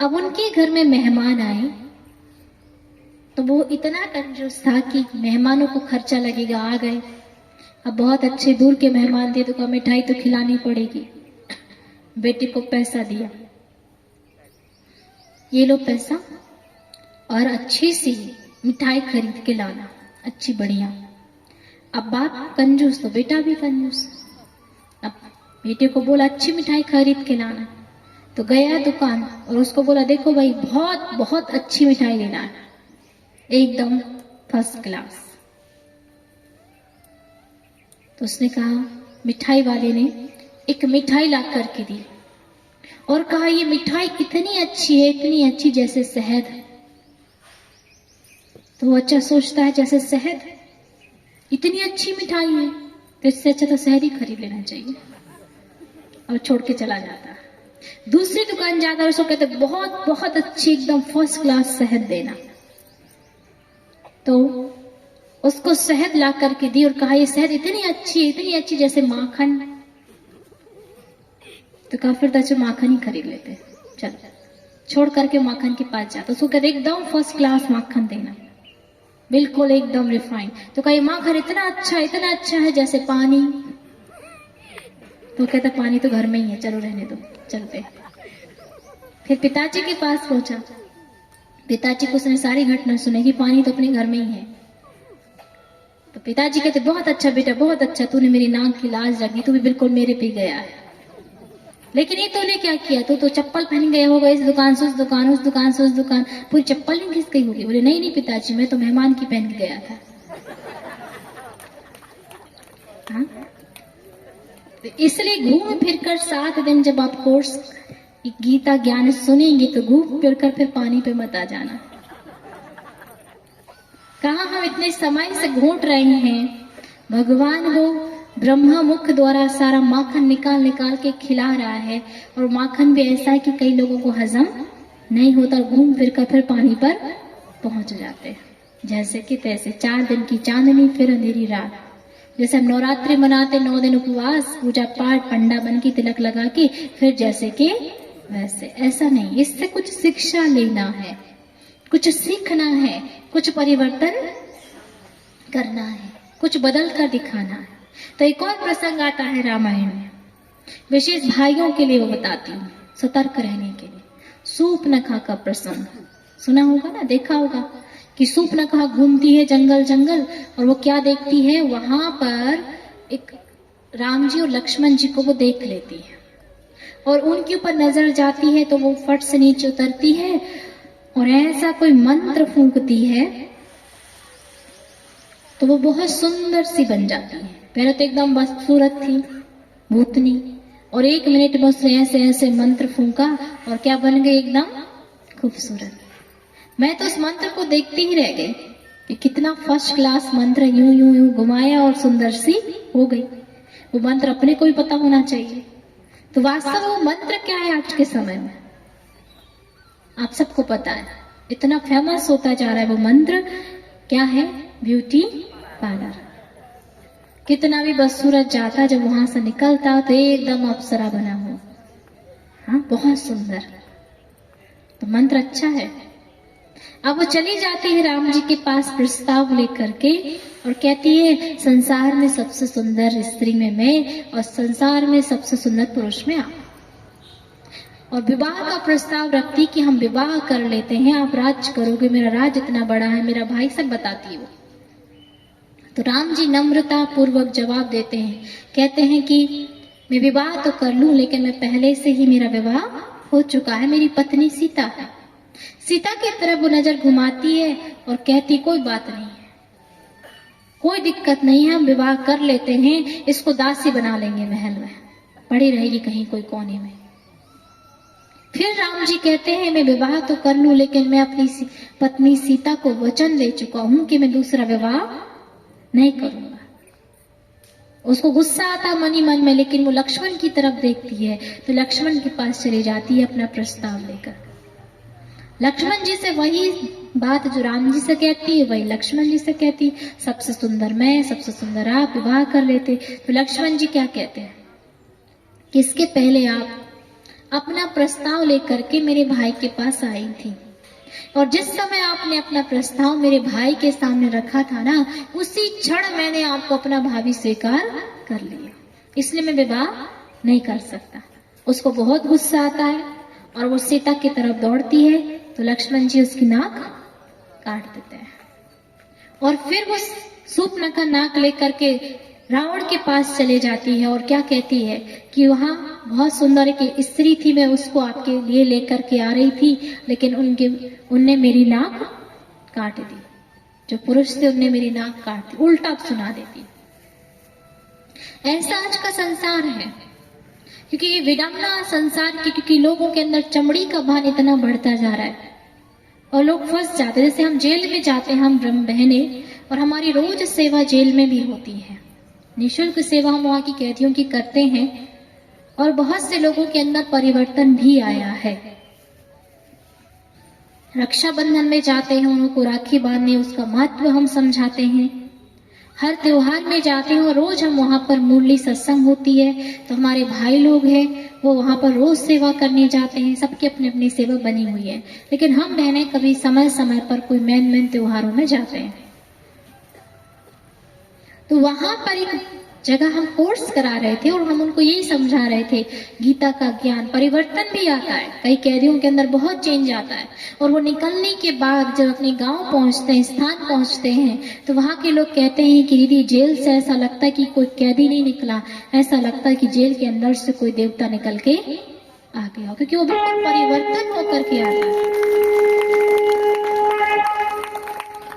अब उनके घर में मेहमान आए तो वो इतना कंजूस था कि मेहमानों को खर्चा लगेगा, आ गए, अब बहुत अच्छे दूर के मेहमान थे तो मिठाई तो खिलानी पड़ेगी। बेटे को पैसा दिया, ये लो पैसा और अच्छी सी मिठाई खरीद के लाना, अच्छी बढ़िया। अब बाप कंजूस तो बेटा भी कंजूस। अब बेटे को बोला अच्छी मिठाई खरीद के लाना, तो गया दुकान और उसको बोला देखो भाई बहुत बहुत अच्छी मिठाई लेना है, एकदम फर्स्ट क्लास। तो उसने कहा, मिठाई वाले ने एक मिठाई ला करके दी और कहा ये मिठाई इतनी अच्छी है, इतनी अच्छी जैसे शहद। तो वो अच्छा सोचता है जैसे शहद, इतनी अच्छी मिठाई है तो इससे अच्छा तो शहद ही खरीद लेना चाहिए, और छोड़ के चला जाता है। दूसरी दुकान जाकर उसको कहते बहुत बहुत अच्छी एकदम फर्स्ट क्लास शहद देना। तो उसको शहद ला करके दी और कहा ये शहद इतनी अच्छी जैसे माखन। तो कहा फिर तो माखन ही खरीद लेते, चल। छोड़ करके माखन के पास जाता, उसको कहते एकदम फर्स्ट क्लास माखन देना, बिल्कुल एकदम रिफाइंड। तो कहा ये माखन इतना अच्छा है जैसे पानी। तो कहता पानी तो घर में ही है, चलो रहने दो, चलते। फिर पिताजी के पास पहुंचा, पिताजी को उसने सारी घटना सुनी कि पानी तो अपने घर में ही है। तो पिताजी कहते बहुत अच्छा बेटा, बहुत अच्छा, तूने मेरी नाक की लाज रख दी, तू भी बिल्कुल मेरे पे गया है। लेकिन ये तूने क्या किया, तो चप्पल पहन गया होगा इस दुकान से उस दुकान, उस दुकान से उस दुकान, पूरी चप्पल नहीं घिस गई होगी। बोले नहीं पिताजी, मैं तो मेहमान की पहन के गया था। हाँ? तो इसलिए घूम फिर कर 7 दिन जब आप कोर्स गीता ज्ञान सुनेंगे तो घूम फिर कर फिर पानी पे मत आ जाना। कहा हम इतने समय से घूट रहे हैं, भगवान वो ब्रह्मा मुख द्वारा सारा माखन निकाल के खिला रहा है, और माखन भी ऐसा है कि कई लोगों को हजम नहीं होता, घूम फिर कर फिर पानी पर पहुंच जाते हैं। जैसे कि तैसे 4 दिन की चांदनी फिर अंधेरी रात। जैसे हम नवरात्रि मनाते 9 दिन उपवास, पूजा पाठ, पंडा बन की तिलक लगा के, फिर जैसे कि वैसे। ऐसा नहीं, इससे कुछ शिक्षा लेना है, कुछ सीखना है, कुछ परिवर्तन करना है, कुछ बदल कर दिखाना है। तो एक और प्रसंग आता है रामायण में, विशेष भाइयों के लिए वो बताती हूँ, सतर्क रहने के लिए। सूर्पनखा का प्रसंग सुना होगा ना, देखा होगा कि सूर्पनखा घूमती है जंगल और वो क्या देखती है, वहां पर एक राम जी और लक्ष्मण जी को वो देख लेती है और उनके ऊपर नजर जाती है तो वो फट से नीचे उतरती है और ऐसा कोई मंत्र फूंकती है तो वो बहुत सुंदर सी बन जाती है। पहले तो एकदम बदसूरत थी, भूतनी, और 1 मिनट में उसने ऐसे मंत्र फूंका और क्या बन गई, एकदम खूबसूरत। मैं तो उस मंत्र को देखती ही रह गई कि कितना फर्स्ट क्लास मंत्र, यूं घुमाया और सुंदर सी हो गई। वो मंत्र अपने को भी पता होना चाहिए। तो वास्तव में वो मंत्र क्या है आज के समय में आप सबको पता है, इतना फेमस होता जा रहा है वो मंत्र। क्या है? Beauty parlour. कितना भी बदसूरत जाता, जब वहां से निकलता तो एकदम अप्सरा बना हो, हाँ बहुत सुंदर। तो मंत्र अच्छा है। अब वो चली जाती है राम जी के पास प्रस्ताव लेकर के और कहती है संसार में सबसे सुंदर स्त्री में मैं और संसार में सबसे सुंदर पुरुष में आप, और विवाह का प्रस्ताव रखती कि हम विवाह कर लेते हैं, आप राज्य करोगे, मेरा राज्य इतना बड़ा है, मेरा भाई, सब बताती वो। तो राम जी नम्रता पूर्वक जवाब देते हैं, कहते हैं कि मैं विवाह तो कर लूं लेकिन मैं पहले से ही मेरा विवाह हो चुका है, मेरी पत्नी सीता है। सीता की तरफ वो नजर घुमाती है और कहती कोई बात नहीं है, कोई दिक्कत नहीं है, हम विवाह कर लेते हैं, इसको दासी बना लेंगे, महल में पड़ी रहेगी कहीं कोई कोने में। फिर राम जी कहते हैं मैं विवाह तो कर लूं लेकिन मैं अपनी पत्नी सीता को वचन दे चुका हूं कि मैं दूसरा विवाह नहीं करूंगा। उसको गुस्सा आता मन ही मन में, लेकिन वो लक्ष्मण की तरफ देखती है तो लक्ष्मण के पास चली जाती है अपना प्रस्ताव लेकर। लक्ष्मण जी से वही बात जो राम जी से कहती है वही लक्ष्मण जी से कहती, सबसे सुंदर मैं, सबसे सुंदर आप, विवाह कर लेते। तो लक्ष्मण जी क्या कहते हैं कि इसके पहले आप अपना प्रस्ताव लेकर के मेरे भाई के पास आई थी, और जिस समय आपने अपना प्रस्ताव मेरे भाई के सामने रखा था ना, उसी क्षण मैंने आपको अपना भाभी स्वीकार कर लिया, इसलिए मैं विवाह नहीं कर सकता। उसको बहुत गुस्सा आता है और वो सीता की तरफ दौड़ती है तो लक्ष्मण जी उसकी नाक काट देते हैं, और फिर वो शूर्पणखा नाक लेकर के रावण के पास चले जाती है और क्या कहती है कि वहां बहुत सुंदर एक स्त्री थी, मैं उसको आपके लिए लेकर के आ रही थी, लेकिन उनने मेरी नाक काट दी। जो पुरुष थे उनने मेरी नाक काट दी, उल्टा सुना देती। ऐसा आज का संसार है, क्योंकि ये विडंबना संसार की, क्योंकि लोगों के अंदर चमड़ी का भान इतना बढ़ता जा रहा है और लोग फंस जाते हैं। जैसे हम जेल में जाते हैं, हम ब्रह्म बहनें, और हमारी रोज सेवा जेल में भी होती है, निःशुल्क सेवा हम वहां की कैदियों की करते हैं, और बहुत से लोगों के अंदर परिवर्तन भी आया है। रक्षाबंधन में जाते हैं, उनको राखी बांधने उसका महत्व हम समझाते हैं। हर त्योहार में जाते हैं और रोज हम वहां पर मुरली सत्संग होती है, तो हमारे भाई लोग हैं वो वहां पर रोज सेवा करने जाते हैं। सबकी अपनी अपनी सेवा बनी हुई है, लेकिन हम बहनें कभी समय समय पर कोई मेन त्योहारों में जाते हैं। तो वहां पर एक जगह हम कोर्स करा रहे थे और हम उनको यही समझा रहे थे, गीता का ज्ञान, परिवर्तन भी आता है, कई कैदियों के अंदर बहुत चेंज आता है, और वो निकलने के बाद जब अपने गांव पहुंचते हैं, स्थान पहुंचते हैं, तो वहां के लोग कहते हैं कि दीदी जेल से ऐसा लगता है कि कोई कैदी नहीं निकला, ऐसा लगता है कि जेल के अंदर से कोई देवता निकल के आ गया, क्योंकि वो बिल्कुल परिवर्तन होकर के आता है।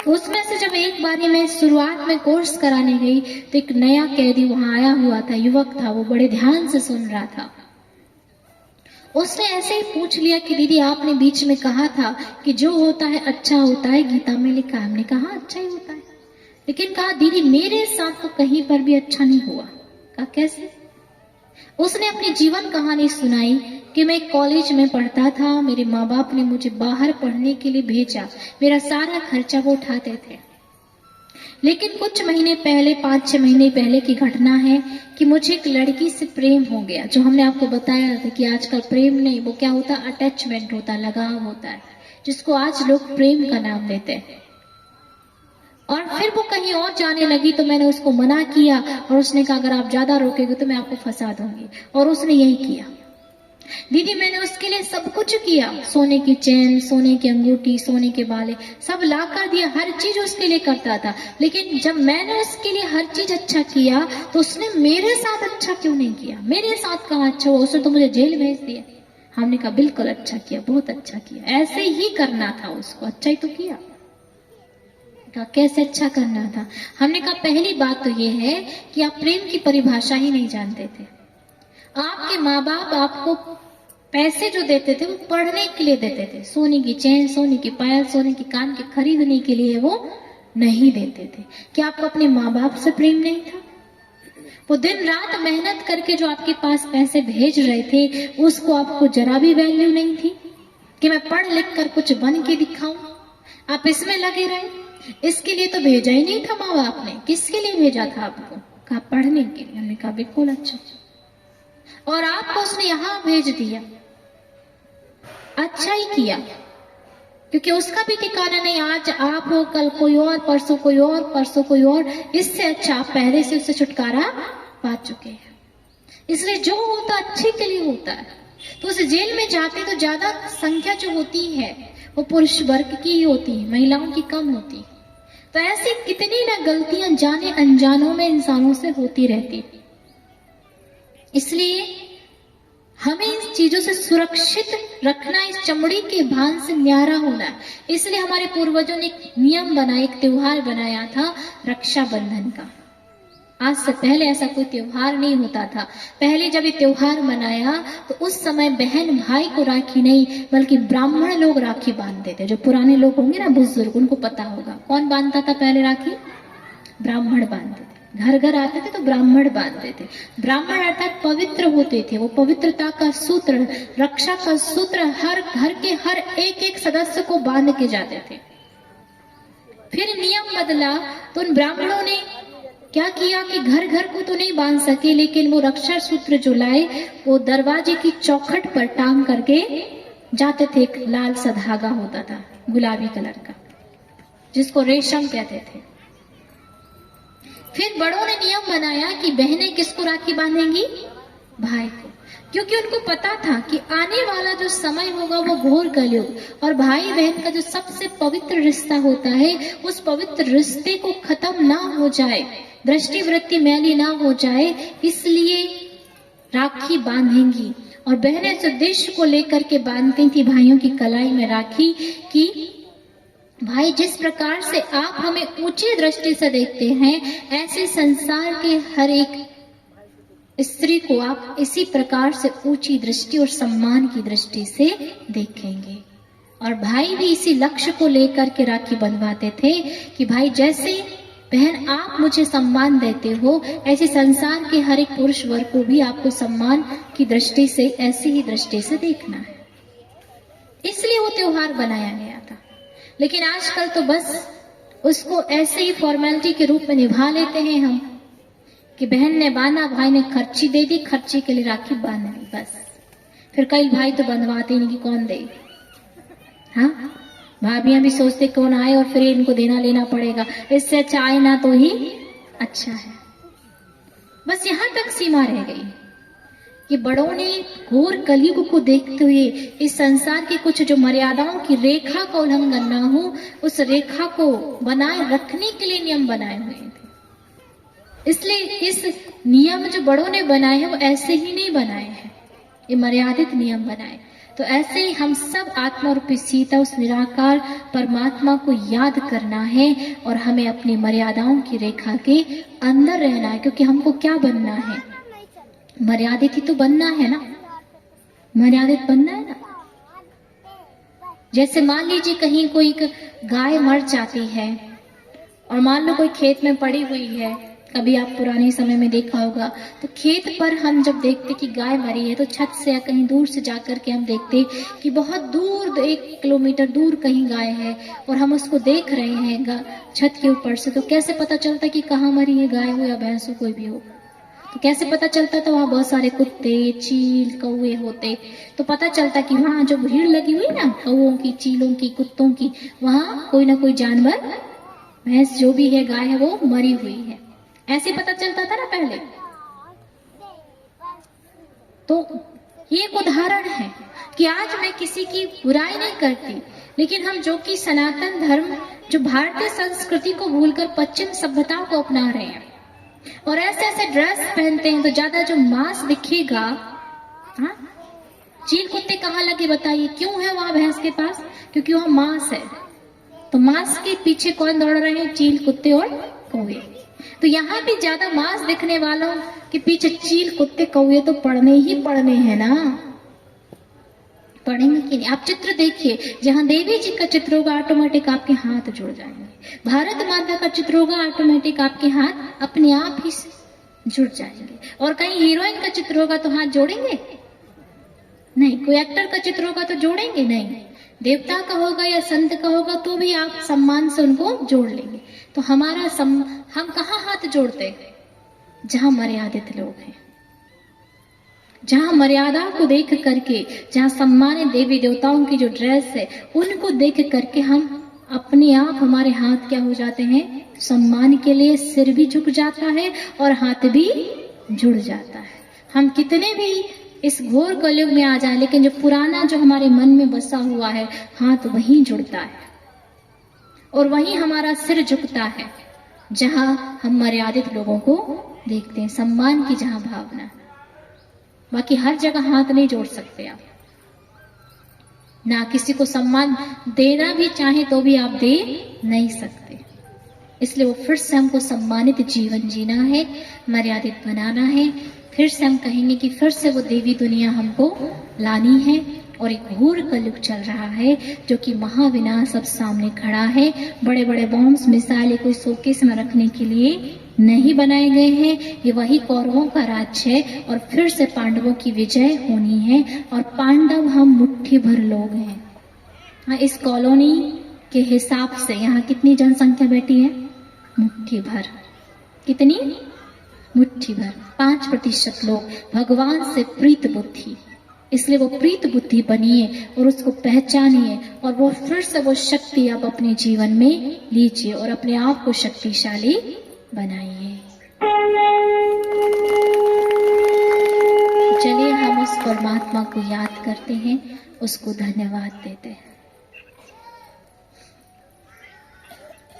उसमें से जब एक बारी मैं शुरुआत में कोर्स कराने गई तो एक नया कैदी वहां आया हुआ था, युवक था, वो बड़े ध्यान से सुन रहा था। उसने ऐसे ही पूछ लिया कि दीदी आपने बीच में कहा था कि जो होता है अच्छा होता है, गीता में लिखा है। हमने कहा अच्छा ही होता है, लेकिन कहा दीदी मेरे साथ तो कहीं पर भी अच्छा नहीं हुआ। कहा कैसे? उसने अपनी जीवन कहानी सुनाई कि मैं कॉलेज में पढ़ता था, मेरे माँ बाप ने मुझे बाहर पढ़ने के लिए भेजा, मेरा सारा खर्चा वो उठाते थे, लेकिन कुछ महीने पहले, 5-6 महीने पहले की घटना है कि मुझे एक लड़की से प्रेम हो गया। जो हमने आपको बताया था कि आजकल प्रेम नहीं, वो क्या होता है, अटैचमेंट होता है, लगाव होता है, जिसको आज लोग प्रेम का नाम देते हैं। और फिर वो कहीं और जाने लगी तो मैंने उसको मना किया और उसने कहा अगर आप ज्यादा रोकेंगे तो मैं आपको फंसा दूंगी, और उसने यही किया। दीदी मैंने उसके लिए सब कुछ किया, सोने की चैन, सोने की अंगूठी, सोने के बाले सब ला कर दिया, हर चीज उसके लिए करता था, लेकिन जब मैंने उसके लिए हर चीज अच्छा किया तो उसने मेरे साथ अच्छा क्यों नहीं किया? मेरे साथ कहाँ अच्छा हुआ? उसने तो मुझे जेल भेज दिया। हमने कहा बिल्कुल अच्छा किया, बहुत अच्छा किया, ऐसे ही करना था उसको, अच्छा ही तो किया। कहा कैसे अच्छा करना था? हमने कहा पहली बात तो ये है कि आप प्रेम की परिभाषा ही नहीं जानते थे। आपके माँ बाप आपको पैसे जो देते थे वो पढ़ने के लिए देते थे, सोने की चैन, सोने की पायल, सोने की कान के खरीदने के लिए वो नहीं देते थे। क्या आपको अपने माँ बाप से प्रेम नहीं था? वो दिन रात मेहनत करके जो आपके पास पैसे भेज रहे थे उसको आपको जरा भी वैल्यू नहीं थी कि मैं पढ़ लिख कर कुछ बन के दिखाऊं? आप इसमें लगे रहे, इसके लिए तो भेजा ही नहीं था माँ बाप ने। किसके लिए भेजा था आपको? कहा पढ़ने के लिए। हमने कहा बिल्कुल अच्छा, और आपको उसने यहां भेज दिया, अच्छा ही किया, क्योंकि उसका भी ठिकाना नहीं, आज आप हो, कल कोई और, परसों कोई और, परसों कोई और, इससे अच्छा आप पहले से उससे छुटकारा पा चुके हैं। इसलिए जो होता अच्छे के लिए होता है। तो उस जेल में जाते तो ज्यादा संख्या जो होती है वो पुरुष वर्ग की ही होती है, महिलाओं की कम होती है। तो ऐसी कितनी ना गलतियां जाने अनजानों में इंसानों से होती रहती। इसलिए हमें इस चीजों से सुरक्षित रखना, इस चमड़ी के भान से न्यारा होना है। इसलिए हमारे पूर्वजों ने एक नियम बनाया, एक त्योहार बनाया था रक्षाबंधन का। आज से पहले ऐसा कोई त्योहार नहीं होता था। पहले जब ये त्योहार मनाया तो उस समय बहन भाई को राखी नहीं बल्कि ब्राह्मण लोग राखी बांधते थे। जो पुराने लोग होंगे ना, बुजुर्ग, उनको पता होगा कौन बांधता था पहले राखी। ब्राह्मण बांधते थे, घर घर आते थे तो ब्राह्मण बांधते थे। ब्राह्मण अर्थात पवित्र होते थे, वो पवित्रता का सूत्र, रक्षा का सूत्र हर घर के हर एक एक सदस्य को बांध के जाते थे। फिर नियम बदला तो उन ब्राह्मणों ने क्या किया कि घर घर को तो नहीं बांध सके, लेकिन वो रक्षा सूत्र जो लाए वो दरवाजे की चौखट पर टांग करके जाते थे। एक लाल सा धागा होता था गुलाबी कलर का, जिसको रेशम कहते थे। फिर बड़ों ने नियम बनाया कि बहनें किसको राखी बांधेंगी? भाई को, क्योंकि उनको पता था कि आने वाला जो समय होगा वो घोर कलयुग, और भाई बहन का जो सबसे पवित्र रिश्ता होता है उस पवित्र रिश्ते को खत्म ना हो जाए, दृष्टि वृत्ति मैली ना हो जाए, इसलिए राखी बांधेंगी। और बहनें इस उद्देश्य को लेकर के बांधती थी भाइयों की कलाई में राखी कि भाई जिस प्रकार से आप हमें ऊंची दृष्टि से देखते हैं, ऐसे संसार के हर एक स्त्री को आप इसी प्रकार से ऊंची दृष्टि और सम्मान की दृष्टि से देखेंगे। और भाई भी इसी लक्ष्य को लेकर के राखी बंधवाते थे कि भाई जैसे बहन आप मुझे सम्मान देते हो, ऐसे संसार के हर एक पुरुष वर्ग को भी आपको सम्मान की दृष्टि से, ऐसी ही दृष्टि से देखना है। इसलिए वो त्योहार बनाया गया था। लेकिन आजकल तो बस उसको ऐसे ही फॉर्मेलिटी के रूप में निभा लेते हैं हम कि बहन ने बांधा, भाई ने खर्ची दे दी, खर्ची के लिए राखी बांध ली, बस। फिर कई भाई तो बंधवाते नहीं कि कौन दे। हाँ, भाभियां भी सोचते कौन आए और फिर इनको देना लेना पड़ेगा, इससे अच्छा आए ना तो ही अच्छा है। बस यहां तक सीमा रह गई कि बड़ों ने घोर कलयुग को देखते हुए इस संसार की कुछ जो मर्यादाओं की रेखा का उल्लंघन ना हो, उस रेखा को बनाए रखने के लिए नियम बनाए हुए थे। इसलिए इस नियम जो बड़ों ने बनाए हैं वो ऐसे ही नहीं बनाए हैं, ये मर्यादित नियम बनाए। तो ऐसे ही हम सब आत्मा रूपी सीता उस निराकार परमात्मा को याद करना है और हमें अपनी मर्यादाओं की रेखा के अंदर रहना है। क्योंकि हमको क्या बनना है? मर्यादित ही तो बनना है ना, मर्यादित बनना है ना। जैसे मान लीजिए कहीं कोई गाय मर जाती है और मान लो कोई खेत में पड़ी हुई है, कभी आप पुराने समय में देखा होगा, तो खेत पर हम जब देखते कि गाय मरी है तो छत से या कहीं दूर से जाकर के हम देखते कि बहुत दूर 1 किलोमीटर दूर कहीं गाय है और हम उसको देख रहे हैं छत के ऊपर से। तो कैसे पता चलता कि कहाँ मरी है, गाय हो या भैंस हो, कोई भी हो? तो कैसे पता चलता? तो वहाँ बहुत सारे कुत्ते, चील, कौवे होते, तो पता चलता कि वहाँ जो भीड़ लगी हुई ना कौवों की, चीलों की, कुत्तों की, वहाँ कोई ना कोई जानवर, भैंस जो भी है, गाय है, वो मरी हुई है। ऐसे पता चलता था ना पहले। तो ये एक उदाहरण है कि आज मैं किसी की बुराई नहीं करती, लेकिन हम जो कि सनातन धर्म, जो भारतीय संस्कृति को भूलकर पश्चिम सभ्यता को अपना रहे हैं और ऐसे ऐसे ड्रेस पहनते हैं, तो ज्यादा जो मांस दिखेगा, हाँ, चील कुत्ते कहाँ लगे बताइए? क्यों है वहां भैंस के पास? क्योंकि वहां मांस है। तो मांस के पीछे कौन दौड़ रहे हैं? चील, कुत्ते और कौवे। तो यहाँ भी ज्यादा मांस दिखने वालों के पीछे चील, कुत्ते, कौवे तो पड़ने ही पड़ने हैं ना। पड़ेंगे कि नहीं? आप चित्र देखिए, जहाँ देवी जी का चित्र होगा ऑटोमेटिक आपके हाथ जुड़ जाएंगे। भारत माता का चित्र होगा ऑटोमेटिक आपके हाथ अपने आप ही जुड़ जाएंगे। और कहीं हीरोइन का चित्र होगा तो हाथ जोड़ेंगे नहीं, कोई एक्टर का चित्र होगा तो जोड़ेंगे नहीं, देवता का होगा या संत का होगा तो भी आप सम्मान से उनको जोड़ लेंगे। तो हमारा हम कहाँ हाथ जोड़ते? जहां मर्यादित लोग हैं, जहां मर्यादा को देख करके, जहां सम्मानित देवी देवताओं की जो ड्रेस है उनको देख करके हम अपने आप, हमारे हाथ क्या हो जाते हैं? सम्मान के लिए सिर भी झुक जाता है और हाथ भी जुड़ जाता है। हम कितने भी इस घोर कलयुग में आ जाए, लेकिन जो पुराना जो हमारे मन में बसा हुआ है, हाथ वहीं जुड़ता है और वहीं हमारा सिर झुकता है, जहां हम मर्यादित लोगों को देखते हैं, सम्मान की जहां भावना। बाकी हर जगह हाथ नहीं जोड़ सकते आप ना, किसी को सम्मान देना भी चाहे तो भी आप दे नहीं सकते। इसलिए वो फिर से हमको सम्मानित जीवन जीना है, मर्यादित बनाना है। फिर से हम कहेंगे कि फिर से वो देवी दुनिया हमको लानी है, और एक घोर कलयुग चल रहा है जो कि महाविनाश अब सामने खड़ा है। बड़े बड़े बॉम्ब्स मिसाइलें कोई शोकेस में रखने के लिए नहीं बनाए गए हैं। ये वही कौरवों का राज्य है और फिर से पांडवों की विजय होनी है। और पांडव हम मुट्ठी भर लोग हैं। हाँ, इस कॉलोनी के हिसाब से यहाँ कितनी जनसंख्या बैठी है? मुट्ठी भर। कितनी? मुट्ठी भर। 5% लोग भगवान से प्रीत बुद्धि, इसलिए वो प्रीत बुद्धि बनिए और उसको पहचानिए और वो फिर से वो शक्ति आप अपने जीवन में लीजिए और अपने आप को शक्तिशाली बनाइए। चलिए हम उस परमात्मा को याद करते हैं, उसको धन्यवाद देते हैं।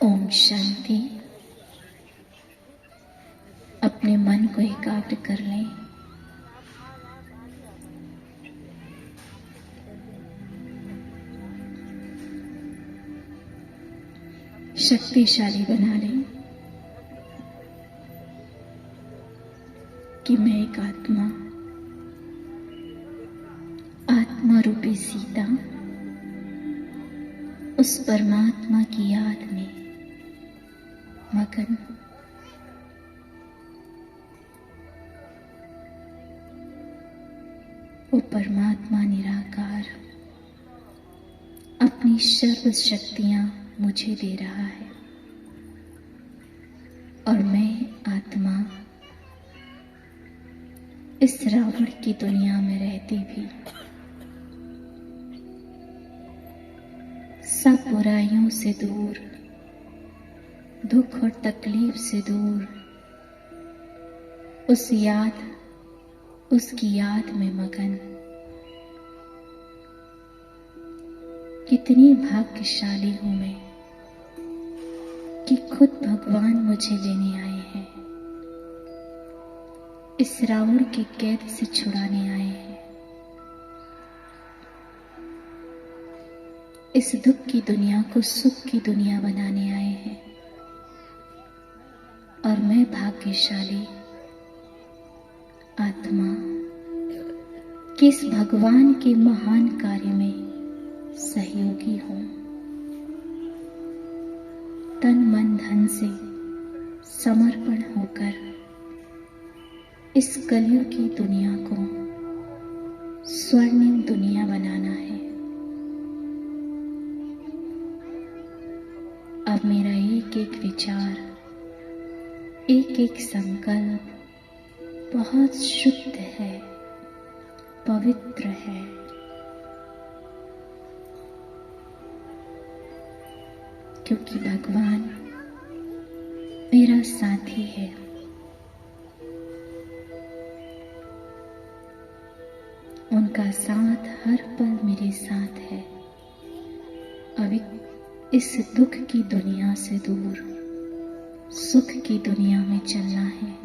ओम शांति। अपने मन को एकाग्र कर लें। शक्तिशाली बना लें कि मैं एक आत्मा रूपी सीता उस परमात्मा की याद में मगन। वो परमात्मा निराकार अपनी सर्व शक्तियां मुझे दे रहा है और मैं आत्मा इस रावण की दुनिया में रहती भी सब बुराइयों से दूर, दुख और तकलीफ से दूर, उसकी याद में मगन। कितनी भाग्यशाली हूं मैं कि खुद भगवान मुझे लेने आए हैं, इस रावण की कैद से छुड़ाने आए हैं, इस दुख की दुनिया को सुख की दुनिया बनाने आए हैं। और मैं भाग्यशाली आत्मा किस भगवान के महान कार्य में सहयोगी हूं। तन मन धन से समर्पण होकर इस कलयुग की दुनिया को स्वर्णिम दुनिया बनाना है। अब मेरा एक एक विचार, एक एक संकल्प बहुत शुद्ध है, पवित्र है। क्योंकि भगवान मेरा साथी है। उनका साथ हर पल मेरे साथ है। अब इस दुख की दुनिया से दूर सुख की दुनिया में चलना है,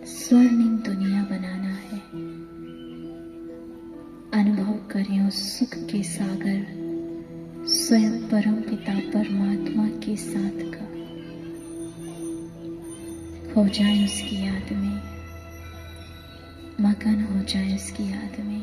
स्वर्णिम दुनिया बनाना है। अनुभव करें उस सुख के सागर स्वयं परम पिता परमात्मा के साथ का। हो जाए उसकी याद में, मगन हो जाए उसकी याद में।